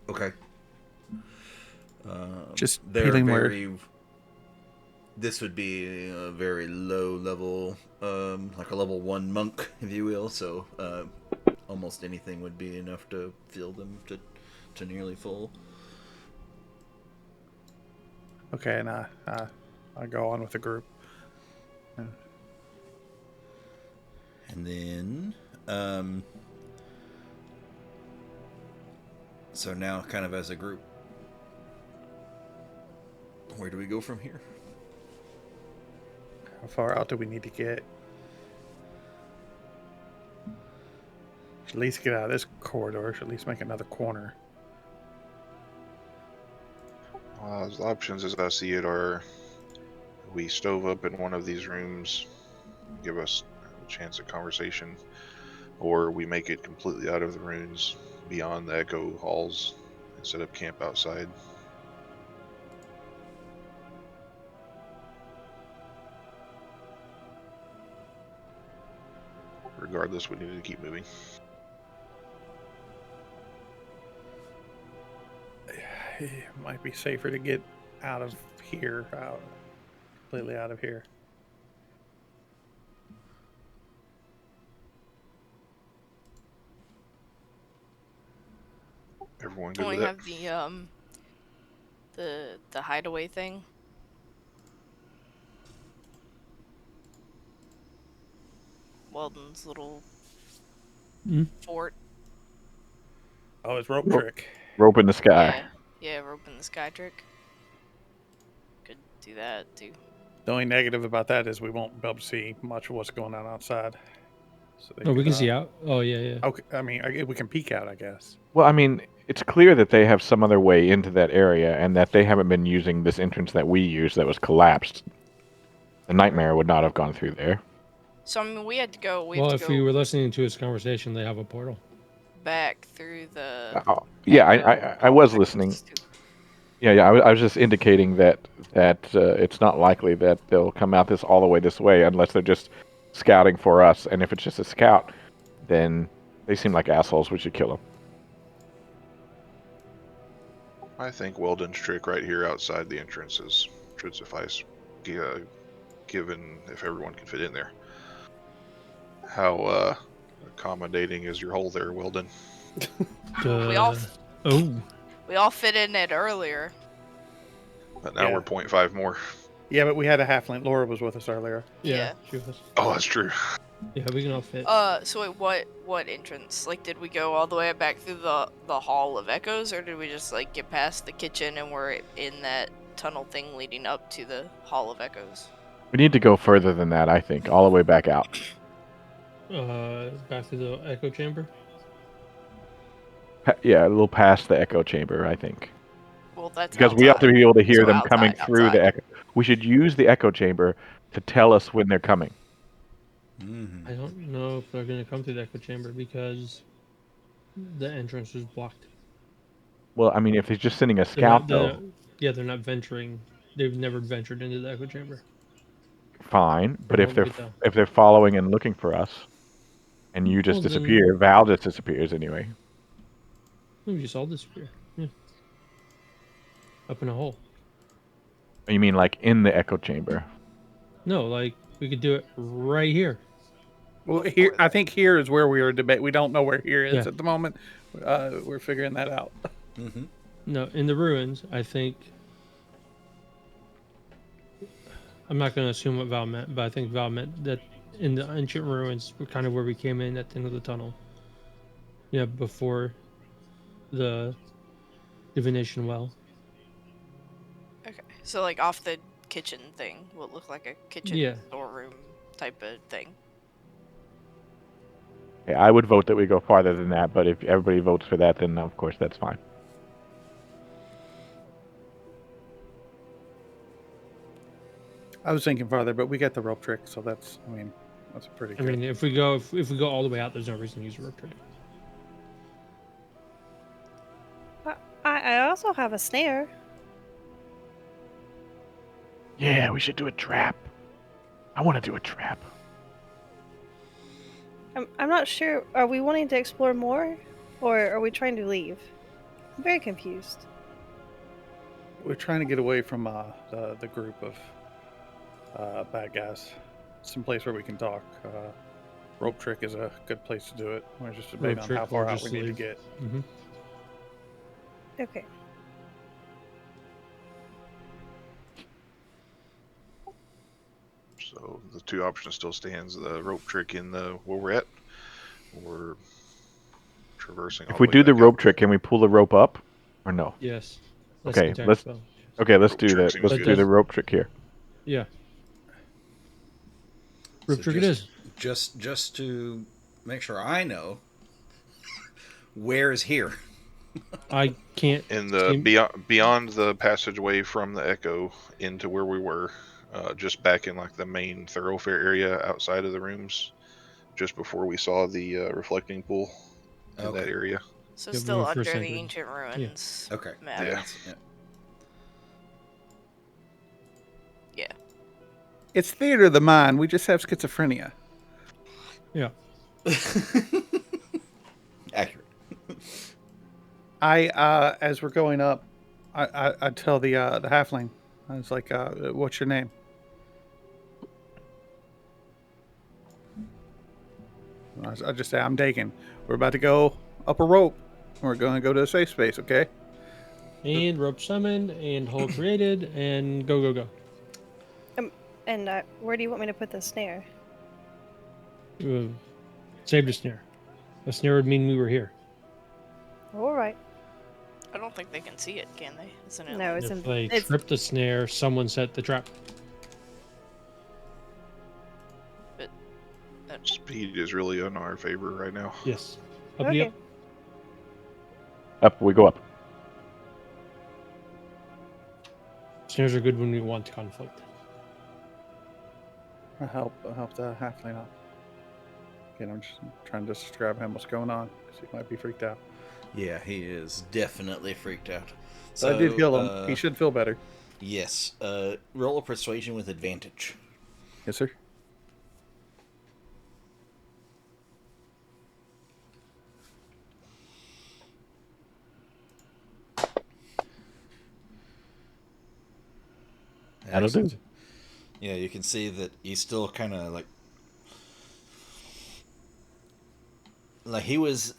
Okay. Just they're healing very. word. This would be a very low level, like a level 1 monk, if you will. So almost anything would be enough to fill them to nearly full. Okay, and I go on with the group. And then, so now kind of as a group, where do we go from here? How far out do we need to get? Should at least get out of this corridor. Should at least make another corner. The options as I see it are we stove up in one of these rooms, give us a chance at conversation, or we make it completely out of the ruins beyond the echo halls and set up camp outside. Regardless, we need to keep moving. It might be safer to get out of here, completely out of here. Everyone good Don't we with that? have the hideaway thing? Weldon's little fort. Oh, it's rope trick. Rope in the sky. Yeah, rope in the sky trick. Could do that too. The only negative about that is we won't be able to see much of what's going on outside. So we can see out. Oh yeah. Okay, I mean, we can peek out, I guess. Well, I mean, it's clear that they have some other way into that area, and that they haven't been using this entrance that we used that was collapsed. The nightmare would not have gone through there. So I mean, we had to go. If we were listening to his conversation, they have a portal back through the. Yeah, I was listening. Yeah, I was just indicating that it's not likely that they'll come out all the way this way unless they're just scouting for us. And if it's just a scout, then they seem like assholes. We should kill them. I think Weldon's trick right here outside the entrance should suffice, given if everyone can fit in there. How accommodating is your hole there, Weldon? We all fit in it earlier. But now we're 0.5 more. Yeah, but we had a halfling. Laura was with us earlier. Yeah. She was. Oh, that's true. Yeah, we can all fit. So wait, what entrance? Like, did we go all the way back through the Hall of Echoes, or did we just like get past the kitchen and we're in that tunnel thing leading up to the Hall of Echoes? We need to go further than that, I think, all the way back out. Back to the echo chamber? Yeah, a little past the echo chamber, I think. Well, that's because outside. We have to be able to hear them outside, coming through the echo. We should use the echo chamber to tell us when they're coming. I don't know if they're going to come through the echo chamber because the entrance was blocked. Well, I mean, if he's just sending a scout, though. They're not venturing. They've never ventured into the echo chamber. Fine, but if they're following and looking for us, and you just disappear, Val just disappears anyway. We just all disappear. Yeah. Up in a hole. You mean like in the echo chamber? No, like we could do it right here. Well, here I think here is where we are debating. We don't know where here is at the moment. We're figuring that out. Mm-hmm. No, in the ruins, I think. I'm not going to assume what Val meant, but I think Val meant that in the ancient ruins, we're kind of where we came in at the end of the tunnel. Yeah, before the divination well. Okay, so like off the kitchen thing, what looked like a kitchen storeroom type of thing. Yeah, I would vote that we go farther than that, but if everybody votes for that, then of course that's fine. I was thinking farther, but we got the rope trick, so that's pretty good. I mean, if we go all the way out, there's no reason to use a rope trick. I also have a snare. Yeah, we should do a trap. I want to do a trap. I'm not sure. Are we wanting to explore more, or are we trying to leave? I'm very confused. We're trying to get away from the group of bad guys. Some place where we can talk. Rope trick is a good place to do it. We're just debating on how far out we need to get. Mm-hmm. Okay. So the two options still stands: the rope trick in the where we're at, or traversing. If we do the rope trick, can we pull the rope up, or no? Yes. Okay, let's do that. Let's do the rope trick here. Yeah. Rope trick it is. Just to make sure I know, where is here? I can't. In the beyond the passageway from the echo into where we were, just back in like the main thoroughfare area outside of the rooms. just before we saw the reflecting pool in that Okay. area. So Yeah, when still we first under the entered. ancient ruins Okay. map. Yeah. Yeah. It's theater of the mind. We just have schizophrenia. Yeah. Accurate. As we're going up, I tell the halfling, I was like, "What's your name?" I just say, "I'm Dagon. We're about to go up a rope. We're going to go to a safe space, okay?" And rope summoned, and hole created, and go. And where do you want me to put the snare? Saved a snare. A snare would mean we were here. All right. I don't think they can see it, can they? Isn't it? No, like- it's If they it's tripped the snare, someone set the trap. Speed is really in our favor right now. Yes. Uppity okay. up. Up we go up. Snares are good when we want conflict. I help the halfling up. Again, I'm just trying to describe him what's going on because he might be freaked out. Yeah, he is definitely freaked out. So I did heal him. He should feel better. Yes. Roll a persuasion with advantage. Yes, sir. That'll do. Excellent. Yeah, you can see that he's still kind of like he was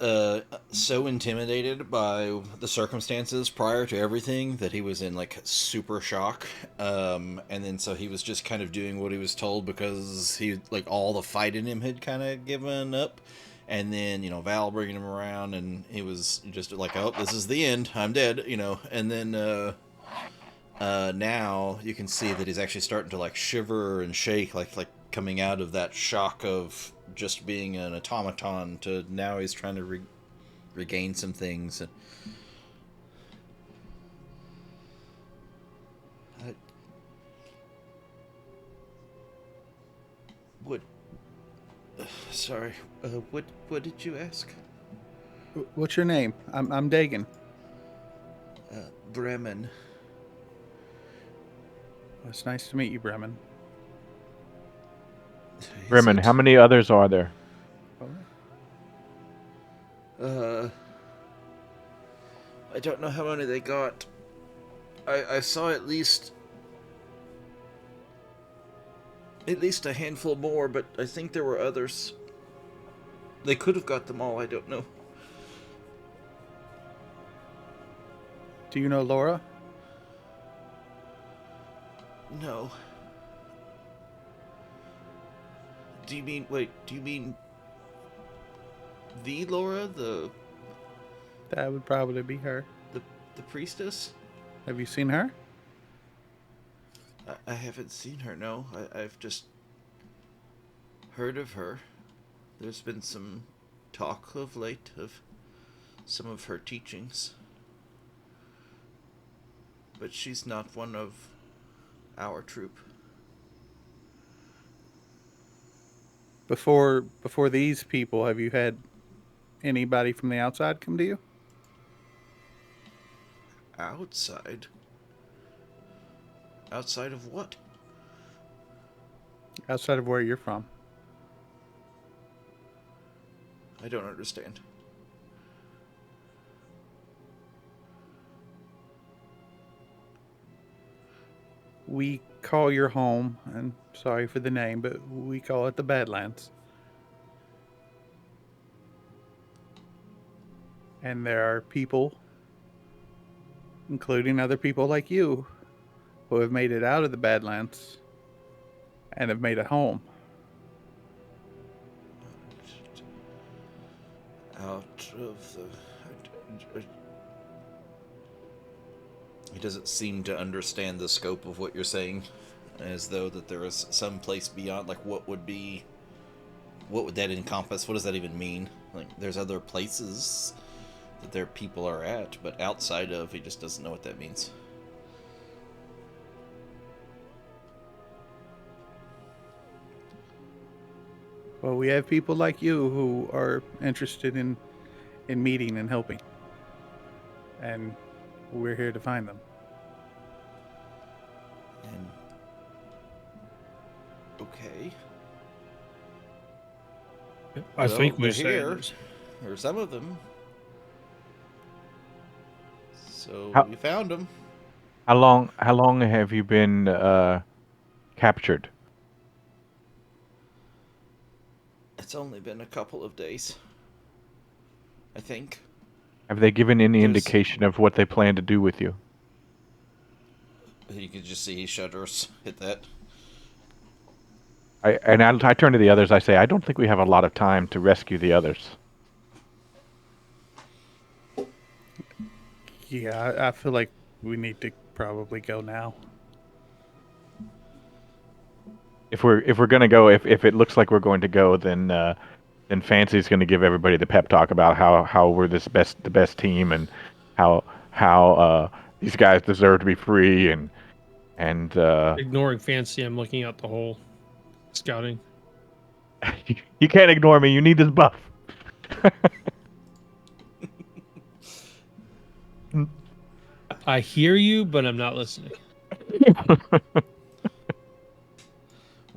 so intimidated by the circumstances prior to everything that he was in like super shock, and then so he was just kind of doing what he was told because he like all the fight in him had kind of given up, and then Val bringing him around and he was just like, oh, this is the end, I'm dead, and then now you can see that he's actually starting to like shiver and shake, like coming out of that shock of just being an automaton to now he's trying to regain some things. And what? Sorry. What did you ask? What's your name? I'm Dagon. Bremen. Well, it's nice to meet you, Bremen. Bremen, how many others are there? I don't know how many they got. I saw at least a handful more, but I think there were others. They could have got them all, I don't know. Do you know Laura? No. Do you mean the Laura, That would probably be her. the priestess? Have you seen her? I haven't seen her, no. I've just heard of her. There's been some talk of late of some of her teachings. But she's not one of our troop. Before these people, have you had anybody from the outside come to you? Outside? Outside of what? Outside of where you're from? I don't understand. We call your home, and sorry for the name, but we call it the Badlands. And there are people, including other people like you, who have made it out of the Badlands and have made a home. Out of the... He doesn't seem to understand the scope of what you're saying, as though that there is some place beyond. Like, what would that encompass? What does that even mean? Like, there's other places that their people are at, but outside of, he just doesn't know what that means. Well, we have people like you who are interested in meeting and helping, and we're here to find them. And okay. I Well, think they're we here, said or some of them. So How we found them. how long have you been captured? It's only been a couple of days, I think. Have they given any There's, indication of what they plan to do with you? you can just see he shudders at that. I turn to the others. I say, I don't think we have a lot of time to rescue the others. Yeah, I feel like we need to probably go now. If we're gonna go, if it looks like we're going to go, then Fancy's going to give everybody the pep talk about how we're the best team, and how these guys deserve to be free, and ignoring Fancy. I'm looking out the hole, scouting. you can't ignore me. You need this buff. I hear you, but I'm not listening.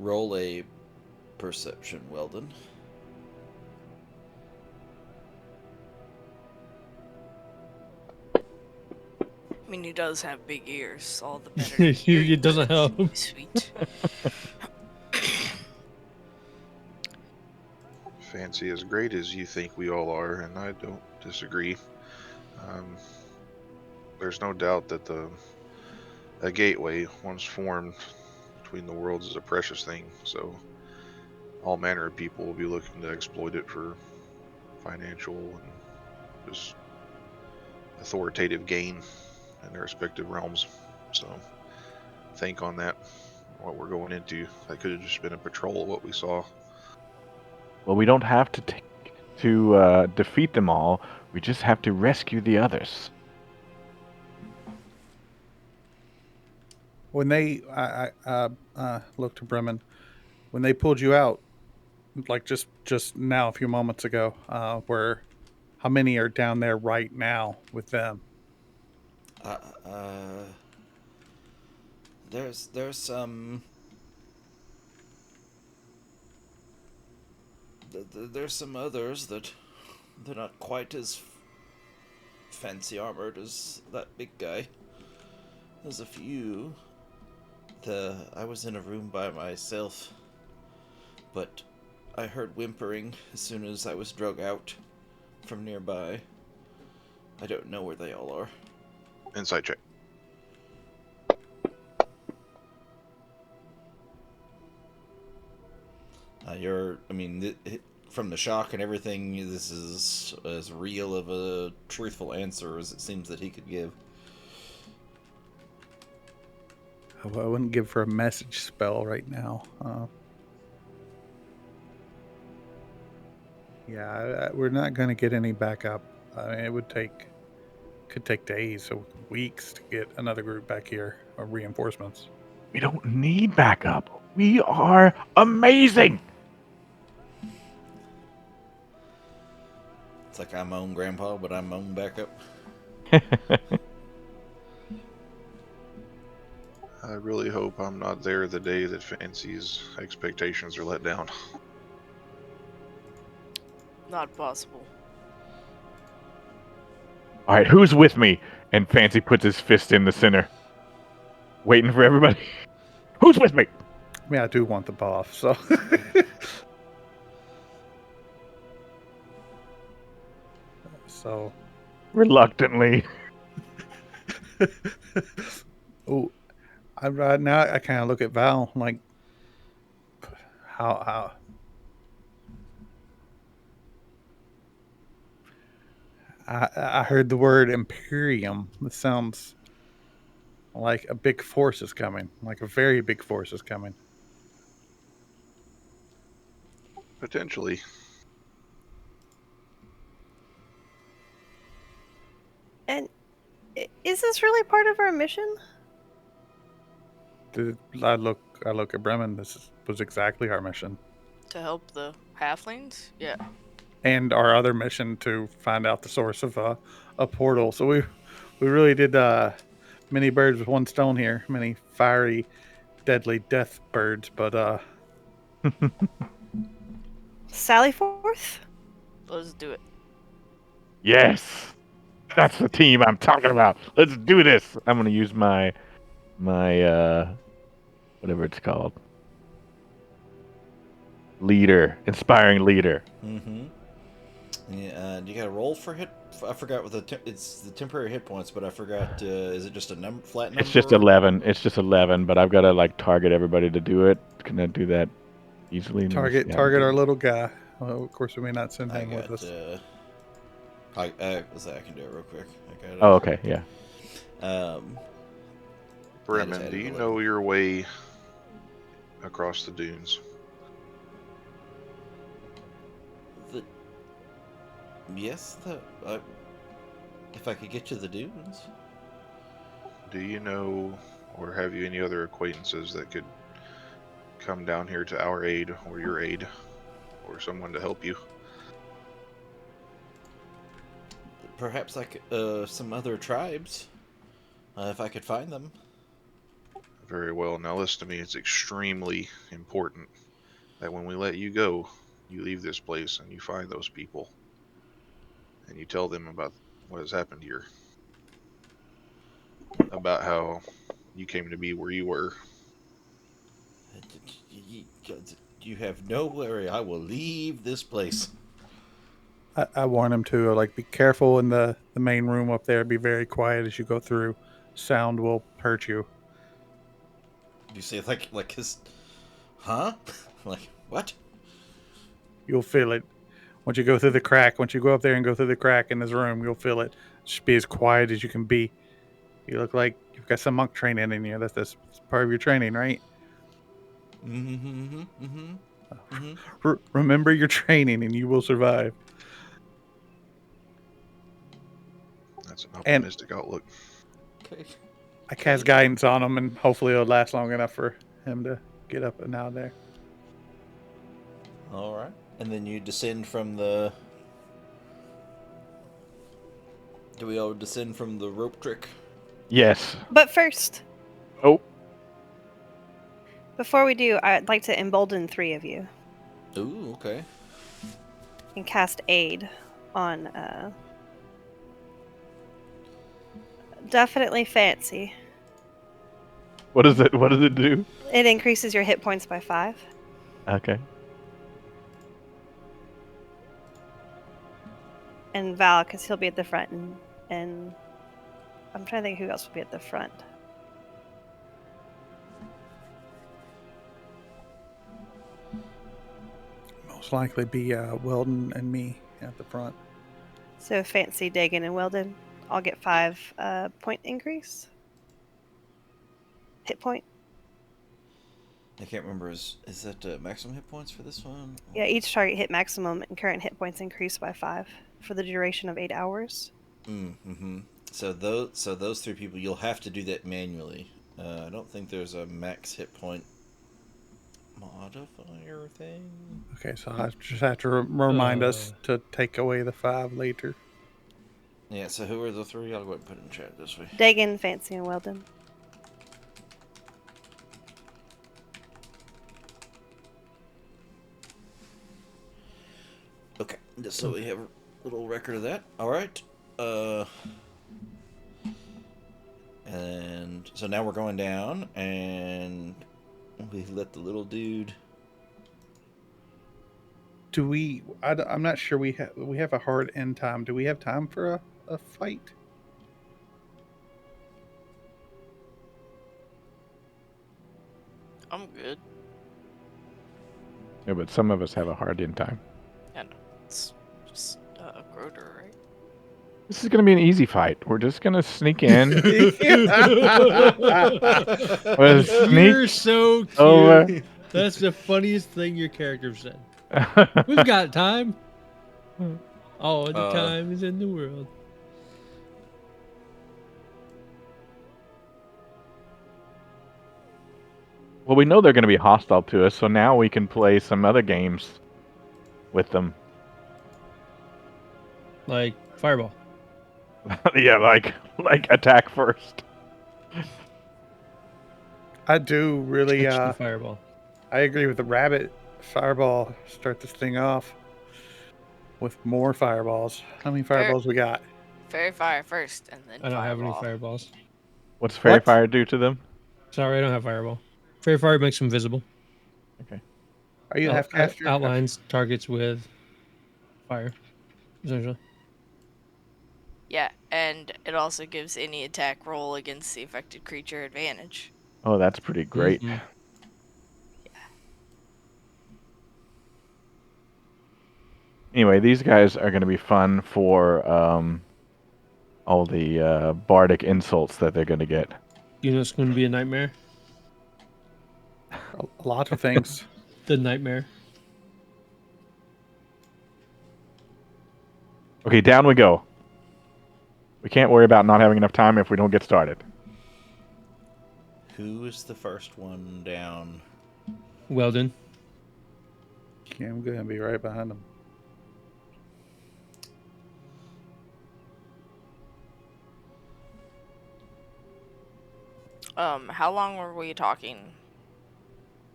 Roll a perception, Weldon. I mean, he does have big ears. All the better. to hear you It doesn't with. help. Sweet. Fancy as great as you think we all are, and I don't disagree. There's no doubt that a gateway once formed between the worlds is a precious thing. So all manner of people will be looking to exploit it for financial and just authoritative gain in their respective realms. So think on that, what we're going into. That could have just been a patrol of what we saw. Well, we don't have to defeat them all. We just have to rescue the others. When they, look to Bremen, when they pulled you out, like just now, a few moments ago, how many are down there right now with them? Uh, uh, there's some. There's some others that they're not quite as fancy armored as that big guy. There's a few. I was in a room by myself, but I heard whimpering as soon as I was drug out from nearby. I don't know where they all are. Insight check. From the shock and everything, this is as real of a truthful answer as it seems that he could give. I wouldn't give for a message spell right now. We're not going to get any backup. It could take days or weeks to get another group back here or reinforcements. We don't need backup. We are amazing. It's like I'm my own grandpa, but I'm my own backup. I really hope I'm not there the day that Fancy's expectations are let down. Not possible. All right, who's with me? And Fancy puts his fist in the center, waiting for everybody. Who's with me? I mean, I do want the buff, so. So. Reluctantly. Oh, now I kind of look at Val like, how. I heard the word Imperium. It sounds like a big force is coming, like a very big force is coming. Potentially. And is this really part of our mission? I look at Bremen. Was exactly our mission. To help the halflings? Yeah. and our other mission to find out the source of a portal. So we really did many birds with one stone here, many fiery, deadly death birds. But Sally forth? Let's do it. Yes, that's the team I'm talking about. Let's do this. I'm gonna use my whatever it's called, leader, inspiring leader. Mm-hmm. Yeah, you got to roll for hit. I forgot what it's the temporary hit points, but I forgot. Is it just a flat number? It's just 11. It's just 11, but I've got to like target everybody to do it. Can I do that easily? Let me see target how to do our it. little guy. Well, of course, we may not send I him with got. us. I can do it real quick. I got. Oh, okay, yeah. Bremen, do you know your way across the dunes? Yes, if I could get to the dunes. Do you know, or have you any other acquaintances that could come down here to our aid, or your aid, or someone to help you? Perhaps like some other tribes, if I could find them. Very well. Now listen to me. It's extremely important that when we let you go, you leave this place and you find those people, and you tell them about what has happened here, about how you came to be where you were. You have no worry. I will leave this place. I warn him to like be careful in the main room up there. Be very quiet as you go through. Sound will hurt you. You say like his, huh? Like what? You'll feel it once you go through the crack. Once you go up there and go through the crack in this room, you'll feel it. Just be as quiet as you can be. You look like you've got some monk training in you. That's part of your training, right? Mm-hmm. Mm-hmm. Mm-hmm. Remember your training, and you will survive. That's an And optimistic outlook. Okay. I cast guidance on him, and hopefully it'll last long enough for him to get up and out of there. All right. And then you descend from the. Do we all descend from the rope trick? Yes. But first, Oh, before we do, I'd like to embolden 3 of you Ooh, okay. and cast aid on definitely Fancy. what is it? What does it do? It increases your hit points by 5. Okay. And Val, because he'll be at the front, and I'm trying to think who else will be at the front. Most likely be Weldon and me at the front. So Fancy, Dagan, and Weldon, I'll get 5 point increase. Hit point. I can't remember. Is that maximum hit points for this one? Yeah, each target hit maximum and current hit points increase by 5 for the duration of 8 hours. Mm-hmm. So those 3 people, you'll have to do that manually. I don't think there's a max hit point modifier thing. Okay, so I just have to remind us to take away the 5 later. Yeah. So who are the 3? I'll go ahead and put it in chat this way. Dagan, Fancy, and Weldon. Okay. Just so we have a little record of that. All right. And so now we're going down, and we let the little dude. Do we? I'm not sure. We have a hard end time. Do we have time for a fight? I'm good. Yeah, but some of us have a hard in time. Yeah, no, it's just a Groder, right? This is gonna be an easy fight. We're just gonna sneak in. We'll sneak You're so cute. over. That's the funniest thing your character said. We've got time. All the time is in the world. Well, we know they're going to be hostile to us, so now we can play some other games with them. Like fireball. Yeah, like attack first. I do really. Catch the fireball. I agree with the rabbit. Fireball. Start this thing off with more fireballs. How many fireballs we got? Fairy fire first, and then I don't have any fireball. fireballs. What's Fairy What? Fire do to them? Sorry, I don't have fireball. Fairy fire makes them visible. Okay. Are you a half caster? Outlines targets with fire, essentially. Yeah, and it also gives any attack roll against the affected creature advantage. Oh, that's pretty great. Mhm. Anyway, these guys are going to be fun for all the bardic insults that they're going to get. You know it's going to be a nightmare? A lot of things. The nightmare. Okay, down we go. We can't worry about not having enough time if we don't get started. Who is the first one down? Weldon. Yeah, I'm gonna be right behind them. How long were we talking?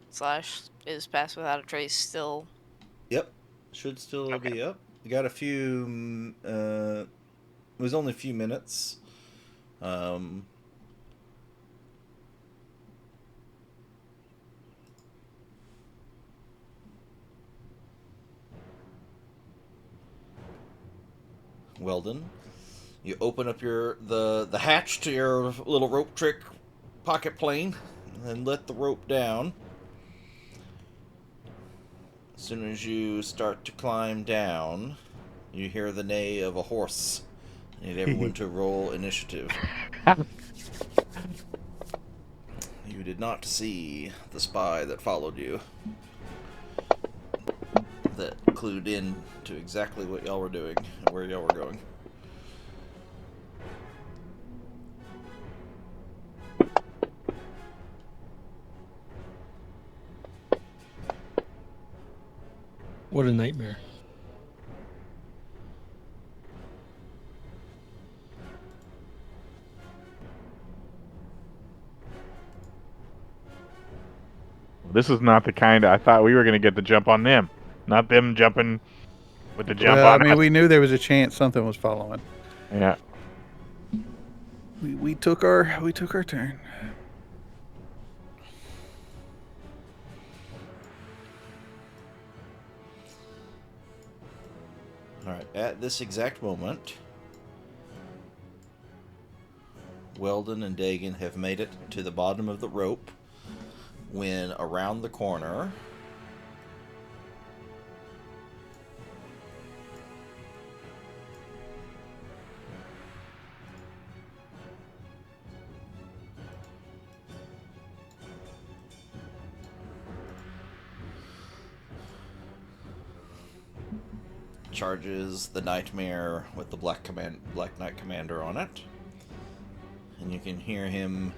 Slash, is Pass Without a Trace still? Yep, should still be up. We got a few. It was only a few minutes. Weldon, you open up the hatch to your little rope trick pocket plane, and let the rope down. As soon as you start to climb down, you hear the neigh of a horse. I need everyone to roll initiative. You did not see the spy that followed you. That clued in to exactly what y'all were doing and where y'all were going. What a nightmare. This is not the kind I thought we were going to get the jump on them. Not them jumping with the jump Well, I on mean, us. we knew there was a chance something was following. Yeah. We took our turn. Alright, at this exact moment, Weldon and Dagan have made it to the bottom of the rope when around the corner charges the Nightmare with the Black Knight Commander on it. And you can hear him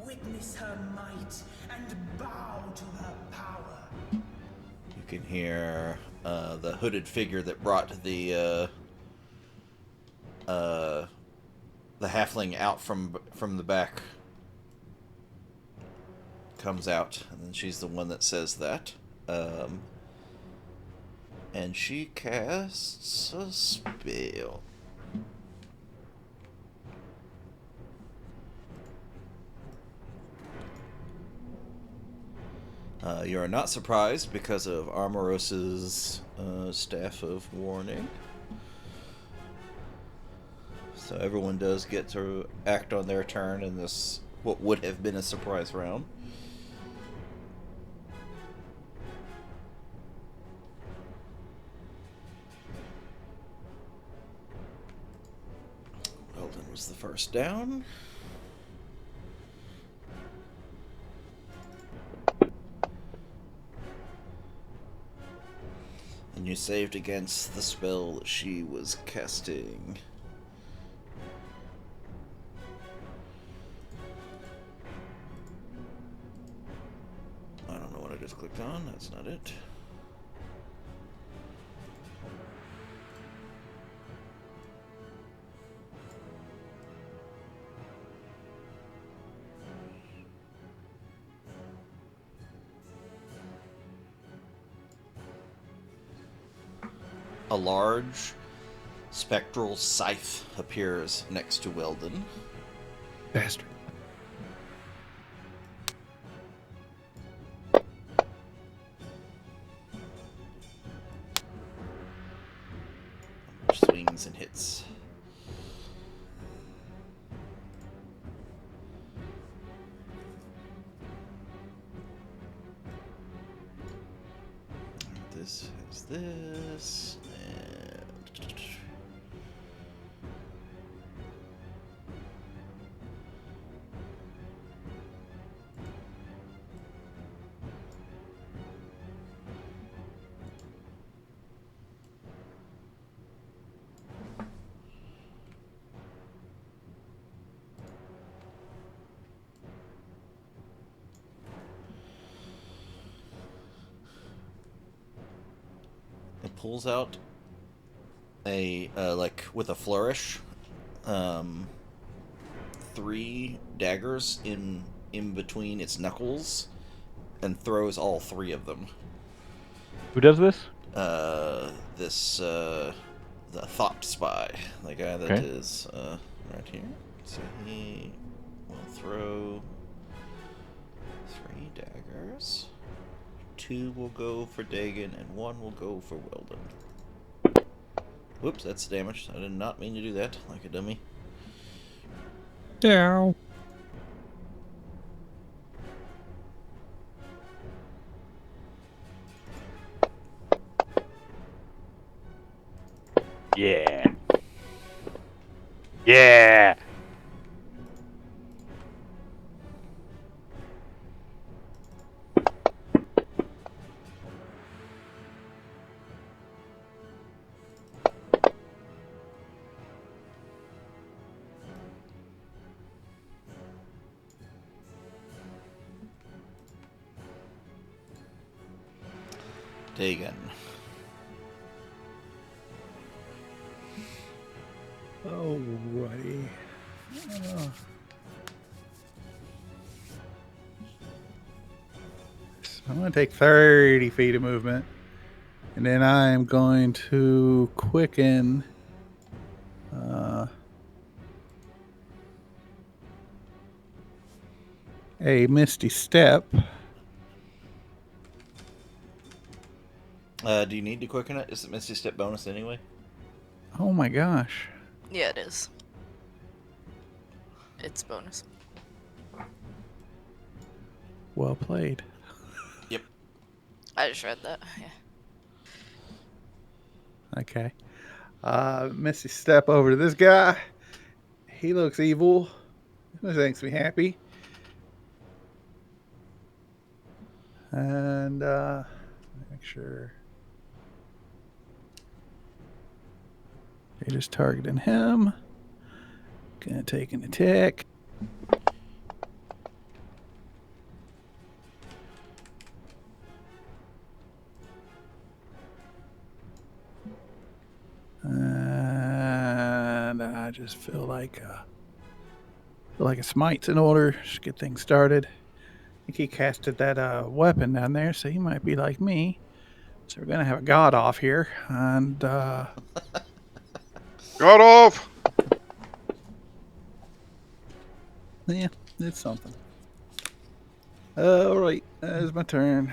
witness her might and bow to her power. You can hear the hooded figure that brought the halfling out from the back comes out, and then she's the one that says that. And she casts a spell. You are not surprised because of Armoros's Staff of Warning. So everyone does get to act on their turn in this, what would have been a surprise round. Weldon was the first down. And you saved against the spell that she was casting. I don't know what I just clicked on. That's not it. A large spectral scythe appears next to Weldon. Bastard. Swings and hits. This is this, and it pulls out a like with a flourish, 3 daggers in between its knuckles, and throws all 3 of them. Who does this? The thought spy, the guy that Okay. is right here. So he will throw 3 daggers. 2 will go for Dagon, and 1 will go for Weldon. Whoops, that's damage. I did not mean to do that, like a dummy. Down. Yeah. Yeah. Dagon. Alrighty. So I'm going to take 30 feet of movement. And then I am going to quicken a Misty Step. Do you need to quicken it? Is it Misty Step bonus anyway? Oh my gosh. Yeah, it is. It's bonus. Well played. Yep. I just read that. Yeah. Okay. Misty Step over to this guy. He looks evil. This makes me happy. And make sure they're just targeting him. Gonna take an attack. And I just feel like a smite's in order. Just get things started. I think he casted that weapon down there, so he might be like me. So we're gonna have a god off here, and Got off! yeah, it's something. All right, that is my turn.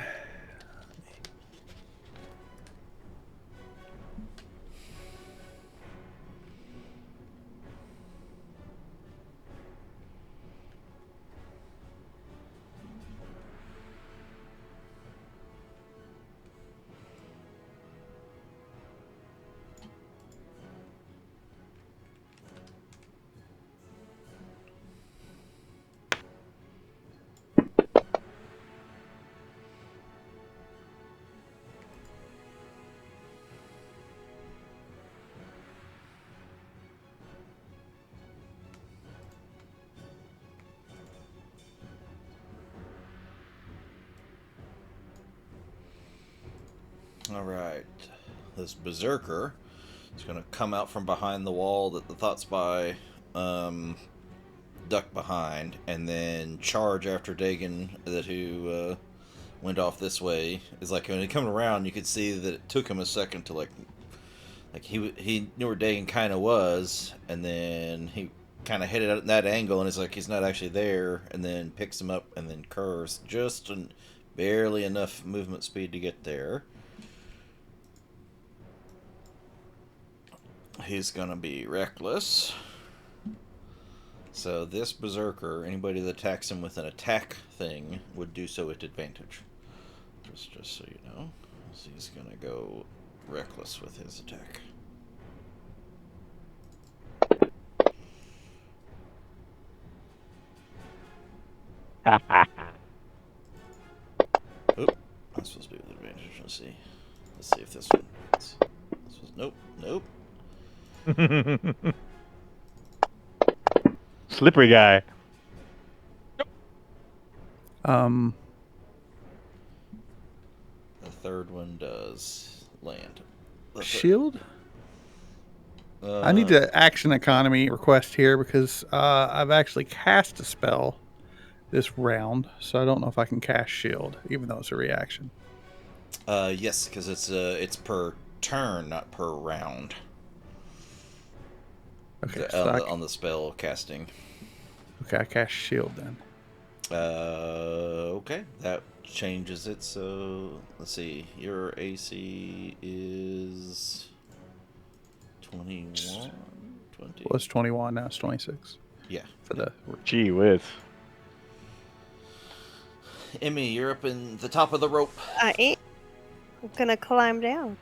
All right. This berserker is going to come out from behind the wall that the Thought Spy ducked behind, and then charge after Dagon, who went off this way. Is like when he come around, you could see that it took him a second to like he knew where Dagon kind of was, and then he kind of headed at that angle, and it's like he's not actually there, and then picks him up, and then curves just barely enough movement speed to get there. He's gonna be reckless. So this berserker, anybody that attacks him with an attack thing, would do so at advantage. Just so you know. So he's gonna go reckless with his attack. Oop, I'm supposed to be with advantage. Let's see. Let's see if this one. This was, nope. Slippery guy. The third one does land. Shield? I need to action economy request here because I've actually cast a spell this round, so I don't know if I can cast shield, even though it's a reaction. Yes, because it's per turn, not per round. Okay, On the spell casting. Okay, I cast shield then. Okay, that changes it. So let's see. Your AC is 21, 20. Well, it's 21 now. It's 26. Yeah. For the Gee whiz. Emmy, you're up in the top of the rope. I am gonna climb down.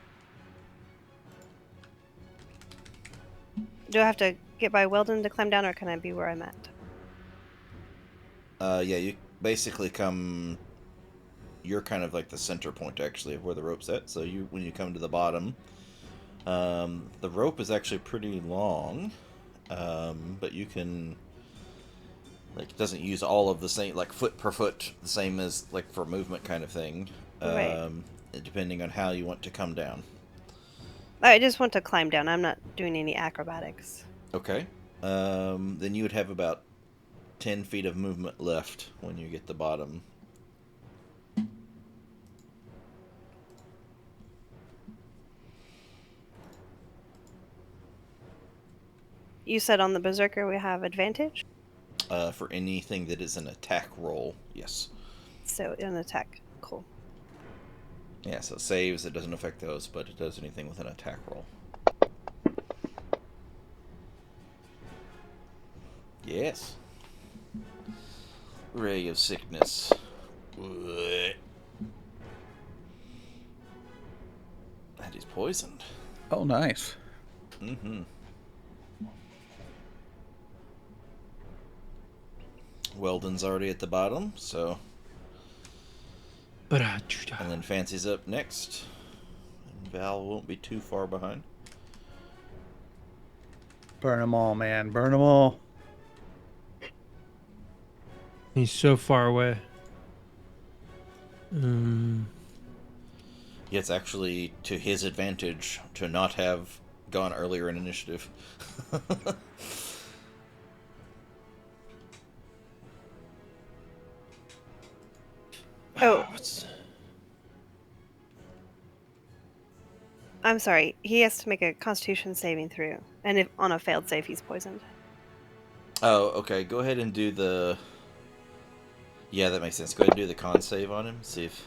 Do I have to get by Weldon to climb down, or can I be where I'm at? Yeah, you basically come. You're kind of like the center point, actually, of where the rope's at. So when you come to the bottom, the rope is actually pretty long, but you can. Like, it doesn't use all of the same, like foot per foot, the same as like for movement kind of thing. Right. Depending on how you want to come down. I just want to climb down. I'm not doing any acrobatics. Okay. Then you would have about 10 feet of movement left when you get the bottom. You said on the Berserker we have advantage? For anything that is an attack roll, yes. So, an attack. Cool. Yeah, so saves, it doesn't affect those, but it does anything with an attack roll. Yes. Ray of sickness. And he's poisoned. Oh, nice. Mm-hmm. Weldon's already at the bottom, so... And then Fancy's up next. And Val won't be too far behind. Burn them all, man. Burn them all. He's so far away. Yeah, it's actually to his advantage to not have gone earlier in initiative. Oh. I'm sorry. He has to make a Constitution saving throw, and if on a failed save, he's poisoned. Oh, okay. Go ahead and do the... Yeah, that makes sense. Go ahead and do the con save on him. See if...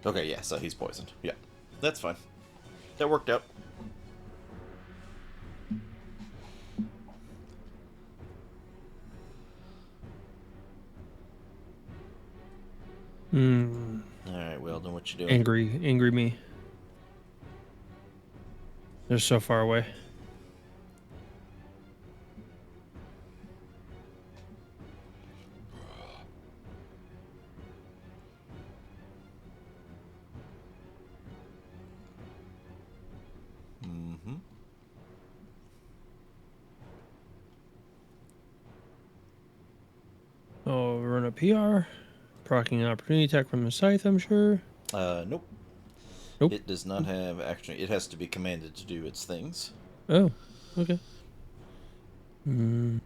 Okay, yeah, so he's poisoned. Yeah, that's fine. That worked out. Alright, Weldon, what you doing? Angry me. They're so far away. Mm-hmm. Oh, run a PR. Procking an opportunity attack from the scythe, I'm sure. Nope. Nope. It does not have action. It has to be commanded to do its things. Oh, okay. Hmm.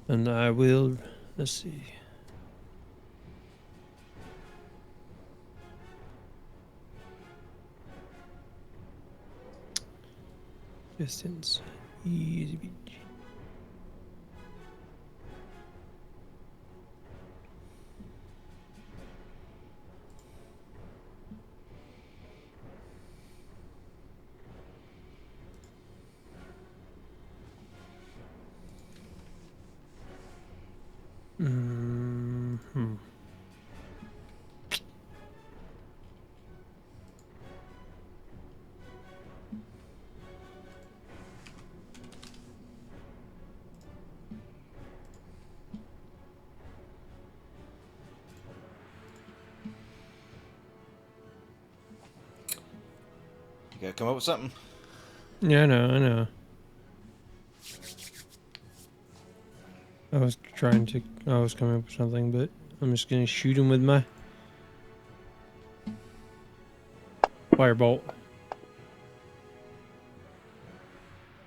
And I will. Let's see. Distance. Easy beach. Hmm. You gotta come up with something. Yeah, I know. I was coming up with something, but I'm just gonna shoot him with my firebolt.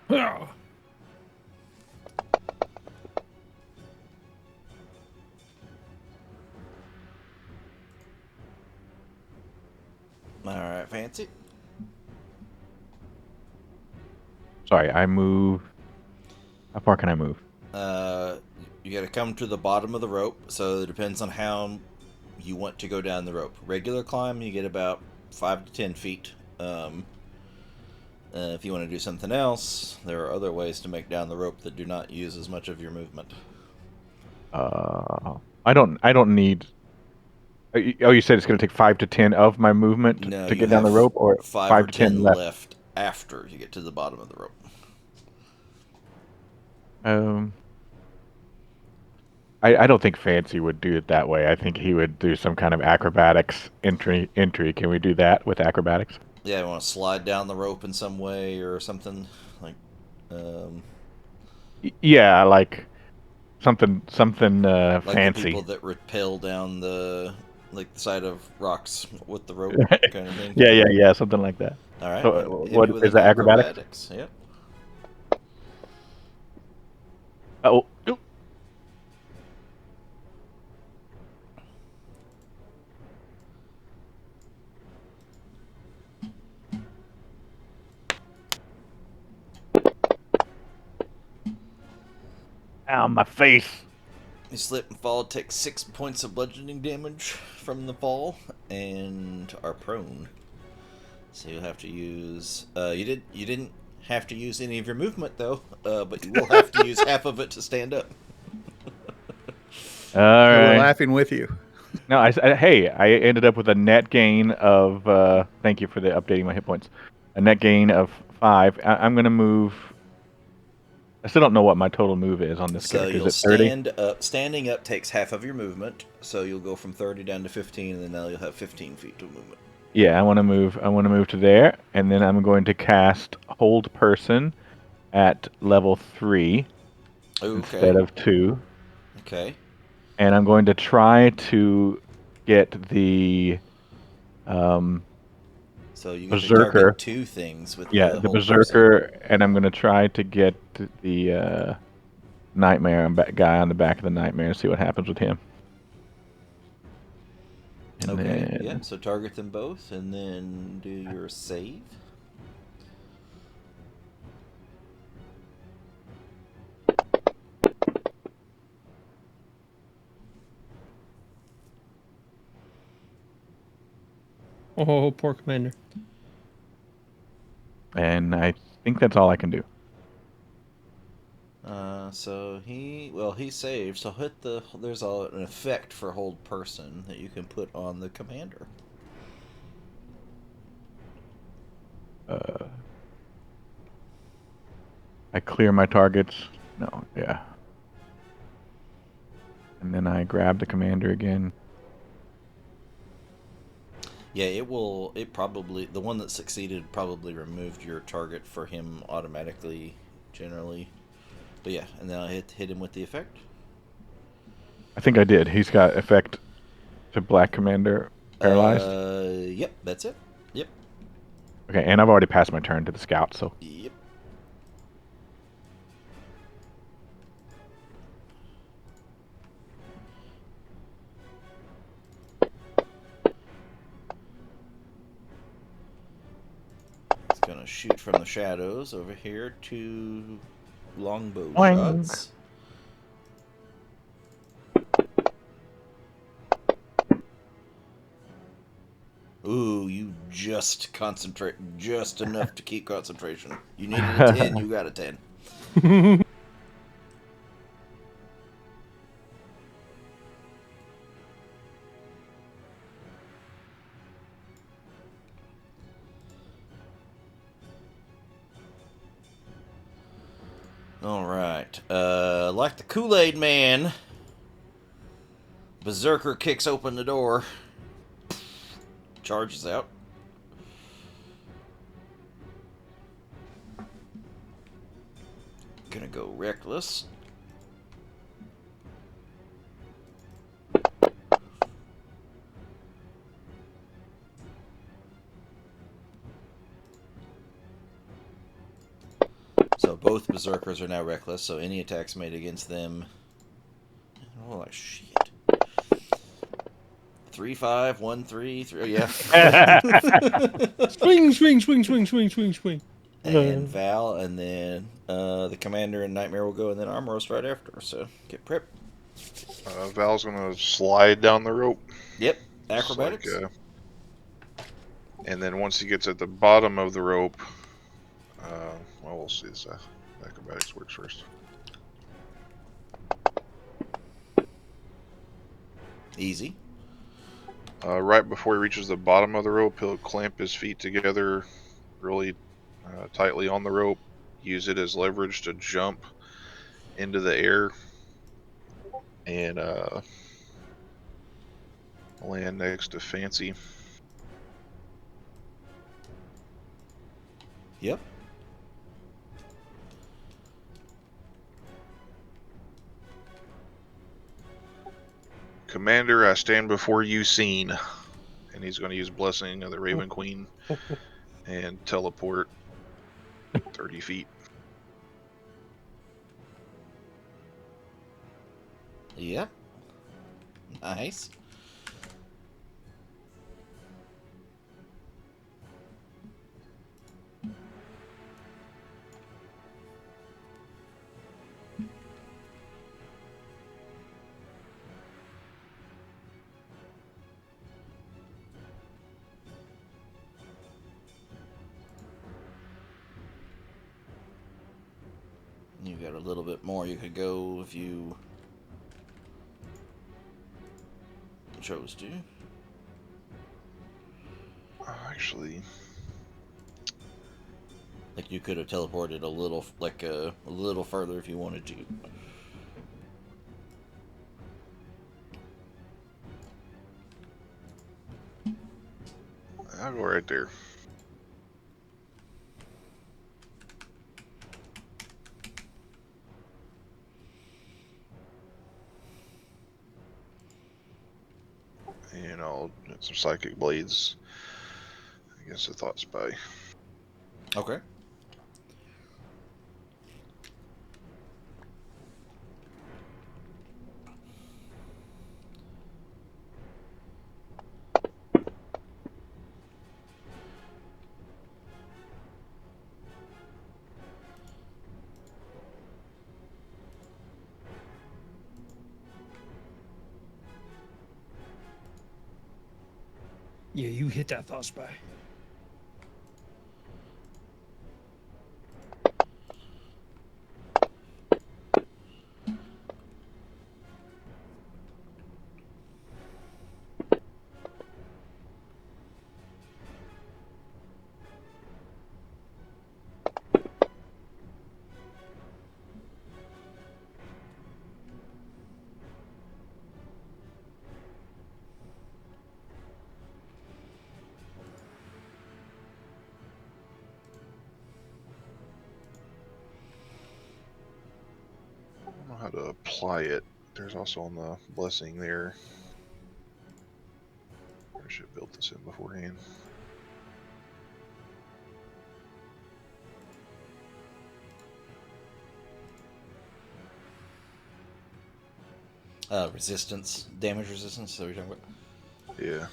Ah! All right, Fancy. Sorry, I move. How far can I move? You gotta come to the bottom of the rope. So it depends on how you want to go down the rope. Regular climb, you get about 5 to 10 feet. If you want to do something else, there are other ways to make down the rope that do not use as much of your movement. I don't need. Oh, you said it's going to take 5 to 10 of my movement No, to you get down the have rope, or 5 5 or to 10 10 left. left after you get to the bottom of the rope. I don't think Fancy would do it that way. I think he would do some kind of acrobatics entry. Can we do that with acrobatics? Yeah, you want to slide down the rope in some way or something like. Yeah, like something Like the fancy. people that rappel down the side of rocks with the rope kind of thing. Yeah, something like that. All right, So, hit me what with is an that, acrobatics? acrobatics. Yep. Oh, ow, my face. You slip and fall, take 6 points of bludgeoning damage from the fall, and are prone. So you'll have to use. You didn't have to use any of your movement though, but you will have to use half of it to stand up. All So we're right. laughing with you. No, hey, I ended up with a net gain of. Thank you for the updating my hit points. A net gain of 5. I'm gonna move. I still don't know what my total move is on this So character. Is you'll it 30? stand up. Standing up takes half of your movement, so you'll go from 30 down to 15, and then now you'll have 15 feet of movement. Yeah, I want to move. I want to move to there, and then I'm going to cast Hold Person at level 3 instead of 2, Okay. and I'm going to try to get the So you get to Berserker. target 2 things with Yeah, the the whole Berserker, person. and I'm going to try to get the Nightmare guy on the back of the Nightmare and see what happens with him. And Okay. then, Yeah. So target them both, and then do your save. Oh, poor commander. and I think that's all I can do. So he saved. So hit the. There's an effect for hold person that you can put on the commander. I clear my targets. No, yeah. And then I grab the commander again. Yeah, it will. It probably the one that succeeded probably removed your target for him automatically, generally. But yeah, and then I hit him with the effect. I think I did. He's got effect to Black Commander paralyzed. Yep, that's it. Yep. Okay, and I've already passed my turn to the scout, so Yep. He's gonna shoot from the shadows over here to longbow Boing. shots. Ooh, you just concentrate just enough to keep concentration. You needed a 10, you got a 10. Alright. Like the Kool-Aid Man, Berserker kicks open the door. Charges out. Gonna go reckless. So both Berserkers are now reckless, so any attacks made against them... Oh, like shit. 3, 5, 1, 3, 3. Yeah. Swing, swing, swing, swing, swing, swing, swing. And Val, and then the Commander and Nightmare will go, and then Armoros right after. So get prep. Val's gonna slide down the rope. Yep. Just Acrobatics. And then once he gets at the bottom of the rope, well, we'll see. This acrobatics works first. Easy. Right before he reaches the bottom of the rope, he'll clamp his feet together really tightly on the rope, use it as leverage to jump into the air, and land next to Fancy. Yep. Commander, I stand before you seen. And he's going to use Blessing of the Raven Queen and teleport 30 feet. Yep. Nice. You got a little bit more you could go if you chose to. Actually, Like you could have teleported a little, like a little further if you wanted to. I'll go right there. And I'll get some Psychic Blades against the Thought Spy. Okay. Yeah, you hit that thought spy. I don't know how to apply it. There's also on the blessing there. I should have built this in beforehand. Resistance, damage resistance. Is that what you're talking about? Yeah.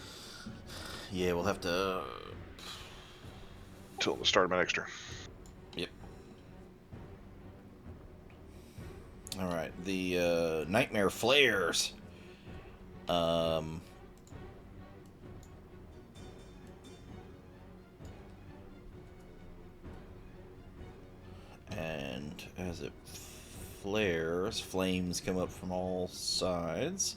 Yeah, we'll have to. Till the start of my next turn. Yep. All right. The nightmare flares. And as it flares, flames come up from all sides.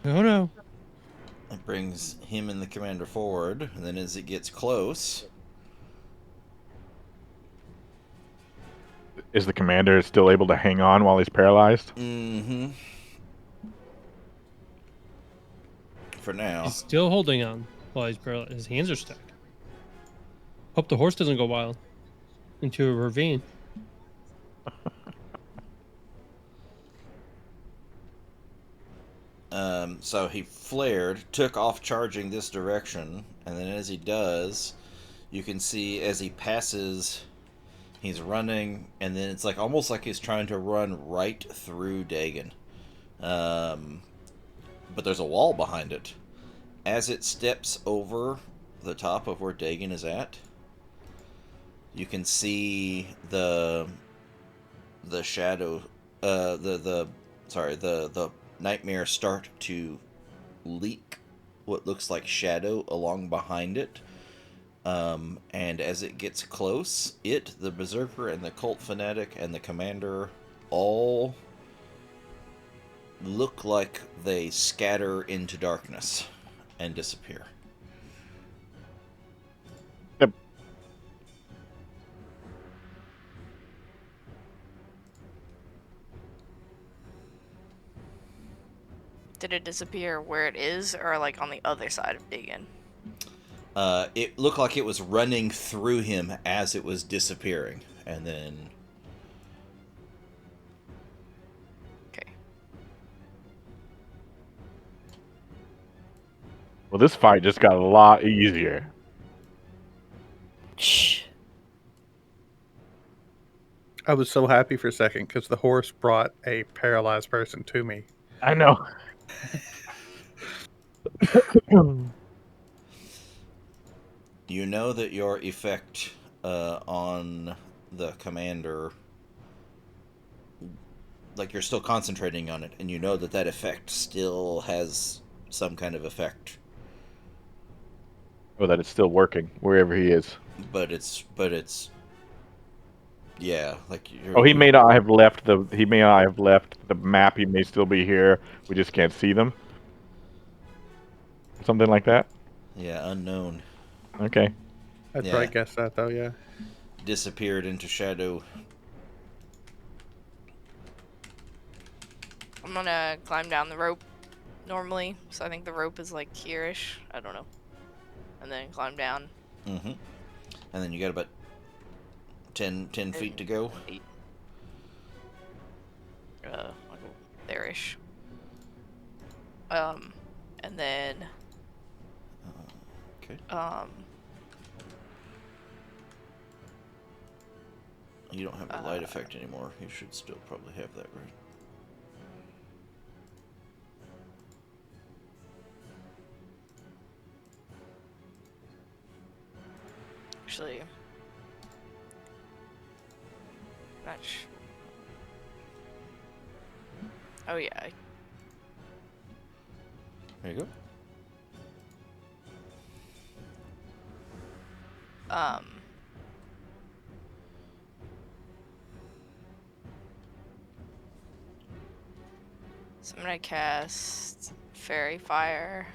Oh no. It brings him and the commander forward, and then as it gets close, Is the commander still able to hang on while he's paralyzed? for now. He's still holding on while he's paralyzed. His hands are stuck. Hope the horse doesn't go wild into a ravine. So he flared, took off charging this direction, and then as he does, you can see as he passes, he's running, and then it's like almost like he's trying to run right through Dagon. But there's a wall behind it. As it steps over the top of where Dagon is at, you can see the shadow, the nightmare start to leak what looks like shadow along behind it. And as it gets close, the berserker and the cult fanatic and the commander all look like they scatter into darkness and disappear. Yep. Did it disappear where it is, or like on the other side of Dagon? It looked like it was running through him as it was disappearing, and then Okay. Well, this fight just got a lot easier. Shh. I was so happy for a second because the horse brought a paralyzed person to me. I know. you know that your effect on the commander, like you're still concentrating on it, and you know that effect still has some kind of effect. Or that it's still working wherever he is. But it's yeah, like Oh, he may not have left the. He may not have left the map. He may still be here. We just can't see them. Something like that. Yeah, unknown. Okay. I'd Yeah. probably guess that though. Yeah. Disappeared into shadow. I'm gonna climb down the rope normally, so I think the rope is like here-ish. I don't know. And then climb down. Mm-hmm. And then you got about 10 feet to go. 8. Like there-ish. And then Okay. You don't have the light effect anymore. You should still probably have that, right? actually, not sure. Oh yeah. There you go. So I'm gonna cast Fairy Fire.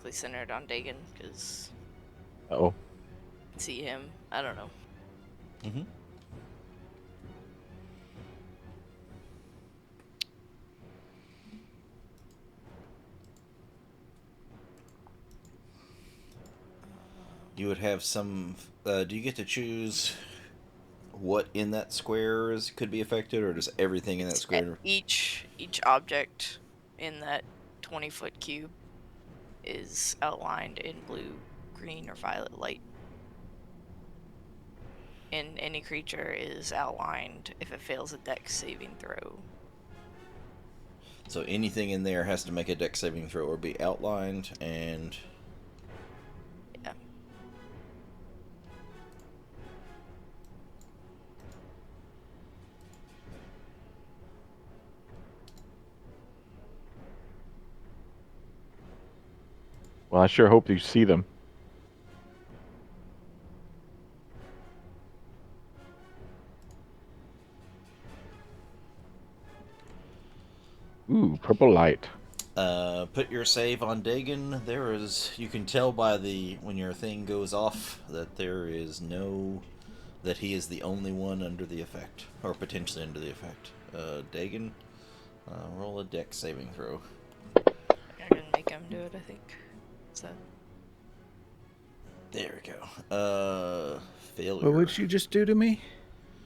directly centered on Dagon because Oh, I can see him. I don't know. Mm-hmm. You would have some. Do you get to choose what in that square could be affected, or does everything in that square? Each object in that 20-foot cube is outlined in blue, green, or violet light. And any creature is outlined if it fails a dex saving throw. So anything in there has to make a dex saving throw or be outlined, and Yeah. well, I sure hope you see them. Ooh, purple light. put your save on Dagon. There is, you can tell by when your thing goes off that there is no, that he is the only one under the effect, or potentially under the effect. Dagon, roll a dex saving throw. I can make him do it, I think. So. There we go. Failure. What would you just do to me?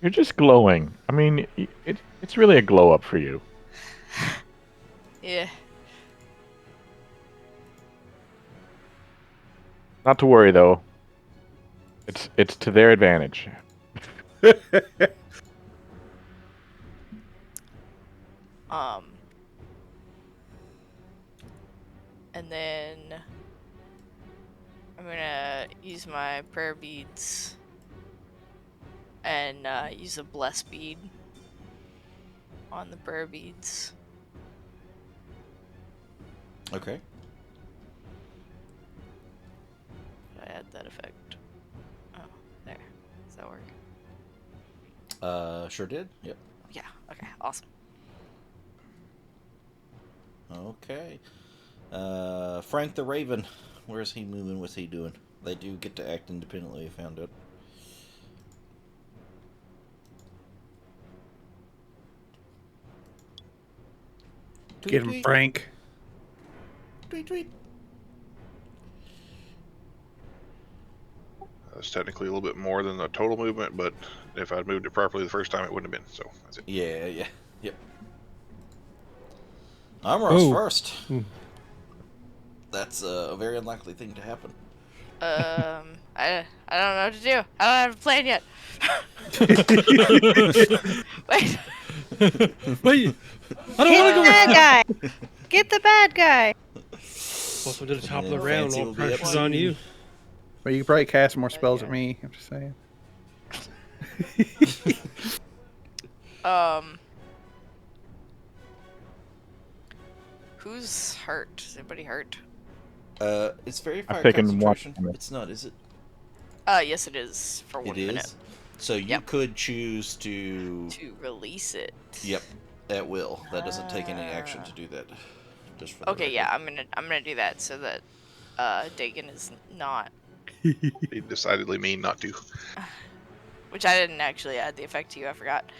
You're just glowing. I mean, it's really a glow up for you. Yeah. Not to worry though. It's to their advantage. And then I'm gonna use my prayer beads and use a bless bead on the prayer beads. Okay. I had that effect. Oh, there. Does that work? Sure did. Yep. Yeah. Okay. Awesome. Okay. Frank the Raven. Where's he moving? What's he doing? They do get to act independently, I found out. Get him, Frank. Tweet, tweet. That's technically a little bit more than the total movement, but if I'd moved it properly the first time, it wouldn't have been. So that's it. Yeah, yeah. Yep. Armoros first. That's a very unlikely thing to happen. I don't know what to do. I don't have a plan yet. Wait. Wait. I don't Hit want to the go. bad guy. Get the bad guy. Also, to the top of the And round, Fancy all will be up pressure's on soon. you. Well, you could probably cast more spells at me. I'm just saying. Who's hurt? Is anybody hurt? It's very fire taken one concentration. damage. It's not, is it? Yes, it is for 1 It minute. is. So you could choose to. To release it. Yep, at will. That doesn't take any action to do that. Just for the Okay, record. yeah, I'm gonna do that so that Dagon is not, He decidedly mean not to. which I didn't actually add the effect to you. I forgot.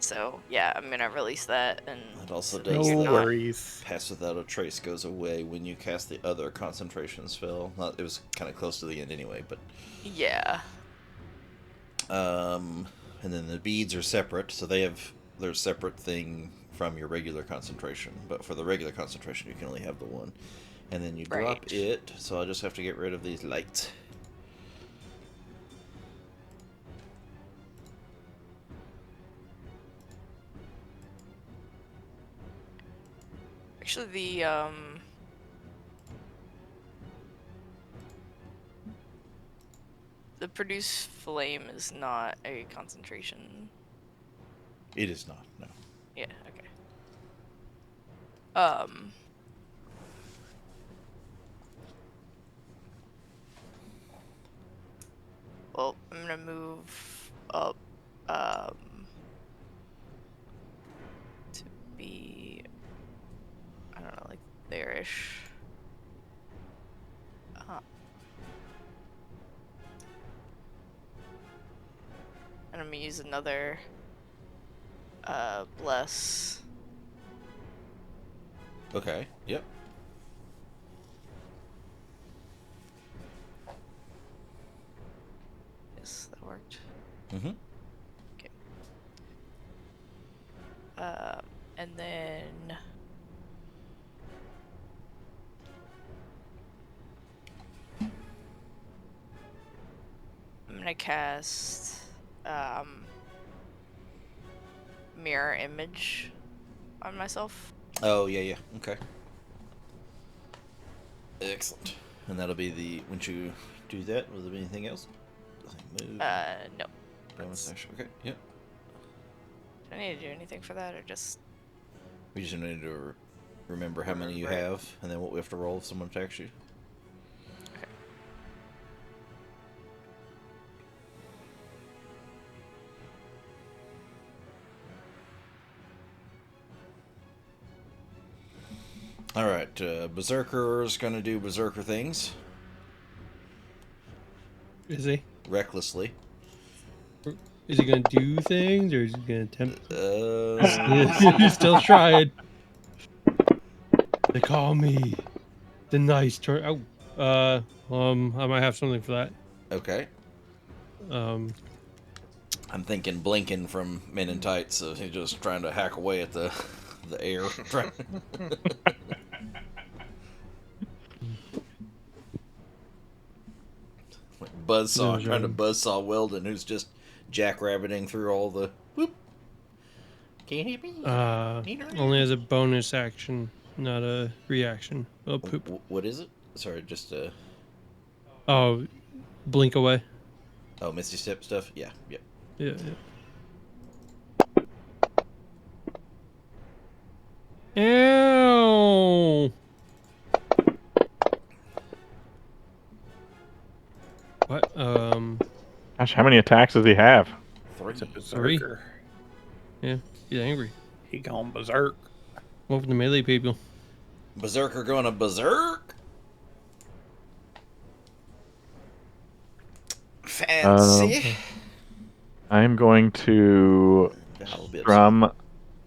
So yeah, I'm gonna release that and. It also so does that No you're the not- worries. pass without a trace goes away when you cast the other concentration spell. Well, it was kind of close to the end anyway, but Yeah. and then the beads are separate, so they have their separate thing from your regular concentration. But for the regular concentration, you can only have the one, and then you drop Right. it. So I just have to get rid of these lights. Actually, the produce flame is not a concentration. It is not, no. Yeah. Okay. Well, I'm gonna move up, to be, I don't know, like there-ish. let me use another bless. Okay. Yep. Yes, that worked. Mm-hmm. Okay. And then I'm gonna cast mirror image on myself. Oh, yeah. Okay. Excellent. And that'll be the... Once you do that, will there be anything else? Move. No. Bonus That's- action. Okay, yep. Do I need to do anything for that, or just... We just need to remember how many you have, and then what we have to roll if someone attacks you. Alright, Berserker's gonna do Berserker things. Is he? Recklessly. Is he gonna do things, or is he gonna attempt? Uh, He's still trying. They call me the nice turn. Oh, I might have something for that. okay. Um, I'm thinking Blinken from Men in Tights, so he's just trying to hack away at the air. Like Buzzsaw, No, trying to no. buzzsaw Weldon, who's just jackrabbiting through all the whoop. Can't hit me. only as a bonus action, not a reaction. Oh, poop. What is it? Sorry, just Oh, blink away. oh, Misty Step stuff. Yeah, yep. Yeah. Ew. What? Gosh, how many attacks does he have? It's a Three. berserker. Yeah, he's angry. He gone berserk. Welcome to melee people. Berserker going to berserk. Fancy. I'm going to strum.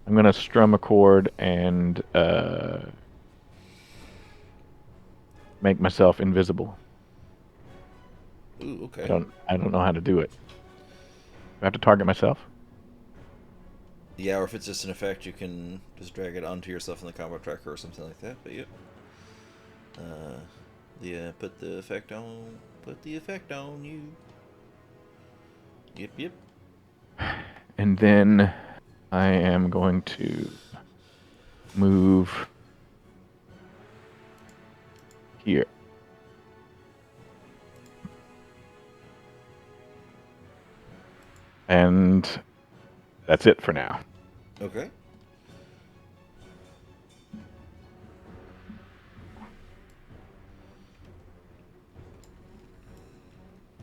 I'm going to strum a chord and make myself invisible. Ooh, okay. I don't know how to do it. Do I have to target myself? Yeah, or if it's just an effect, you can just drag it onto yourself in the combo tracker or something like that. But yep. Yeah, put the effect on. Put the effect on you. Yep. And then I am going to move here. And that's it for now. Okay.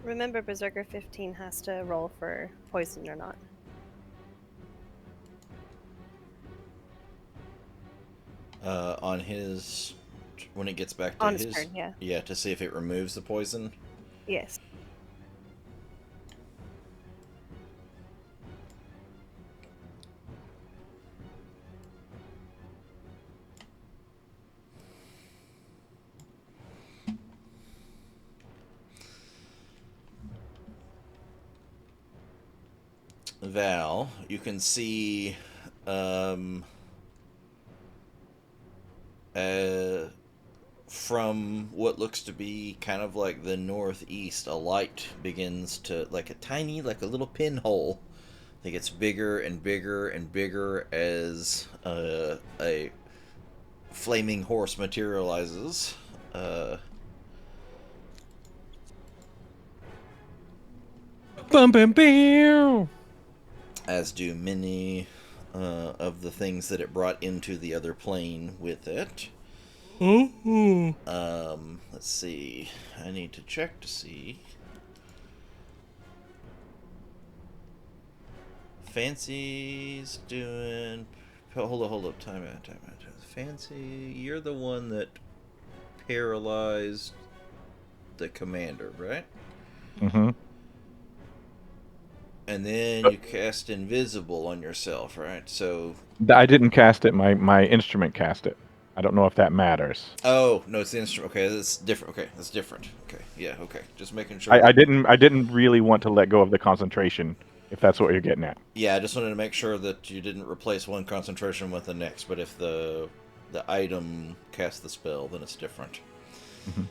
Remember, Berserker 15 has to roll for poison or not. On his, when it gets back to On his turn, yeah. Yeah, to see if it removes the poison. Yes. Val, you can see from what looks to be kind of like the northeast, a light begins to, like a tiny, like a little pinhole that gets bigger and bigger and bigger as a flaming horse materializes. Bum bum bam. As do many of the things that it brought into the other plane with it. Let's see. I need to check to see. Fancy's doing. Hold up. Time out. Fancy, you're the one that paralyzed the commander, right? Mm-hmm. And then you cast invisible on yourself, right? So, I didn't cast it. My instrument cast it. I don't know if that matters. oh no, it's the instrument. Okay, that's different. Okay, that's different. Okay, yeah, okay, just making sure. I didn't really want to let go of the concentration, if that's what you're getting at. Yeah, I just wanted to make sure that you didn't replace one concentration with the next. But if the item casts the spell, then it's different. Mhm.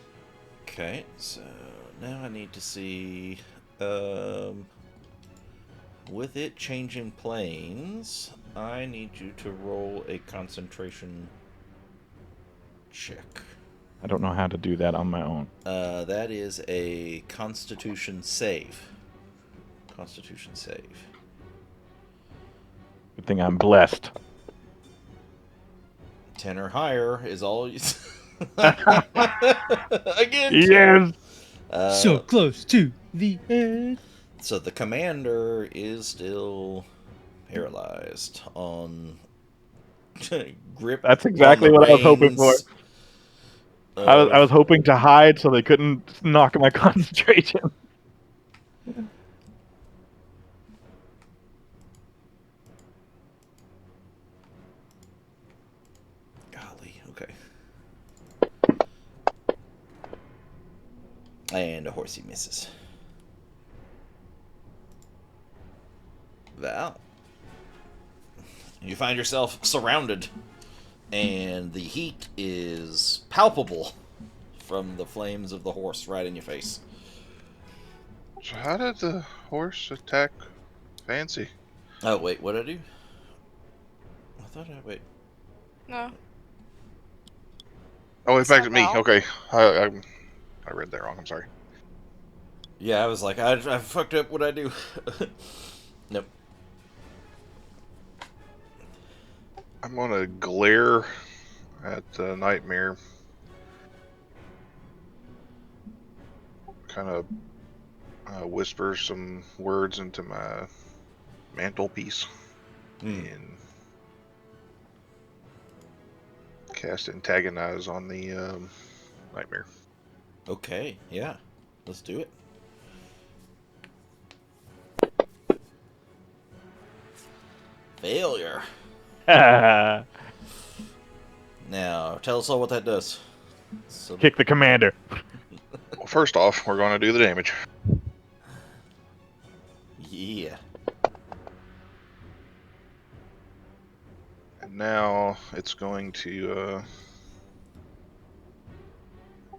Okay, so now I need to see. With it changing planes, I need you to roll a concentration check. I don't know how to do that on my own. That is a Constitution save. Constitution save. Good thing I'm blessed. 10 or higher is all you. Again. Yes. So close to the edge. So the commander is still paralyzed on grip. That's on exactly the what I was hoping for. reins I was of- hoping to hide so they couldn't knock my concentration. Golly, okay. And a horsey misses. Val, you find yourself surrounded, and the heat is palpable from the flames of the horse right in your face. So how did the horse attack Fancy? Oh, wait, what did I do? I thought I... Wait. No. Oh, it It's affected not me. Val. Okay, I read that wrong. I'm sorry. Yeah, I was like, I fucked up. What'd I do? Nope. I'm gonna glare at the nightmare. Kind of whisper some words into my mantelpiece and cast antagonize on the nightmare. Okay, yeah. Let's do it. Failure. Kick Now, tell us all what that does. So, the commander. Well, first off, we're going to do the damage. yeah. And now it's going to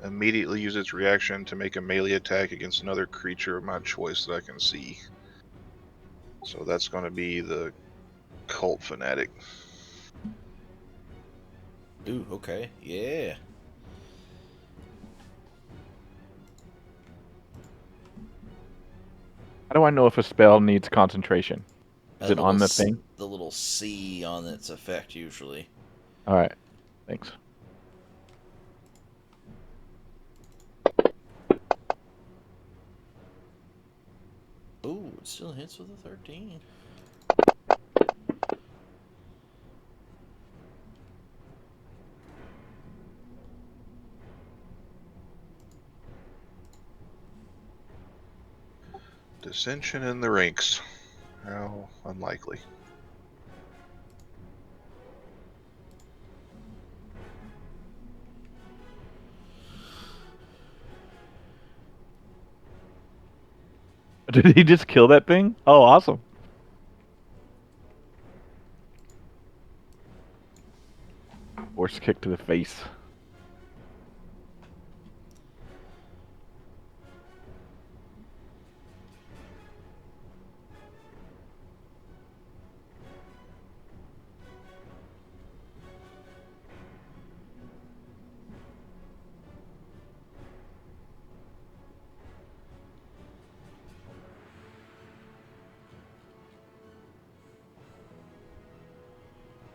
immediately use its reaction to make a melee attack against another creature of my choice that I can see. So that's going to be the Cult Fanatic. Ooh, okay. Yeah. How do I know if a spell needs concentration? Is A it on the little thing? The little C on its effect, usually. All right. Thanks. Ooh, it still hits with a 13. Dissension in the ranks. How unlikely. Did he just kill that thing? Oh, awesome. Horse kick to the face.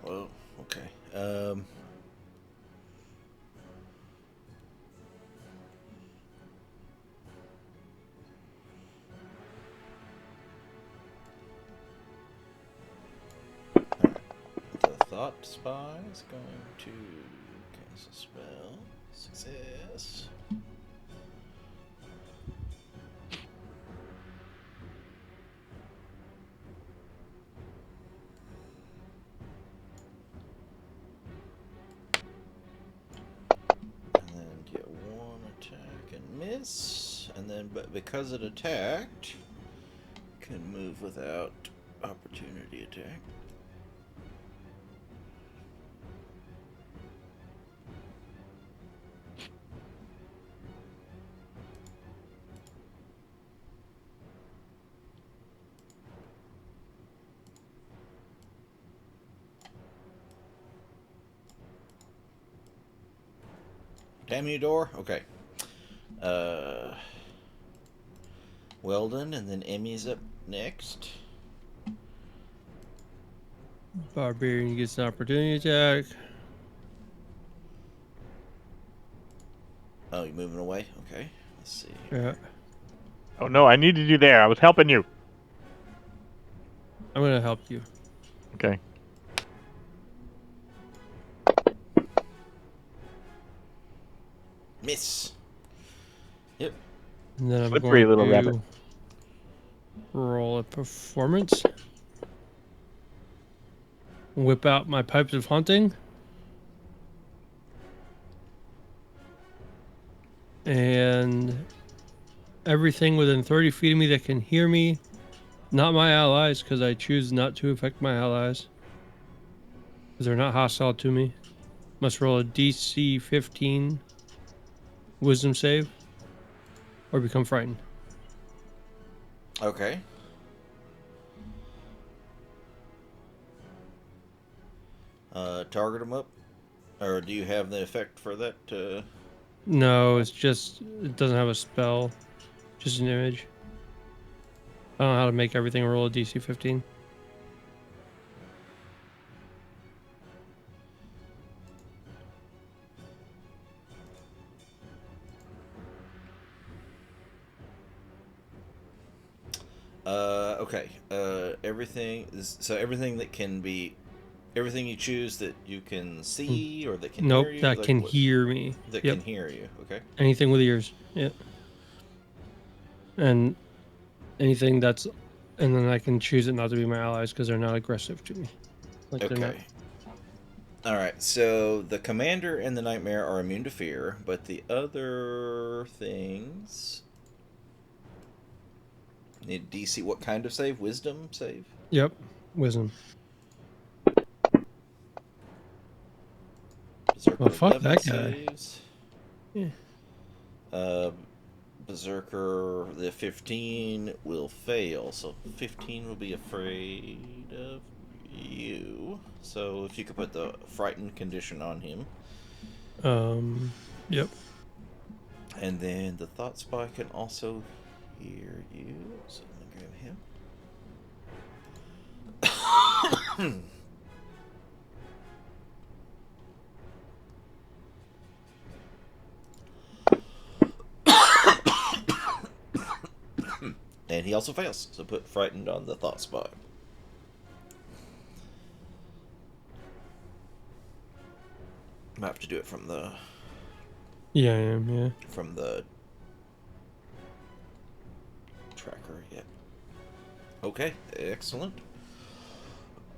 Whoa, okay. The Thought Spy is going to cast a spell. Success. miss, and then but because it attacked, can move without opportunity attack. Damn you, door. Okay. Weldon, and then Emmy's up next. Barbarian gets an opportunity attack. Oh, you moving away? Okay. Let's see. Yeah. Oh no, I needed you there. I was helping you. I'm gonna help you. Okay. Miss. Yep. And then I'm Slippery going little to rabbit. roll a performance. Whip out my pipes of hunting. And everything within 30 feet of me that can hear me, not my allies, because I choose not to affect my allies, because they're not hostile to me, must roll a DC 15 wisdom save or become frightened. Okay. Target them up, or do you have the effect for that? No, it's just, it doesn't have a spell, just an image. I don't know how to make everything roll a DC 15. Okay. Everything is so everything that can be, everything you choose that you can see or that can Nope, hear you. that Like can what? hear me. That Yep, can hear you. Okay. anything with ears. Yeah. And anything that's, and then I can choose it not to be my allies because they're not aggressive to me. Like they're not. Okay. All right. So the commander and the nightmare are immune to fear, but the other things need DC. What kind of save? Wisdom save. Yep, wisdom. Berserker Well, fuck 11 that guy. saves. Yeah. Berserker the 15 will fail, so 15 will be afraid of you. So if you could put the frightened condition on him, Yep. and then the thought spy can also hear you. So let me grab him. And he also fails, so put frightened on the thought spot. I have to do it from the Yeah, I am. Yeah. Tracker. Yep. Okay, excellent.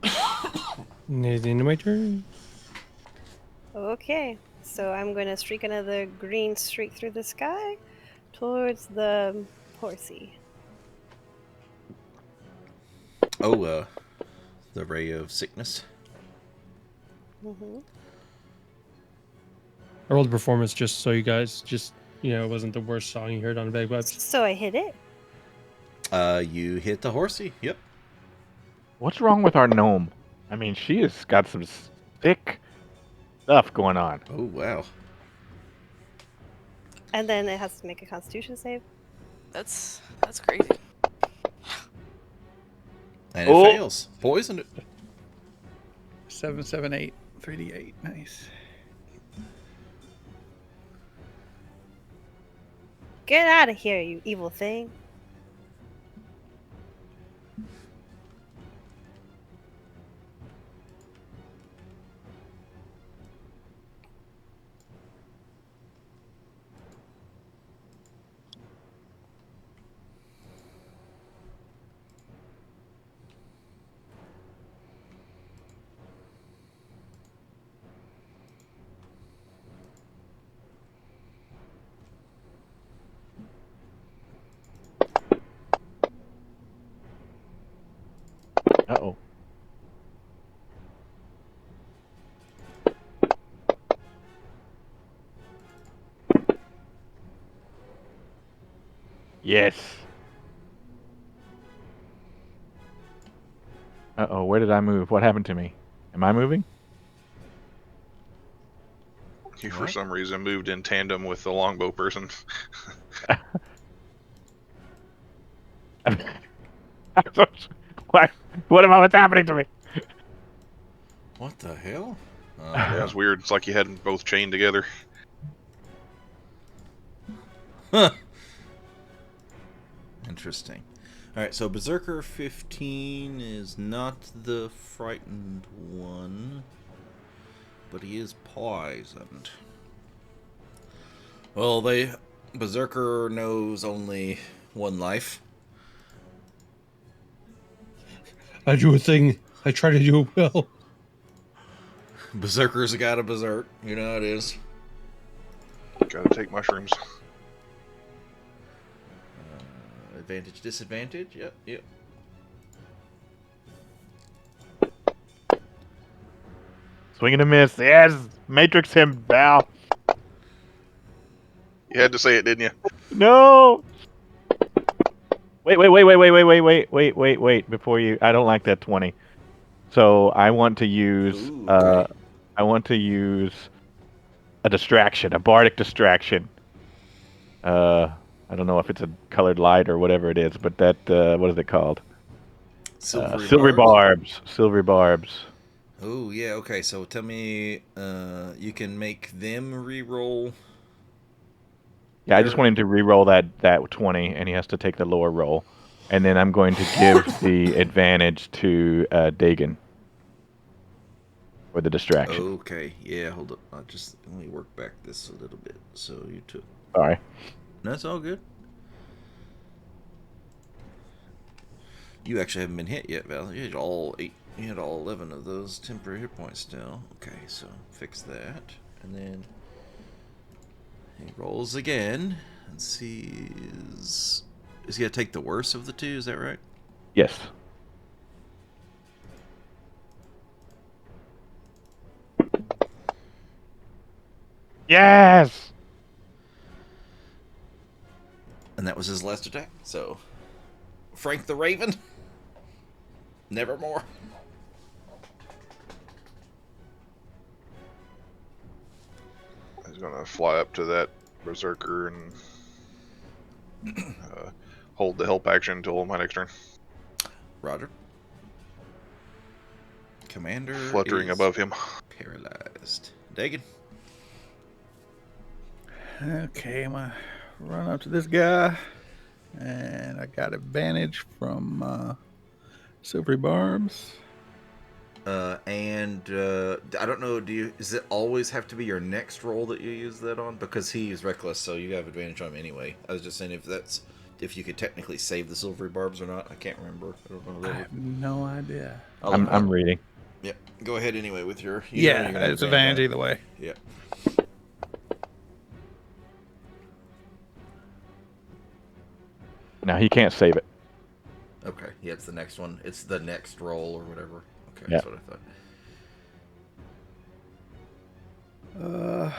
Is the end of my turn? Okay, so I'm going to streak another green streak through the sky towards the horsey. Oh, the ray of sickness. Mm-hmm. I rolled performance just so you guys it wasn't the worst song you heard on Bagpipes. So I hit it. You hit the horsey. Yep. What's wrong with our gnome? I mean, she has got some sick stuff going on. Oh wow. And then it has to make a constitution save. That's crazy. And it Oh. fails. Poisoned it. 778, 3d8. Nice. Get out of here, you evil thing. Uh-oh. Yes. Uh-oh, where did I move? What happened to me? Am I moving? You, for What? some reason, moved in tandem with the longbow person. What? What's happening to me? What the hell? Yeah, it's weird. It's like you had them both chained together. Huh. Interesting. Alright, so Berserker 15 is not the frightened one, but he is poisoned. Well, Berserker knows only one life. I do a thing. I try to do it well. Berserker's a gotta berserk. You know how it is. Gotta take mushrooms. Advantage, disadvantage. Yep. Swing and a miss. Yes! Matrix him, Val. You had to say it, didn't you? No! Wait. Before you... I don't like that 20. So I want to use... Ooh, okay. I want to use a distraction, a bardic distraction. I don't know if it's a colored light or whatever it is, but that... what is it called? Silvery barbs. Silvery barbs. Oh, yeah, okay. So tell me, you can make them re-roll. Yeah, I just want him to re-roll that 20, and he has to take the lower roll. And then I'm going to give the advantage to Dagon for the distraction. Okay, yeah, hold up. I'll just let me work back this a little bit. So you took... Sorry. No, that's all good. You actually haven't been hit yet, Val. You had all 11 of those temporary hit points still. Okay, so fix that. And then he rolls again and sees... Is he going to take the worst of the two? Is that right? Yes. Yes! And that was his last attack. So, Frank the Raven, nevermore. He's gonna fly up to that berserker and hold the help action until my next turn. Roger. Commander Fluttering is above him. paralyzed. Dagon. Okay, I'm gonna run up to this guy, and I got advantage from silvery barbs. I don't know. Does it always have to be your next roll that you use that on? Because he is reckless, so you have advantage on him anyway. I was just saying if you could technically save the silvery barbs or not. I can't remember. I don't know. I have no idea. I'm reading. Yep. Go ahead anyway with your. Yeah, it's advantage either way. Yeah. Now he can't save it. Okay. Yeah, it's the next one. It's the next roll or whatever. Okay, Yeah. that's what I thought.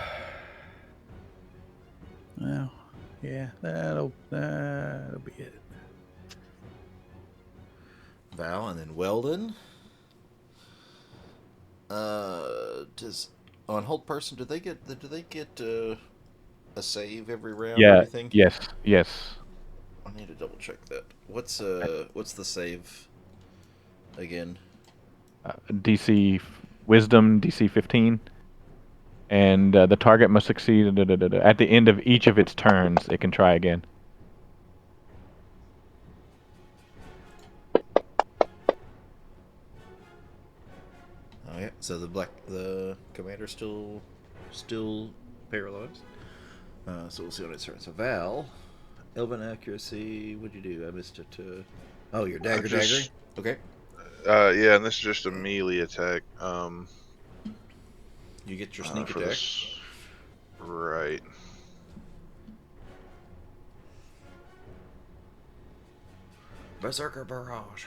Well, yeah, that'll be it. Val and then Weldon. Does on hold person? Do they get a save every round? Yeah. Or anything? Yes. I need to double check that. What's the save again? DC Wisdom, DC 15. And the target must succeed at the end of each of its turns. It can try again. Oh yeah. So the commander's still paralyzed. So we'll see on its turn. So Val, Elven accuracy. What'd you do? I missed it. Oh, your dagger. Okay. Yeah, and this is just a melee attack. You get your sneak for attack. this. Right. Berserker barrage.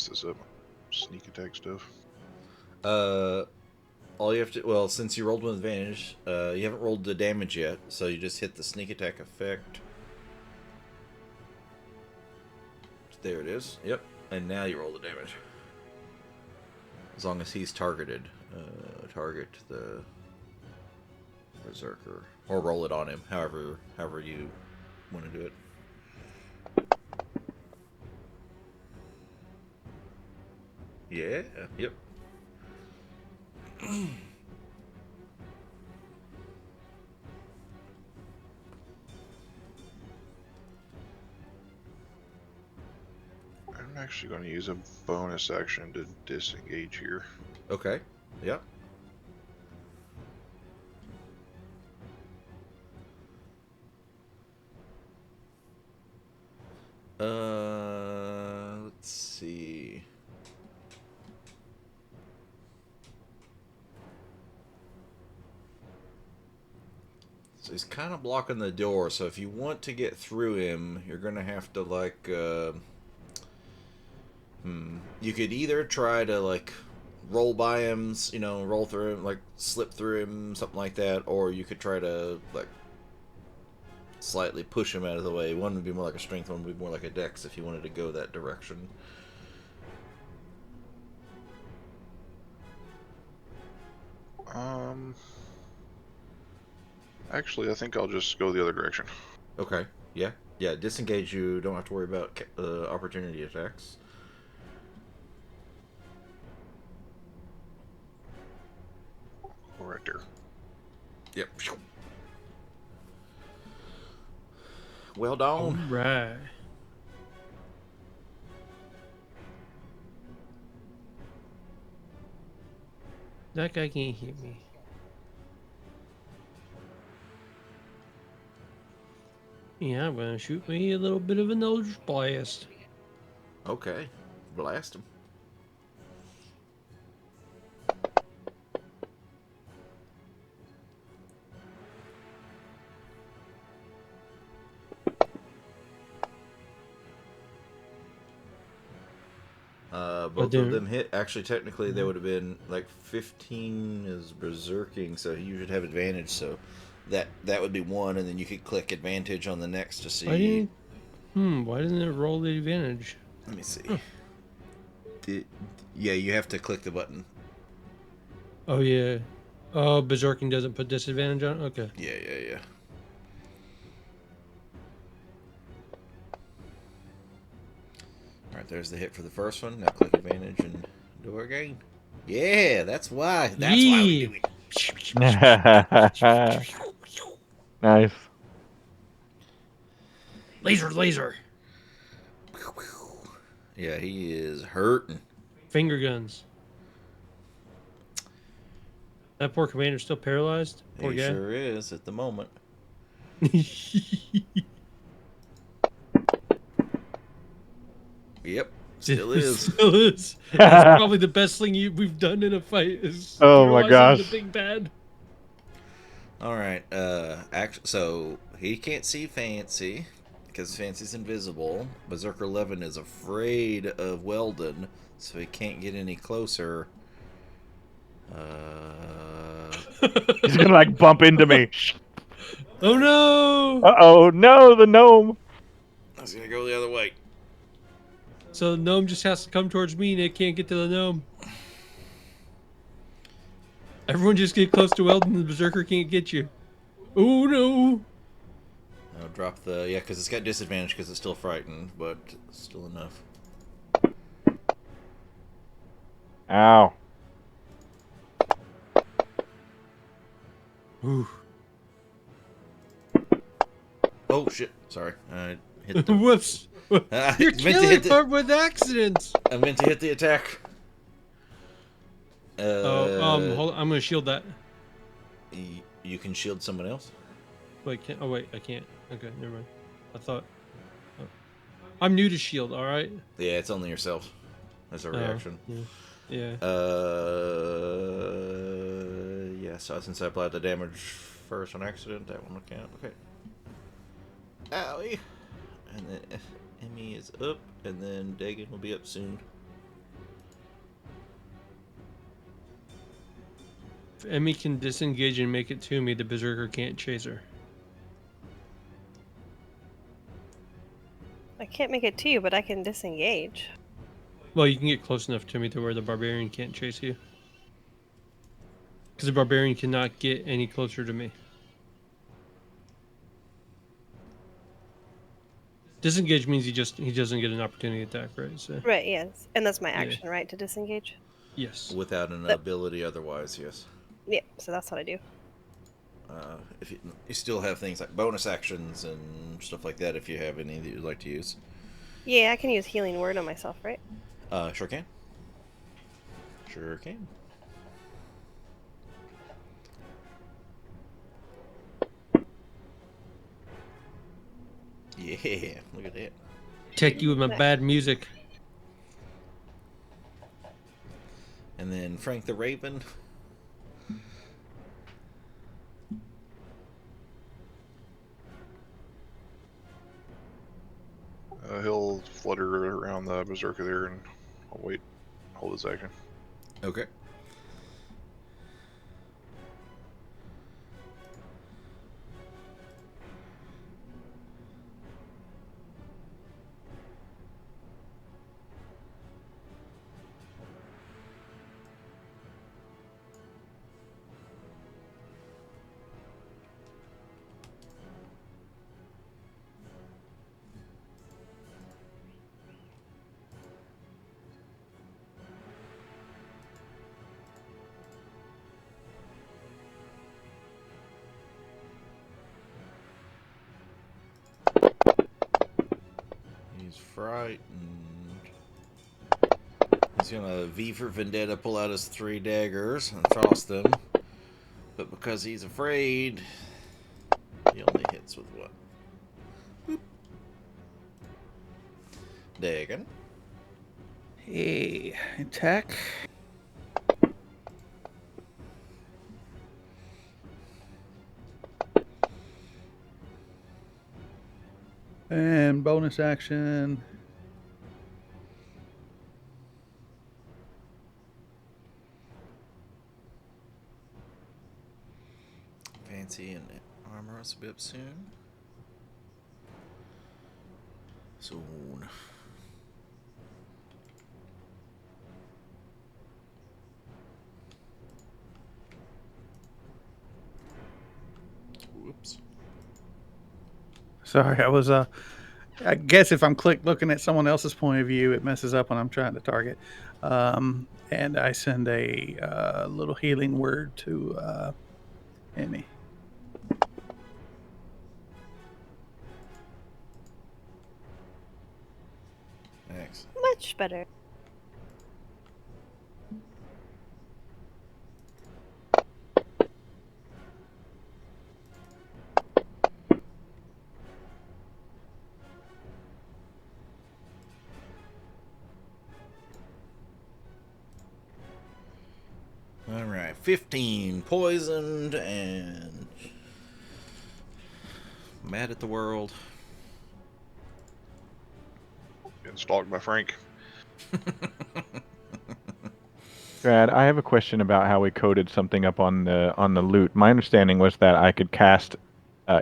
this up. Sneak attack stuff. All you have to, well, since you rolled with advantage, you haven't rolled the damage yet, so you just hit the sneak attack effect. There it is. Yep. And now you roll the damage. As long as he's targeted. Target the Berserker. Or roll it on him, however you want to do it. Yeah, yep. I'm actually going to use a bonus action to disengage here. Okay, yep. Let's see. So he's kind of blocking the door, so if you want to get through him, you're going to have to, like, you could either try to, like, roll by him, you know, roll through him, like, slip through him, something like that, or you could try to, like, slightly push him out of the way. One would be more like a strength, one would be more like a dex if you wanted to go that direction. Actually, I think I'll just go the other direction. Okay, yeah. Yeah, disengage, you don't have to worry about opportunity attacks. Right there. Yep. Well done. Right. That guy can't hit me. Yeah, I'm gonna shoot me a little bit of a nose blast. Okay, blast him. Both of them hit. Actually, technically, they would have been like 15 is berserking, so you should have advantage. So that would be one, and then you could click advantage on the next to see. Why didn't it roll the advantage? Let me see. Yeah, you have to click the button. Oh yeah. Oh, berserking doesn't put disadvantage on. Okay. Yeah. Alright, there's the hit for the first one. Now click advantage and do it again. Yeah, that's why. That's why we do it. Nice. Laser. Yeah, he is hurting. Finger guns. That poor commander's still paralyzed. Poor He guy. sure is at the moment. Yep, still is. Still is. That's probably the best thing we've done in a fight. Is Oh my paralyzing gosh. the big bad. All right. So he can't see Fancy because Fancy's invisible. Berserker 11 is afraid of Weldon, so he can't get any closer. He's gonna like bump into me. Oh no! Uh-oh, no, the gnome. I was gonna go the other way. So the gnome just has to come towards me and it can't get to the gnome. Everyone just get close to Weldon and the berserker can't get you. Oh no! I'll drop the... Yeah, because it's got disadvantage because it's still frightened, but still enough. Ow. Ooh. Oh, shit. Sorry. I hit the... Whoops! You're killing him with accidents! I meant to hit the attack. Hold on. I'm gonna shield that. You can shield someone else? Wait, I can't. Okay, never mind. I thought... Oh. I'm new to shield, alright? Yeah, it's only yourself. As a reaction. Yeah. Yeah, so since I applied the damage first on accident, that one will count. Okay. Owie! And then Emmy is up, and then Dagon will be up soon. If Emmy can disengage and make it to me, the berserker can't chase her. I can't make it to you, but I can disengage. Well, you can get close enough to me to where the barbarian can't chase you. Because the barbarian cannot get any closer to me. Disengage means he doesn't get an opportunity attack, right? So Right, yes. And that's my Yeah. action, right? To disengage? yes. Without an But- ability otherwise, yes. Yeah, so that's what I do. If you still have things like bonus actions and stuff like that, if you have any that you'd like to use. Yeah, I can use healing word on myself, right? Sure can. Sure can. Yeah, look at that. Take you with my bad music. And then Frank the Raven. He'll flutter around the berserker there, and I'll wait, hold his action. Okay. He's frightened. He's gonna V for Vendetta, pull out his 3 daggers and toss them. But because he's afraid, he only hits with one. Boop. Dagon. Hey, attack. And bonus action. Fancy and armor us a bit soon. Soon. Whoops. Sorry, I guess if I'm looking at someone else's point of view, it messes up when I'm trying to target. And I send a little healing word to Emmy. Excellent. Much better. Alright, 15 poisoned and mad at the world. Getting stalked by Frank. Brad, I have a question about how we coded something up on the loot. My understanding was that I could cast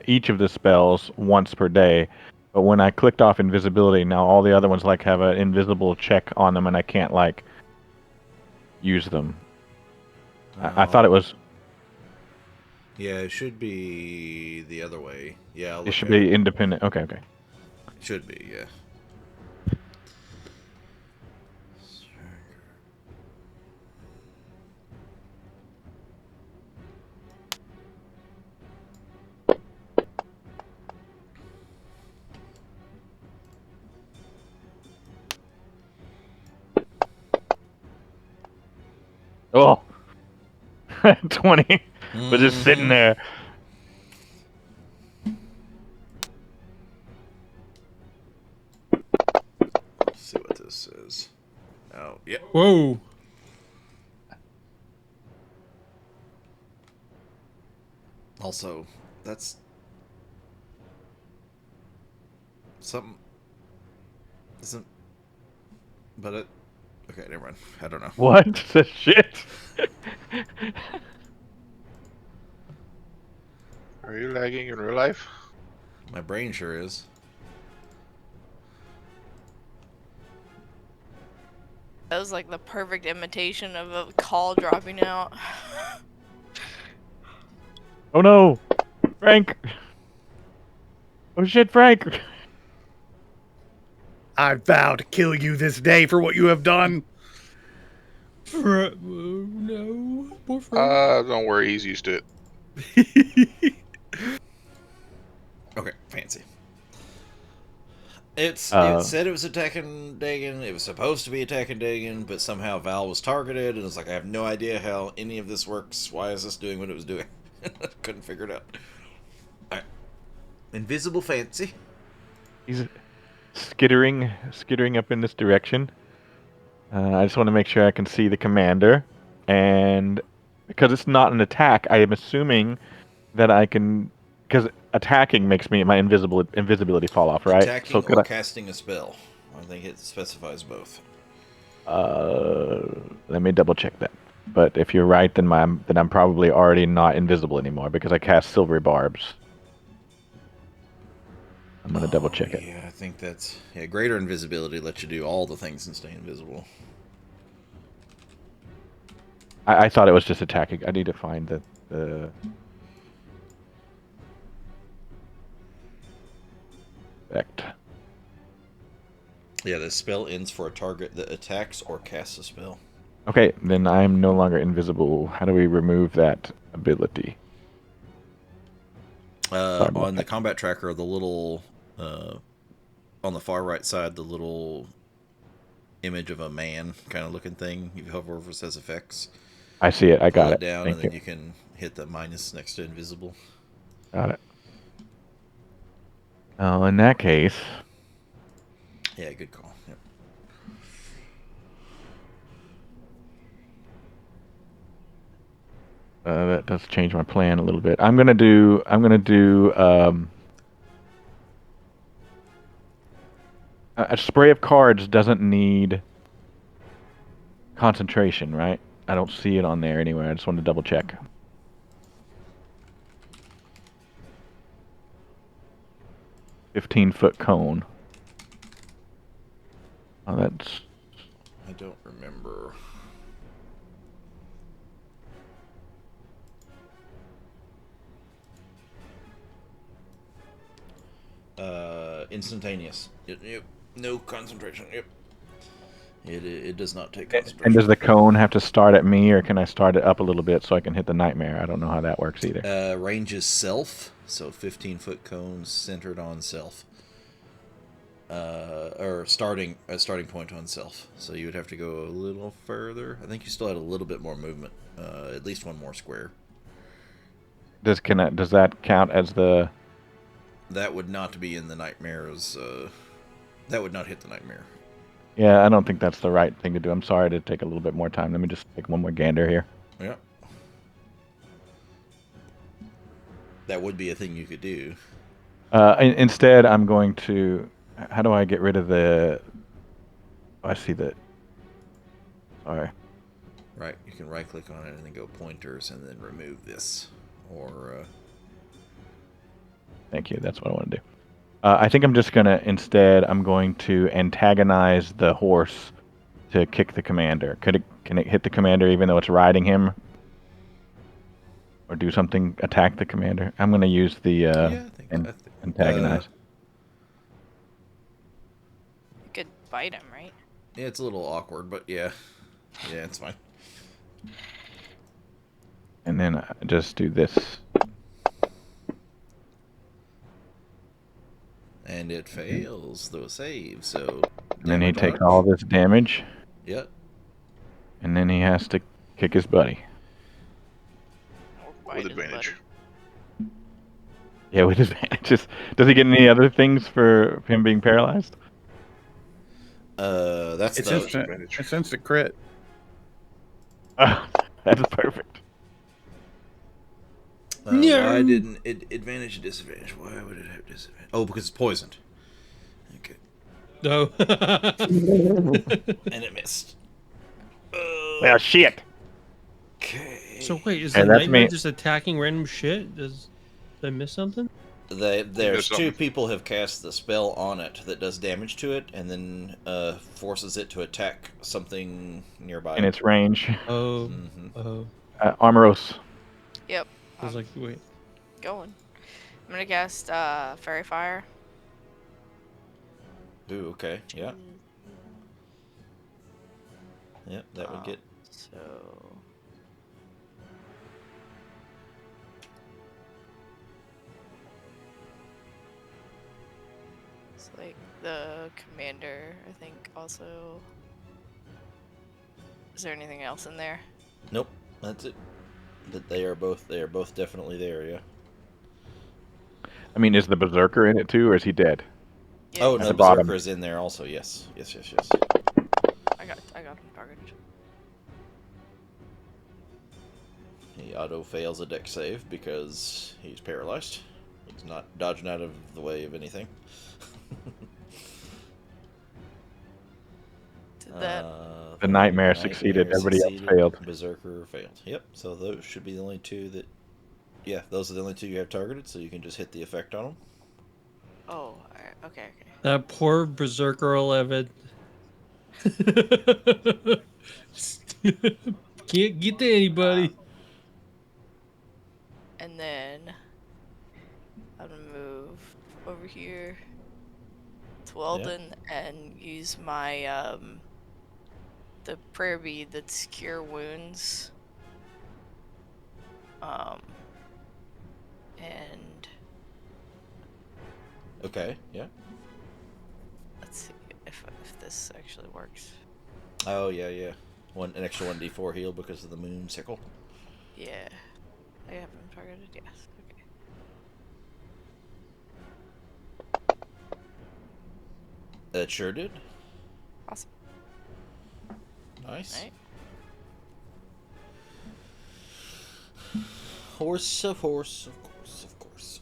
each of the spells once per day, but when I clicked off invisibility, now all the other ones like have an invisible check on them, and I can't like use them. I thought it was. Yeah, it should be the other way. Yeah, I'll It look should at be independent. Okay. It should be, yeah. Oh, 20 was just sitting there. Let's see what this says. Oh, yep. Whoa. Also, that's something. Isn't. But it. Okay, never mind. I don't know. What the shit? Are you lagging in real life? My brain sure is. That was like the perfect imitation of a call dropping out. Oh no! Frank! Oh shit, Frank! I vow to kill you this day for what you have done. No, poor Frank. Don't worry, he's used to it. Okay, fancy. It said it was attacking Dagon. It was supposed to be attacking Dagon, but somehow Val was targeted, and it's like I have no idea how any of this works. Why is this doing what it was doing? Couldn't figure it out. All right. Invisible fancy. He's skittering up in this direction. I just want to make sure I can see the commander, and because it's not an attack, I am assuming that I can, because attacking makes me my invisibility fall off, right? Attacking or casting a spell. I think it specifies both. Let me double check that. But if you're right, then I'm probably already not invisible anymore because I cast silvery barbs. I'm gonna double check it. Yeah, I think that's greater invisibility lets you do all the things and stay invisible. I thought it was just attacking. I need to find the effect. Yeah, the spell ends for a target that attacks or casts a spell. Okay, then I'm no longer invisible. How do we remove that ability? On the combat tracker, the little on the far right side, the little image of a man kind of looking thing. You hover over, it says effects. I see it. I got it. Down, Thank and then you. you can hit the minus next to invisible. Got it. Oh, in that case. Yeah, good call. Yep. That does change my plan a little bit. I'm gonna do. A spray of cards doesn't need concentration, right? I don't see it on there anywhere. I just wanted to double check. "15-foot cone." Oh, that's. I don't remember. Instantaneous. Yep. No concentration. Yep. It does not take concentration. And does the cone have to start at me, or can I start it up a little bit so I can hit the nightmare? I don't know how that works either. Range is self, so 15-foot cone centered on self. Or starting point on self. So you would have to go a little further. I think you still had a little bit more movement. At least one more square. Does that count as the? That would not be in the nightmares. That would not hit the nightmare. Yeah, I don't think that's the right thing to do. I'm sorry to take a little bit more time. Let me just take one more gander here. Yeah. That would be a thing you could do. Instead, I'm going to. How do I get rid of the? Oh, I see that. Sorry. Right. You can right click on it and then go pointers and then remove this. Or. Thank you. That's what I want to do. I think I'm just gonna I'm going to antagonize the horse to kick the commander. Can it hit the commander even though it's riding him? Or do something, attack the commander? I'm gonna use the antagonize. You could bite him, right? Yeah, it's a little awkward, but yeah. Yeah, it's fine. And then I just do this. And it fails the save, so. And then he takes all this damage. Yep. And then he has to kick his buddy. With advantage. Yeah, with advantage. Does he get any other things for him being paralyzed? That's It's instant. It's instant crit. That's perfect. Why didn't it advantage or disadvantage? Why would it have disadvantage? Oh, because it's poisoned. Okay. No. And it missed. Well, shit. Okay. So wait, is Hey, the that's nightmare me. just attacking random shit? Does Did I miss something? There's There's two something. people have cast the spell on it that does damage to it, and then forces it to attack something nearby. In its range. Oh, Mhm. oh. Armoros. Yep. I was I'm like, wait. going. I'm gonna cast Fairy Fire. Ooh, okay, yeah, yep, that would get. So it's like the commander, I think, also. Is there anything else in there? Nope, that's it. But they are both definitely there. Yeah. I mean, is the Berserker in it too, or is he dead? Yeah, Oh he's no, the bottom. Berserker is in there also. Yes, yes, yes, yes. I got him targeted. He auto fails a deck save because he's paralyzed. He's not dodging out of the way of anything. Did that? The Nightmare succeeded, everybody else failed. Berserker failed. Yep. So those should be the only two that. Yeah, those are the only two you have targeted. So you can just hit the effect on them. Oh, alright, okay. That poor Berserker 11. Can't get to anybody. And then I'm gonna move over here to Weldon and use my the prayer bead that's cure wounds. And Okay. Yeah. let's see if this actually works. Oh yeah, yeah. An extra 1d4 heal because of the moon sickle. Yeah, I have him targeted. Yes. Okay. That sure did. Awesome. Nice. Right. Horse of course, of course.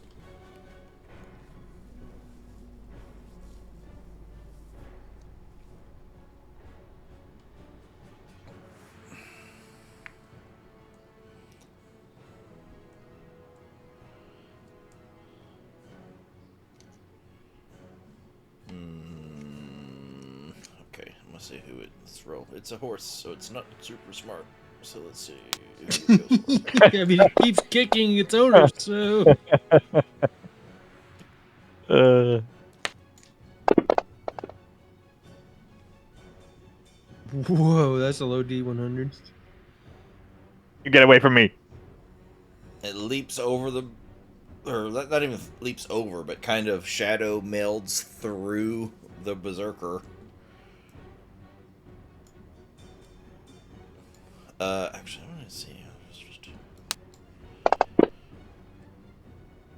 Okay, I'm gonna see who it's roll. It's a horse, so it's not super smart. So let's see who it goes for. I mean, it keeps kicking its owner, so. Whoa, that's a low D100. You get away from me. It leaps over the, or not even leaps over, but kind of shadow melds through the berserker. Actually, I'm gonna see.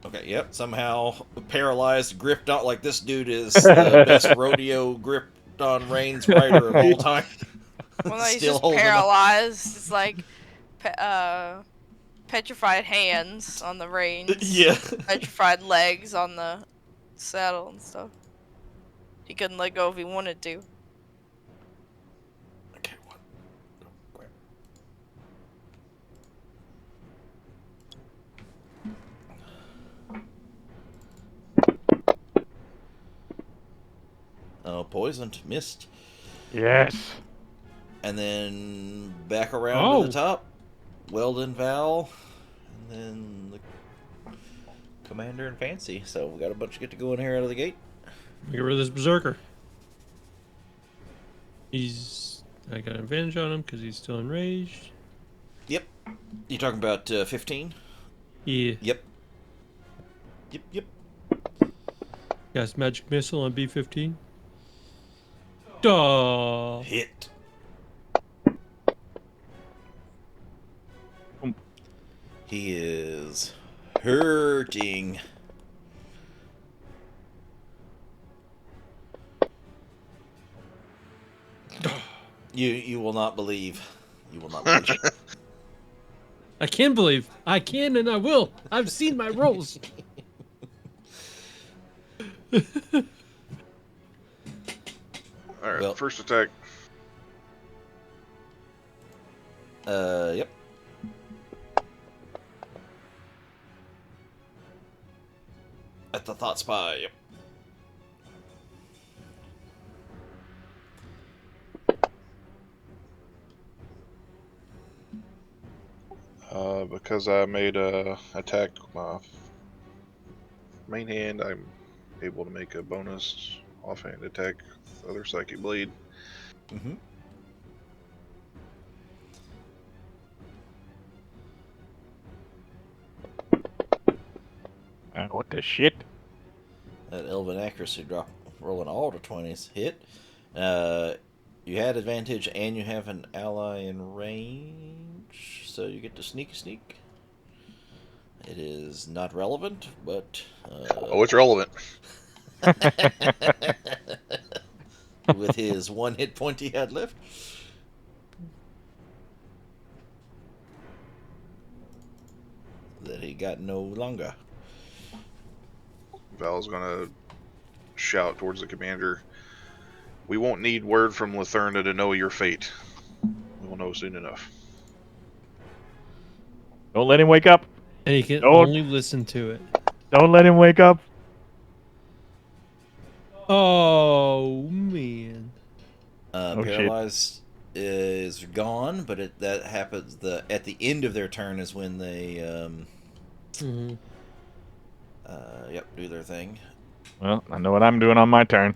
Okay, yep. Somehow paralyzed, gripped on like this dude is the best rodeo gripped on reins rider of all time. Well, no, he's Still just holding on. paralyzed. It's like petrified hands on the reins. Yeah. Petrified legs on the saddle and stuff. He couldn't let go if he wanted to. Okay, what? Crap. Oh, poisoned, missed, Yes. and then back around to the top. Weldon, Val, and then the commander and Fancy. So we got a bunch to get to go in here out of the gate. Get rid of this Berserker. I got an advantage on him because he's still enraged. Yep. You talking about 15? Yeah. Yep. Yep. Cast magic missile on B15. Duh. Hit. He is hurting. You will not believe. You will not believe. I can believe. I can and I will. I've seen my rolls. Alright, Well- first attack. Yep. the thought spy. Yep. Because I made a attack my main hand, I'm able to make a bonus offhand attack with other psychic blade. Mm-hmm. What the shit? That elven accuracy drop, rolling all the 20s. Hit. You had advantage, and you have an ally in range, so you get to sneak. It is not relevant, but Oh, it's relevant. with his 1 hit point he had left. That he got no longer. Val's gonna shout towards the commander. We won't need word from Latherna to know your fate. We will know soon enough. Don't let him wake up. And he can Don't- only listen to it. Don't let him wake up. Oh man. Oh, shit. Paralyzed is gone, but that happens at the end of their turn is when they do their thing. Well, I know what I'm doing on my turn.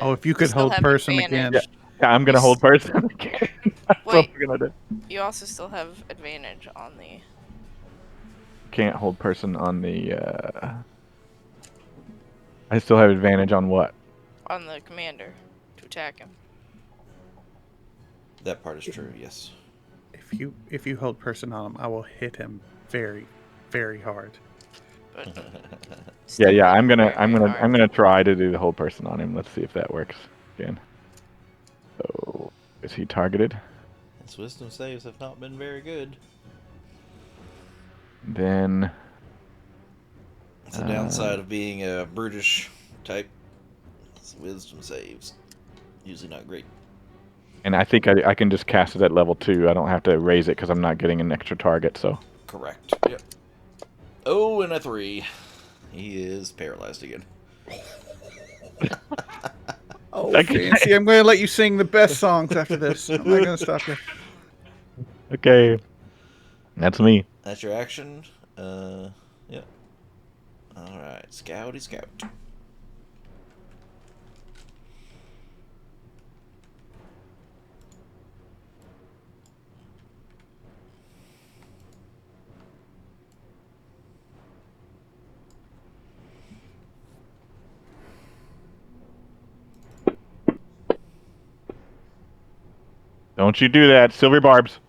Oh, if you you could still hold have person advantage. again. Yeah, I'm gonna hold person again. That's what Wait. we're gonna do. You also still have advantage on the. Can't hold person on the. I still have advantage on what? On the commander to attack him. That part is true. Yes. If you hold person on him, I will hit him very, very hard. But Yeah. still I'm very, very hard. gonna try to do the whole person on him. Let's see if that works again. So, is he targeted? His wisdom saves have not been very good. Then. It's the downside of being a brutish type. His wisdom saves usually not great. And I think I can just cast it at level 2. I don't have to raise it because I'm not getting an extra target. So. Correct. Yep. Oh, and a 3. He is paralyzed again. Oh, Okay. fancy! I'm going to let you sing the best songs after this. I'm not going to stop you. Okay. That's me. That's your action. Yep. All right, Scouty Scout. Don't you do that, silver barbs.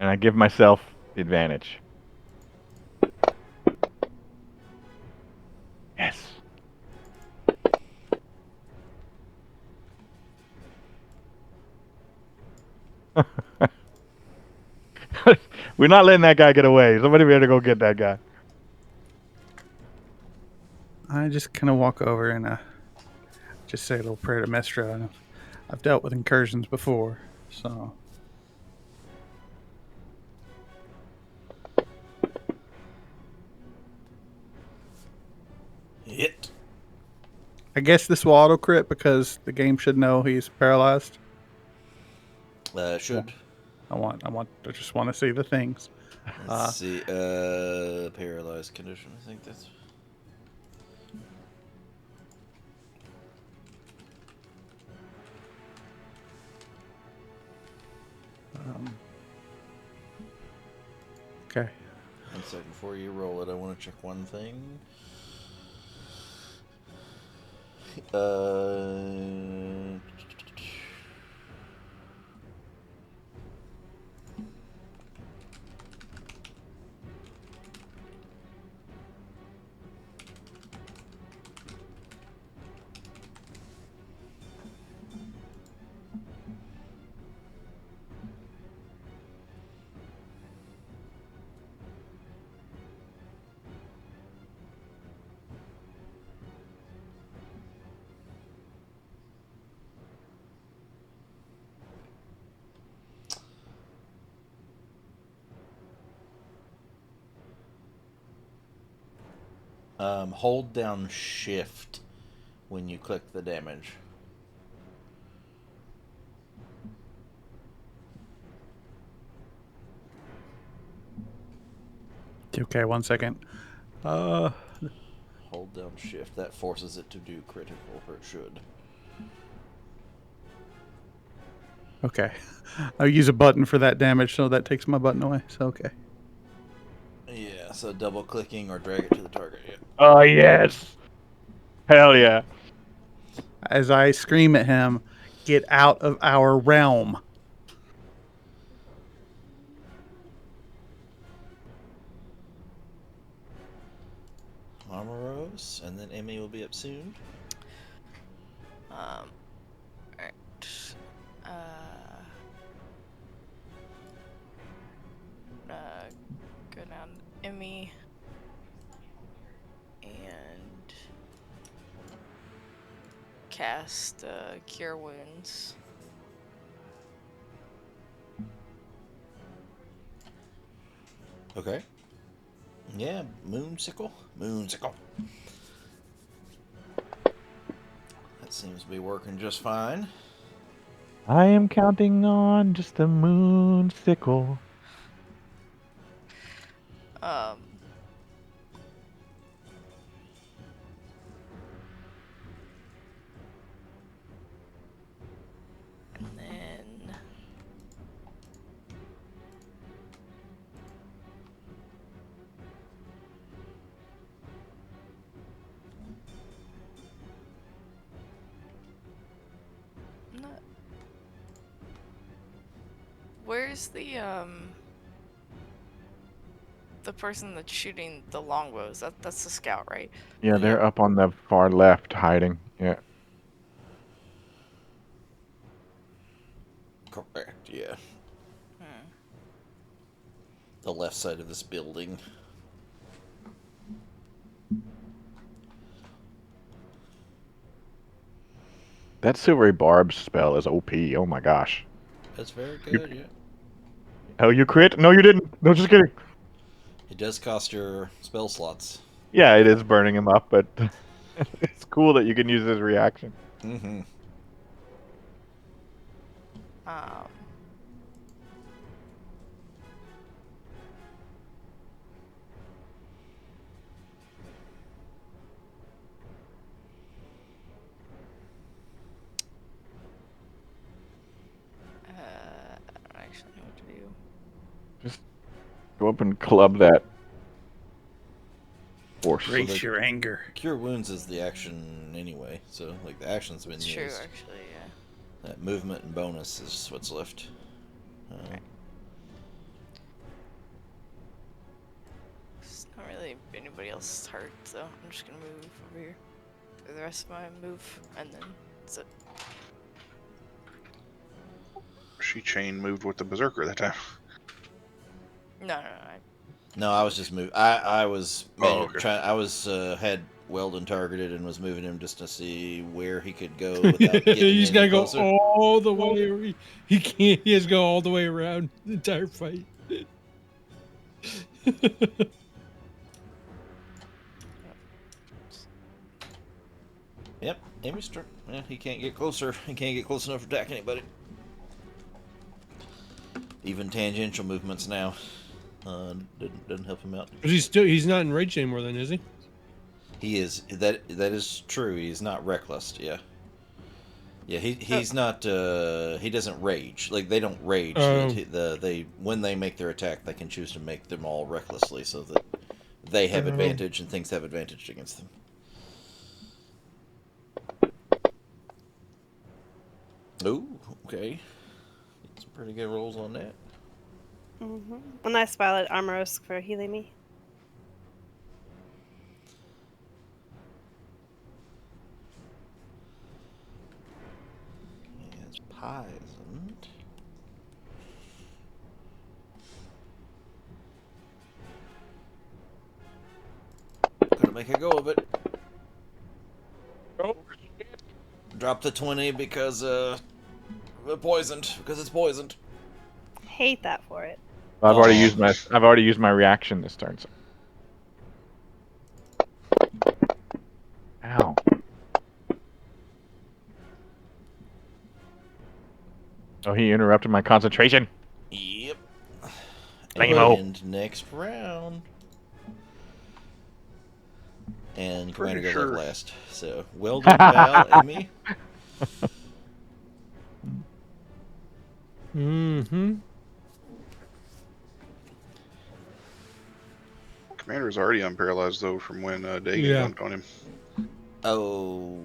And I give myself the advantage. Yes. We're not letting that guy get away. Somebody better go get that guy. I just kind of walk over and just say a little prayer to Mestra. And I've dealt with incursions before, so Hit. I guess this will auto crit because the game should know he's paralyzed. Should. I just want to see the things. Let's see. Paralyzed condition. I think that's. Okay. 1 second before you roll it, I want to check one thing. Hold down shift when you click the damage. Okay, 1 second. Hold down shift. That forces it to do critical, or it should. Okay. I'll use a button for that damage, so that takes my button away. So, okay. Yeah, so double clicking or drag it to the target. Yeah. Oh, yes. Hell yeah. As I scream at him, get out of our realm. Armoros, and then Emmy will be up soon. Alright. Go down to Emmy. And cast Cure Wounds. Okay. Yeah, Moonsicle. Moonsicle. That seems to be working just fine. I am counting on just a moon sickle. And then where's the person that's shooting the longbows? That's the scout, right? Yeah, they're up on the far left hiding. Yeah. Correct, yeah. The left side of this building. That silvery barb spell is OP. Oh my gosh. That's very good, yeah. Oh, you crit? No, you didn't. No, just kidding. It does cost your spell slots. Yeah, it is burning him up, but it's cool that you can use his reaction. Mm-hmm. I don't actually know what to do. Just go up and club that force. Brace your anger. Cure Wounds is the action anyway, so like the action's been It's used. true, actually, yeah. That movement and bonus is what's left. Okay. It's not really anybody else's hurt, so I'm just gonna move over here for the rest of my move, and then that's it. She chain moved with the berserker that time. No. No, I was just moving. I was okay. I was had Weldon targeted and was moving him just to see where he could go without getting He's any gotta go closer. all the way. He can't. He has to go all the way around the entire fight. Yep, Amy's turn. Yeah, he can't get closer. He can't get close enough to attack anybody. Even tangential movements now doesn't help him out. But he's not enraged anymore, then, is he? He is that is true. He's not reckless. Yeah. Yeah, he's not. He doesn't rage. Like they don't rage. They when they make their attack, they can choose to make them all recklessly, so that they have advantage and things have advantage against them. Ooh, okay. Some pretty good rolls on that. A nice violet armoros for healing me. It's poisoned. Gotta make a go of it. Oh, Drop the 20 because poisoned. Because it's poisoned. Hate that for it. I've already used my reaction this turn. So. Oh, he interrupted my concentration. Yep. Lame-o. And next round. And Commander Pretty goes sure. like last. So, Weldon, Val, Emmy. Mm-hmm. Commander's already unparalyzed though from when Dagan Yeah. dunked on him. Oh.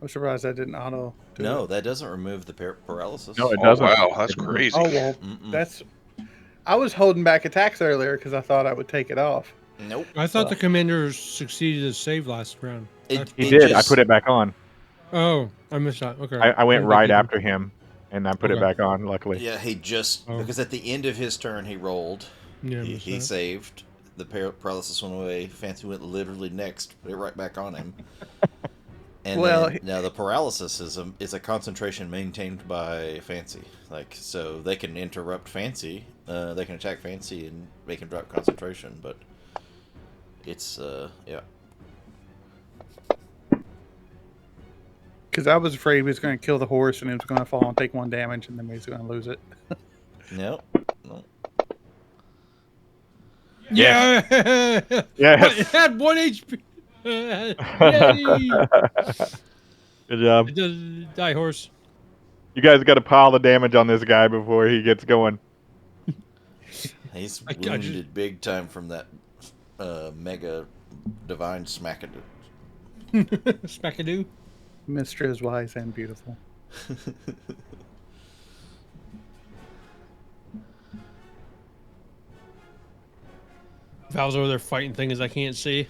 I'm surprised I didn't auto. Do No, it. that doesn't remove the paralysis. No, it Oh doesn't. wow, that's It doesn't. crazy. Oh well, Mm-mm. that's. I was holding back attacks earlier because I thought I would take it off. Nope. I thought the commander succeeded to save last round. He It did. just, I put it back on. Oh, I missed that. Okay. I went Didn't right think you after him, and I put it Okay. back on. Luckily. Yeah, he just Oh. because at the end of his turn he rolled. did. Yeah, I He, missed he that. saved. The paralysis went away. Fancy went literally next, put it right back on him. And Well, then, now the paralysis is a concentration maintained by Fancy. Like, so they can interrupt Fancy. They can attack Fancy and make him drop concentration. But it's yeah. Because I was afraid he was going to kill the horse and he was going to fall and take 1 damage and then he was going to lose it. No. No. Yeah. Yes. It had 1 HP. Yay! Good job. It does die horse. You guys got to pile the damage on this guy before he gets going. He's I just- wounded big time from that mega divine smackadoo. Spackadoo. Mister is wise and beautiful. Val's over there fighting things I can't see.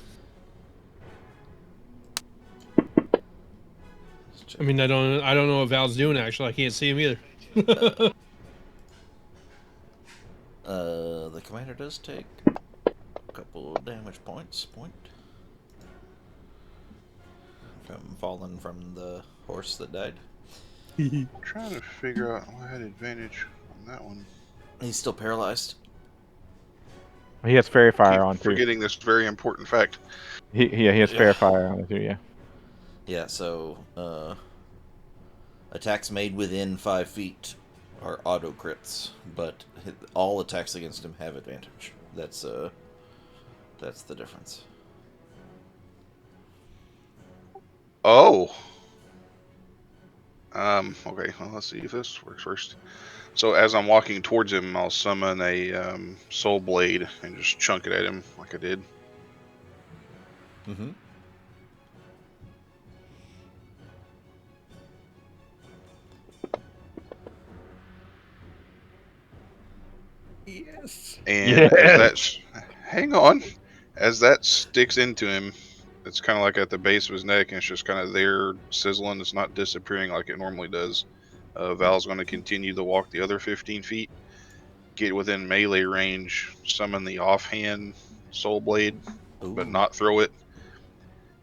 I mean, I don't know what Val's doing actually. I can't see him either. The commander does take a couple damage points. From falling from the horse that died. I'm trying to figure out who had advantage on that one. He's still paralyzed. He has fairy fire Keep on too. forgetting this very important fact. He has Yeah. fairy fire on too. Yeah. Yeah, so attacks made within 5 feet are auto crits, but all attacks against him have advantage. That's the difference. Oh. Okay, well, let's see if this works first. So as I'm walking towards him, I'll summon a soul blade and just chunk it at him like I did. Mm-hmm. Yes. And Yes. hang on, as that sticks into him, it's kind of like at the base of his neck, and it's just kind of there sizzling. It's not disappearing like it normally does. Val's going to continue to walk the other 15 feet, get within melee range, summon the offhand soul blade, but not throw it,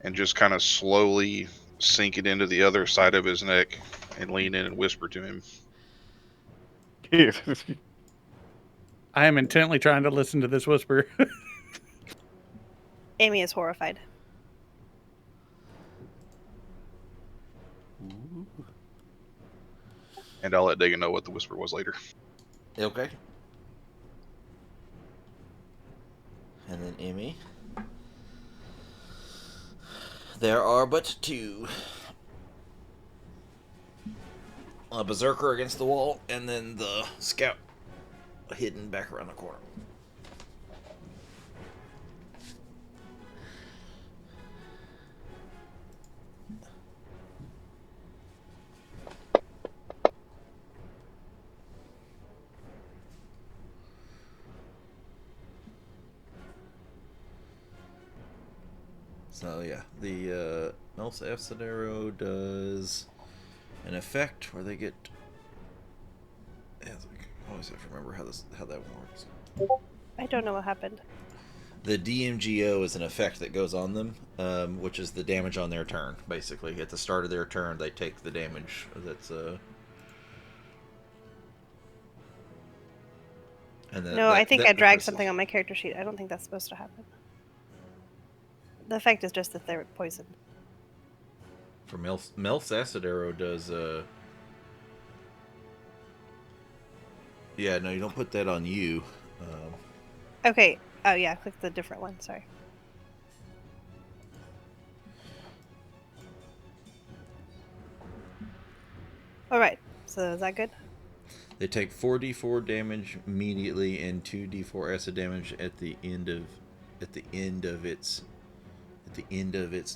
and just kind of slowly sink it into the other side of his neck and lean in and whisper to him. I am intently trying to listen to this whisper. Amy is horrified. And I'll let Dagan know what the whisper was later. Okay. And then Emmy. There are but 2. A berserker against the wall, and then the scout hidden back around the corner. So yeah, the Mel's F-Scenario does an effect where they get. Yeah, I always have to remember how that one works. I don't know what happened. The DMGO is an effect that goes on them, which is the damage on their turn. Basically, at the start of their turn, they take the damage. That's And then No, I think I dragged impresses. something on my character sheet. I don't think that's supposed to happen. The effect is just that they're poisoned. For Mel Sacidero does Yeah, no, you don't put that on you. Okay. Oh yeah, click the different one. Sorry. All right. So is that good? They take 4d4 damage immediately and 2d4 acid damage at the end of its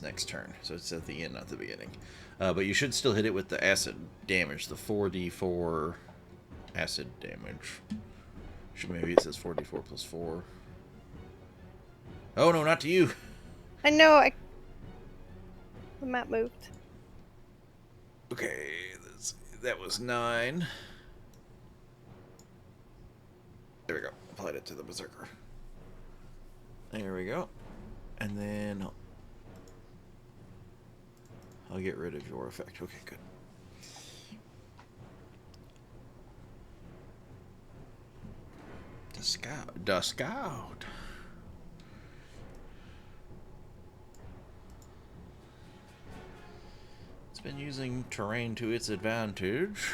next turn. So it's at the end, not the beginning. But you should still hit it with the acid damage, the 4d4 acid damage. Maybe it says 4d4 plus 4. Oh no, not to you. I know. The map moved. Okay, that was 9. There we go. Applied it to the berserker. There we go. And then I'll get rid of your effect. Okay, good. The scout. It's been using terrain to its advantage.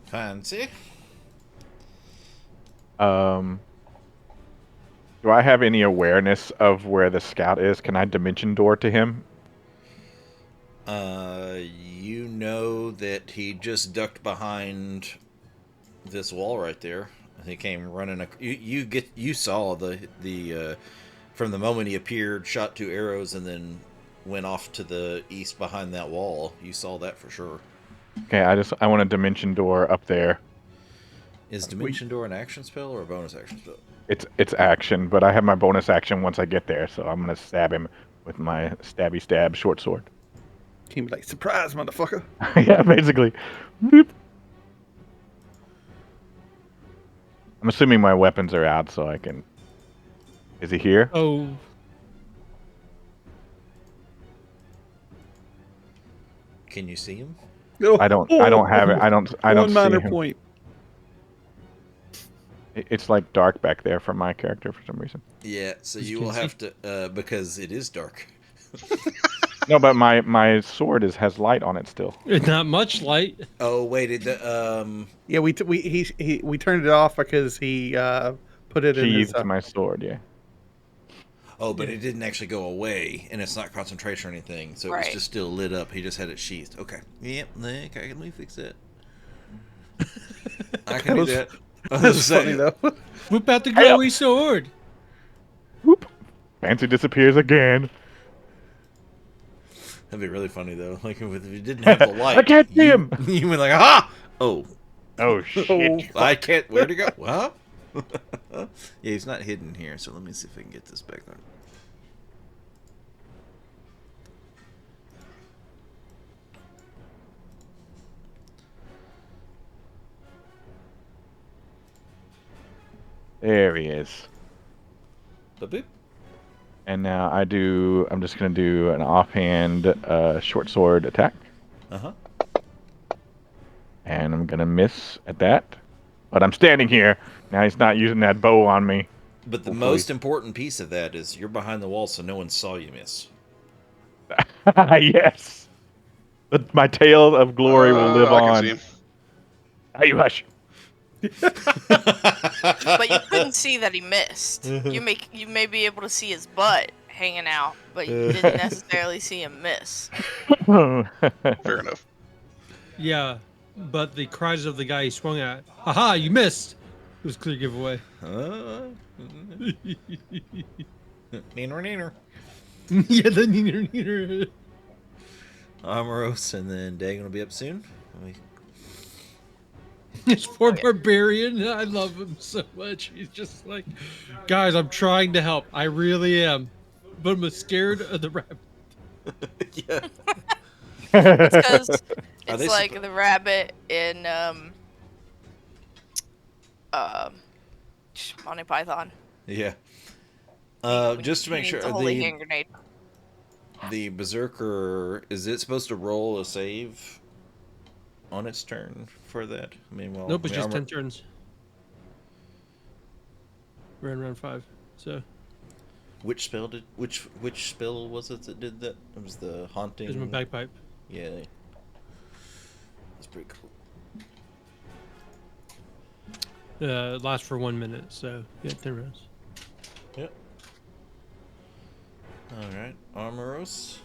Fancy. Do I have any awareness of where the scout is? Can I dimension door to him? You know that he just ducked behind this wall right there. He came running. You saw the from the moment he appeared, shot 2 arrows, and then went off to the east behind that wall. You saw that for sure. Okay, I want a dimension door up there. Is Dimension Door an action spell or a bonus action spell? It's action, but I have my bonus action once I get there, so I'm gonna stab him with my stabby stab short sword. Can be like, surprise, motherfucker. Yeah, basically. Boop. I'm assuming my weapons are out, so I can. Is he here? Oh, Can you see him? I don't have it. I don't One see minor him. point. It's like dark back there for my character for some reason. Yeah, so You you can will see? have to because it is dark. No, but my sword has light on it still. not much light. Oh wait, Yeah, we turned it off because he put it in his. Sheathed my sword, yeah. oh, but it didn't actually go away, and it's not concentration or anything, so it was Right. just still lit up. He just had it sheathed. Okay. Yep. Okay, let me fix that. I can do was- that. That's funny though. Whip out the Hey, up. glowy sword. Whoop. Fancy disappears again. That'd be really funny though. Like if you didn't have the light, I can't see him. You went like, aha! Oh, Oh shit. I can't. Where'd he go? Huh? Yeah, he's not hidden here. So let me see if I can get this back on. There he is. Boop. And now I'm just gonna do an offhand short sword attack. Uh-huh. And I'm gonna miss at that. But I'm standing here. Now he's not using that bow on me. But the Hopefully. most important piece of that is you're behind the wall, so no one saw you miss. Yes. My tale of glory will live I on. can see him. Hey, you hush. But you couldn't see that he missed. You may be able to see his butt hanging out, but you didn't necessarily see him miss. Fair enough. Yeah, but the cries of the guy he swung at, haha, you missed, it was a clear giveaway. Neener. Yeah, the neener. Amoros and then Dagon will be up soon. This poor barbarian, I love him so much. He's just like, guys, I'm trying to help. I really am. But I'm scared of the rabbit. Yeah. It's because Are it's they like suppo- the rabbit in Monty Python. Yeah. He, Just to he make needs sure, a holy hand grenade. the berserker, is it supposed to roll a save on its turn for that? I mean, well, Nope, I it's mean, just armor. 10 turns. We're in round 5. So, Which spell was it that did that? It was the haunting. here's my bagpipe. Yeah, that's pretty cool. It lasts for 1 minute, so yeah, 10 rounds. Yep. All right, Armoros.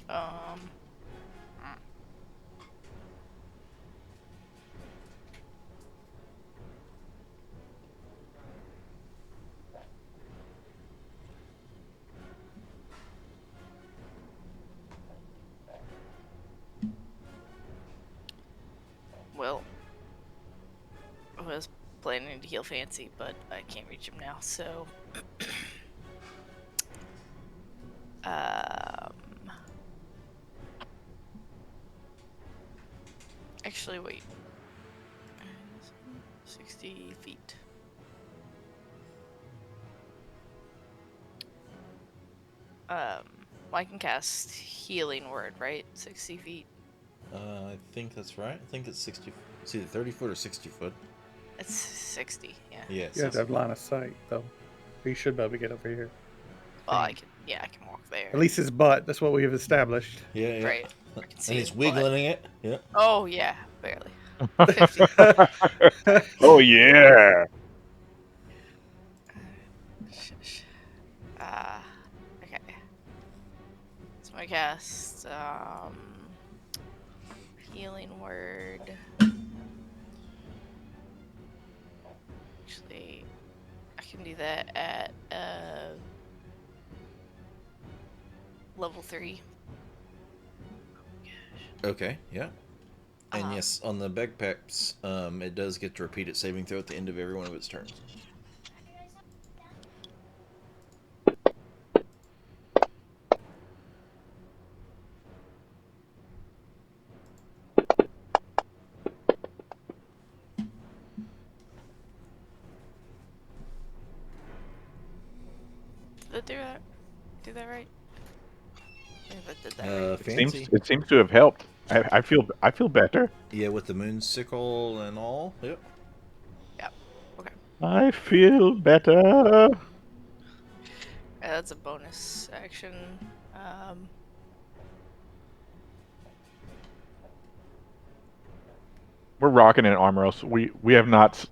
Um, well, I was planning to heal Fancy, but I can't reach him now, so. Actually, wait. 60 feet. I can cast Healing Word, right? 60 feet. I think that's right. I think it's 60. It's either 30 foot or 60 foot. It's 60, yeah. Yeah. You have to have line of sight, though. He should be able to get over here. Well, I can walk there. At least his butt. That's what we have established. Yeah, yeah. Right. I can see And his he's butt. wiggling it. Yeah. Oh, yeah, barely. 50. Oh yeah. Okay. So I cast, Healing Word. Actually, I can do that at, level 3. Okay. Yeah. And yes, on the bagpipes, it does get to repeat its saving throw at the end of every one of its turns. Did it do that right? I think that did that right. Fancy. It seems to have helped. I feel better. Yeah, with the moon sickle and all. Yep. Yeah. Okay. I feel better. Yeah, that's a bonus action. We're rocking in Armoros. We have not.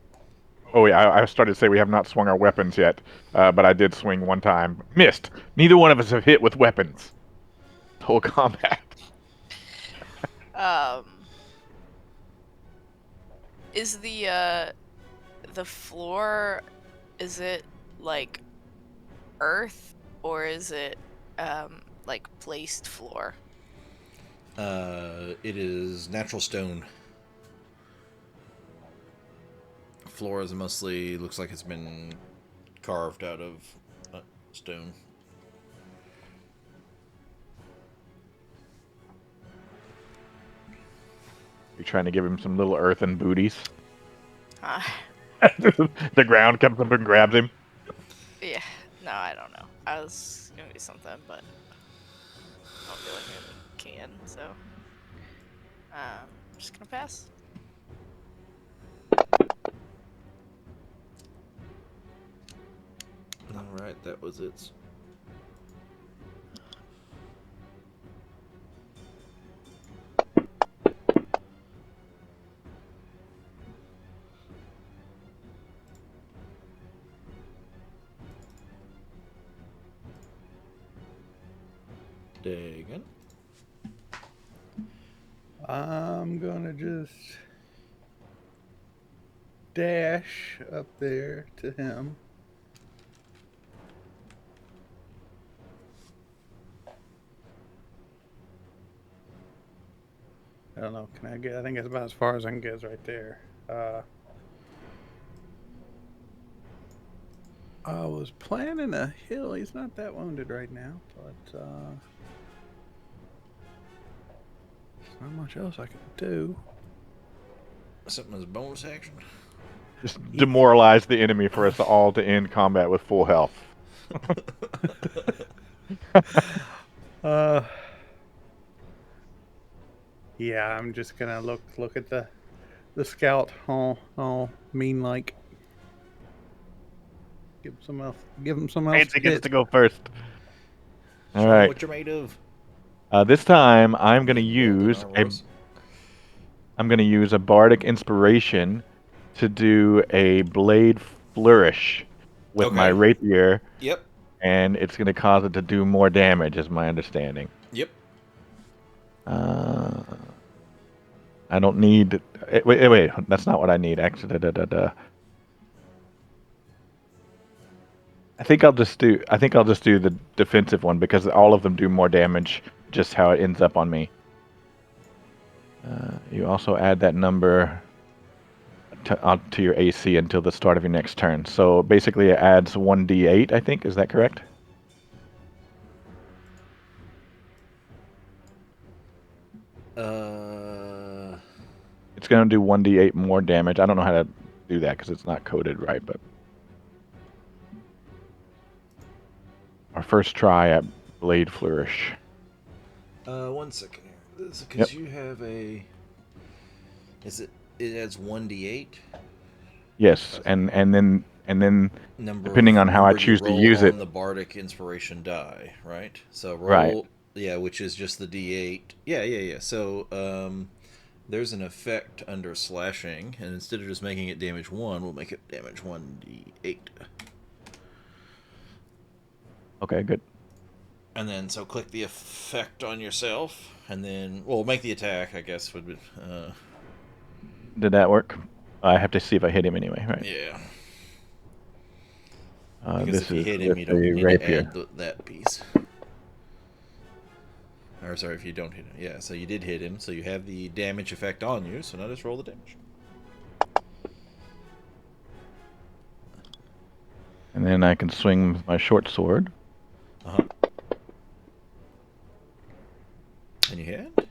Oh yeah, I started to say we have not swung our weapons yet, but I did swing one time. Missed. Neither one of us have hit with weapons. Whole combat. Is the floor, is it like earth or is it like placed floor? It is natural stone. Floor is mostly looks like it's been carved out of stone. You're trying to give him some little earthen booties. Ah, The ground comes up and grabs him. yeah. No, I don't know. I was gonna do something, but I don't feel like I really can. So, I'm just gonna pass. All right, that was its. Dagon. I'm gonna just dash up there to him. I don't know. Can I get? I think that's about as far as I can get. Is right there. I was planning a hill. He's not that wounded right now, but Not much else I can do. Something as a bonus action. Just demoralize the enemy for us all to end combat with full health. Yeah, I'm just gonna look at the scout, all mean like. Give him some else Nancy to gets hit. to go first. All Show 'em right. what you're made of. This time I'm gonna Weldon use a Armoros. bardic inspiration to do a blade flourish with my Okay. rapier, Yep. and it's gonna cause it to do more damage, is my understanding. Yep. I don't need. Wait. That's not what I need. Actually, I think I'll just do the defensive one because all of them do more damage. Just how it ends up on me. You also add that number to your AC until the start of your next turn. So basically, it adds 1d8. I think is that correct? It's gonna do 1d8 more damage. I don't know how to do that because it's not coded right, but our first try at blade flourish. 1 second here. Yep. Because you have a. It adds 1d8? Yes, and then Number depending on how I number you choose to roll use it. on the bardic inspiration die, right? So roll, Right. yeah, which is just the d8. Yeah. So there's an effect under slashing, and instead of just making it damage 1, we'll make it damage 1d8. Okay, good. And then so click the effect on yourself, and then make the attack. I guess would be. Did that work? I have to see if I hit him anyway, right? Yeah. Because This if you is hit him, with you don't the need rapier. to add that piece. Or sorry, if you don't hit him. Yeah, so you did hit him, so you have the damage effect on you, so now just roll the damage. And then I can swing with my short sword. Uh-huh. And you hit?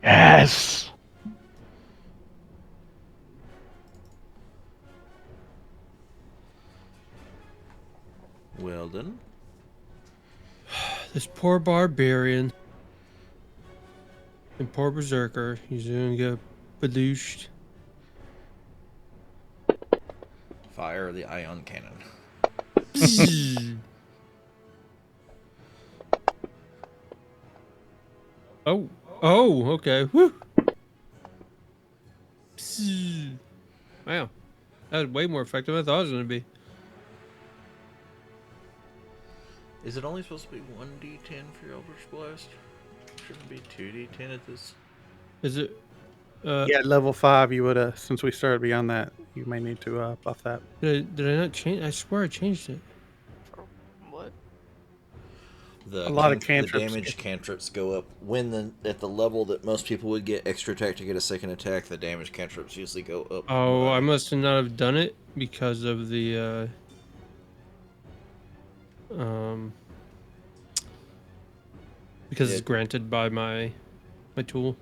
Yes! Well done. This poor barbarian and poor berserker, he's gonna get badooshed. Fire the ion cannon. Oh, okay. Woo. Wow, that was way more effective than I thought it was gonna be. Is it only supposed to be 1d10 for your Eldritch Blast? Shouldn't it be 2d10 at this? Is it? Yeah, level 5. You would since we started beyond that, you may need to buff that. Did I not change? I swear I changed it. For what? A lot of The cantrips. damage cantrips go up when at the level that most people would get extra attack to get a second attack. The damage cantrips usually go up. Oh, by- I must not have done it because of the because it's granted by my tool.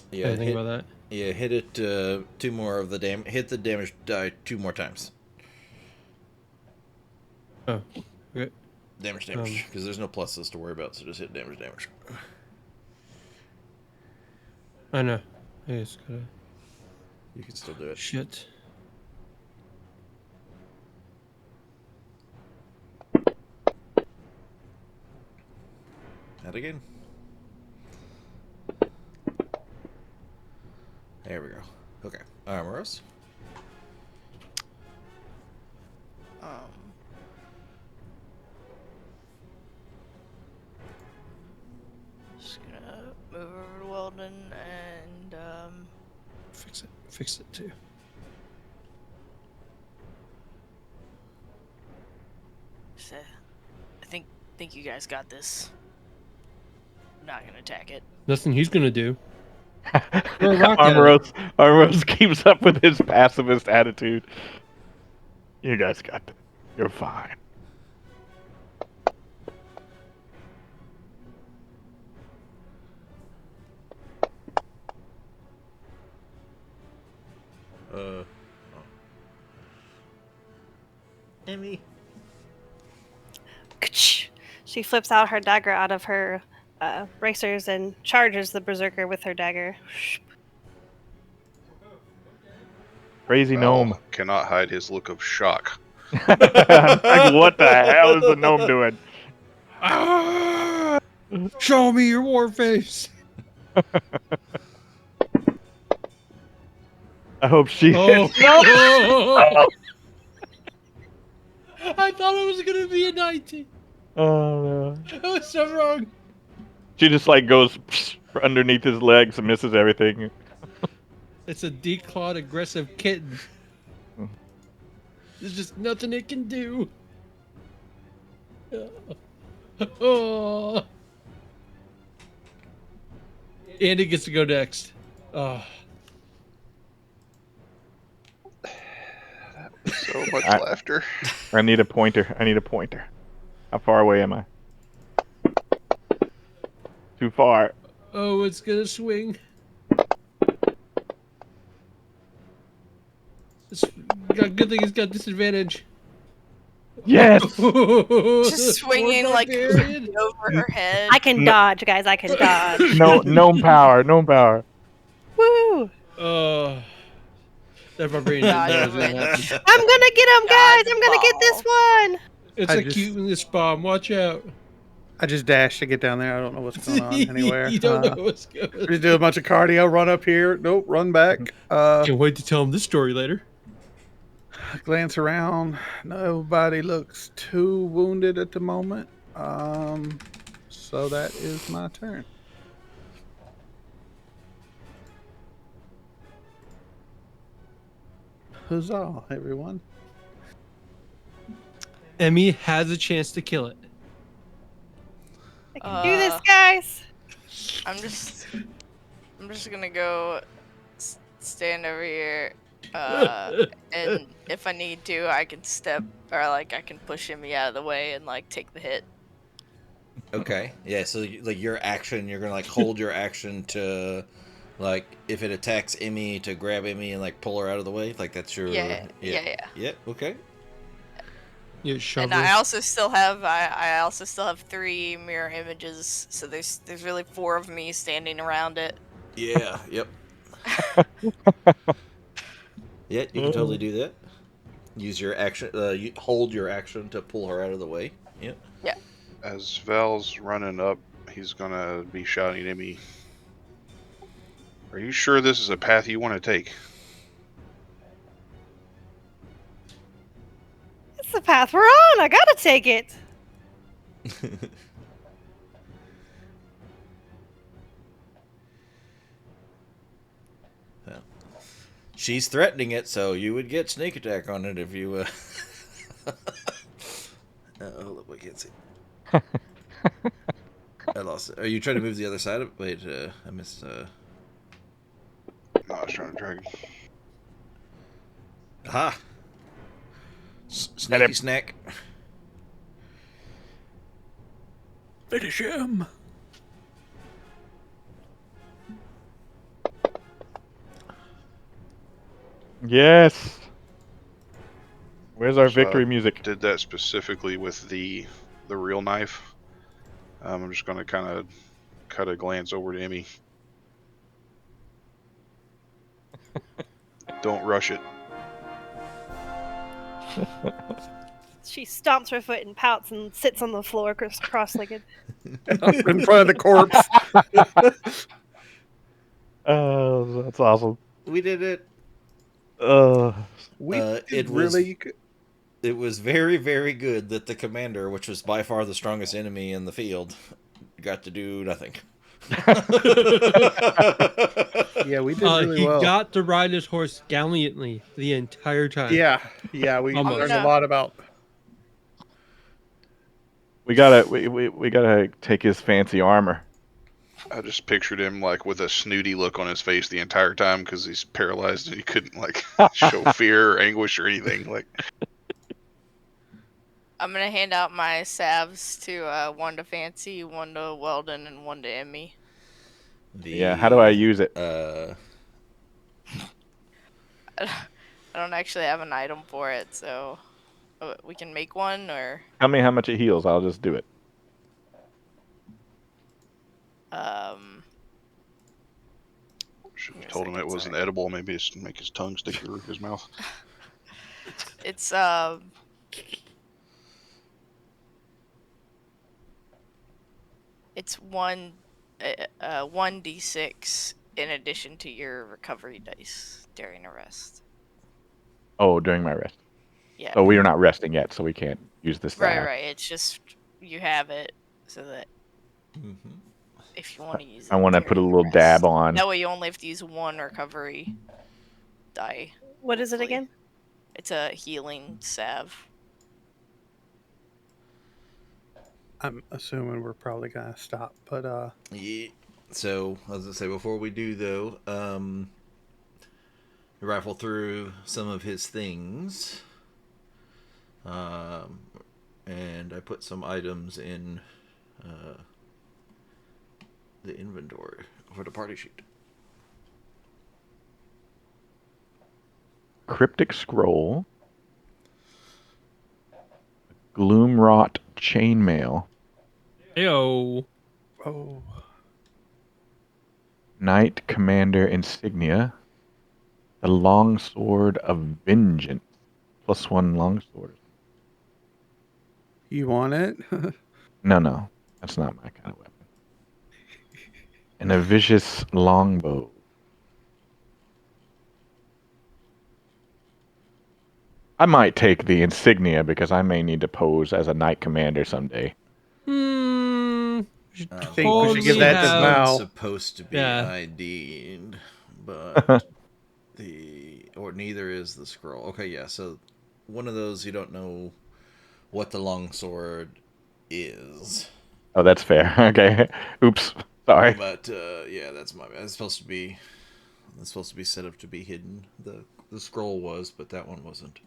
Yeah, I think about that. Yeah, hit it 2 more of the damage. Hit the damage die 2 more times. Oh, okay. Damage, because there's no pluses to worry about, so just hit damage. I know. I just gotta. You can still do it. Shit. That again. There we go. Okay. Armoros. Just gonna move over to Weldon and Fix it too. say, I think you guys got this. I'm not gonna attack it. Nothing he's gonna do. Throw a rock at it. Armoros keeps up with his pacifist attitude. You guys got this. You're fine. Emmy. She flips out her dagger out of her bracers and charges the berserker with her dagger. Crazy gnome. Val cannot hide his look of shock. Like, what the hell is the gnome doing? Ah! Show me your war face. I hope she Oh. hits. No! Oh. I thought it was gonna be a 19. Oh no. I was so wrong. She just like goes underneath his legs and misses everything. It's a declawed aggressive kitten. There's just nothing it can do. Oh. Andy gets to go next. Oh. So much I- laughter. I need a pointer. I need a pointer. How far away am I? Too far. Oh, it's gonna swing. Good thing it's got disadvantage. Yes! Just swinging Poor like barbarian. over her head. I can dodge, guys. I can dodge. No, gnome power. Gnome power. Woo! Oh, that barbarian didn't know it was gonna happen. I'm gonna get him, guys. Dodge I'm gonna get this one. It's I a just- cute in this bomb. Watch out. I just dashed to get down there. I don't know what's going on anywhere. You don't know what's going on. Just do a bunch of cardio, run up here. Nope, run back. Can't wait to tell him this story later. Glance around. Nobody looks too wounded at the moment. So that is my turn. Huzzah, everyone. Emmy has a chance to kill it. I can do this, guys. I'm just gonna go stand over here, and if I need to, I can step or I can push him out of the way and take the hit. Okay. Yeah. So your action, you're gonna hold your action to, if it attacks Emmy, to grab Emmy and pull her out of the way. That's your. Yeah. Yep. Okay. You shove And her. I also still have 3 mirror images, so there's really 4 of me standing around it. Yeah. Yep. Yeah, you can totally do that. Use your action. You hold your action to pull her out of the way. Yep. Yeah. As Val's running up, he's gonna be shouting at me. Are you sure this is a path you want to take? It's the path we're on. I gotta take it. Well, she's threatening it, so you would get sneak attack on it if you. Hold up, I can't see. I lost it. Are you trying to move the other side of? Wait, I missed. No, I was trying to drag. Aha! Snacky snack. Finish him. Yes. Where's our So, victory music? Did that specifically with the real knife. I'm just gonna kind of cut a glance over to Emmy. Don't rush it. She stomps her foot and pouts and sits on the floor cross-legged. In front of the corpse. Oh, that's awesome. We did it. We it did was- really good. It was very, very good that the commander, which was by far the strongest enemy in the field, got to do nothing. Yeah, we did really He well. got to ride his horse gallantly the entire time. Yeah, we Almost. learned a lot about. We gotta take his fancy armor. I just pictured him with a snooty look on his face the entire time because he's paralyzed and he couldn't show fear or anguish or anything. I'm gonna hand out my salves to one to Fancy, one to Weldon, and one to Emmy. Yeah, how do I use it? I don't actually have an item for it, so. We can make one, or Tell me how much it heals. I'll just do it. Should have give me a told him second, it wasn't sorry. edible. Maybe it's make his tongue stick to the roof of his mouth. It's it's 1d6 in addition to your recovery dice during a rest. Oh, during my rest. Yeah. So we are not resting yet, so we can't use this. Right. It's just you have it so that Mm-hmm. if you want to use I it want to during put a your little rest. dab on. That way you only have to use one recovery die. What is it hopefully. again? It's a healing salve. I'm assuming we're probably gonna stop, but Yeah. So, as I say, before we do though, rifle through some of his things, and I put some items in the inventory for the party sheet. Cryptic scroll. Gloomwrought chainmail. Heyo. oh, Knight Commander insignia. The Longsword of Vengeance. +1 longsword. you want it? No. That's not my kind of weapon. And a vicious longbow. I might take the insignia because I may need to pose as a knight commander someday. You should I think we should give totally that to have. Val. Supposed to be Yeah. ID'd, but neither is the scroll. Okay, yeah. So one of those you don't know what the longsword is. Oh, that's fair. Okay. Oops. Sorry. But yeah, that's my bad. It's supposed to be set up to be hidden. The scroll was, but that one wasn't.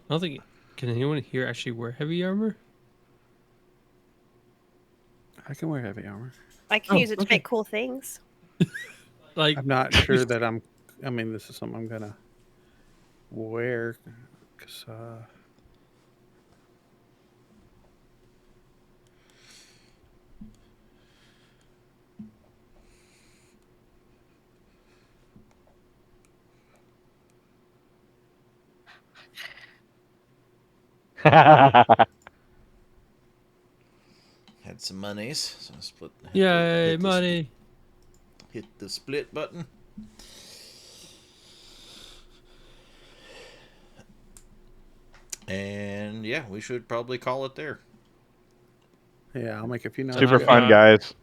I don't think. Can anyone here actually wear heavy armor? I can wear heavy armor. I can Oh, use it to okay. make cool things. Like, I'm not sure that I mean, this is something I'm gonna wear. 'Cause, Had some monies, so I split. yay, money. Hit the split button. And yeah, we should probably call it there. yeah, I'll make a few notes. Super I've fun, got- guys.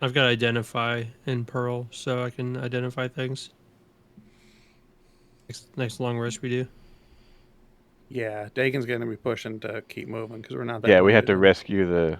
I've got identify in Pearl, so I can identify things. Next long rest we do. Yeah, Dagon's gonna be pushing to keep moving because we're not that. Yeah, we had wounded to and- rescue the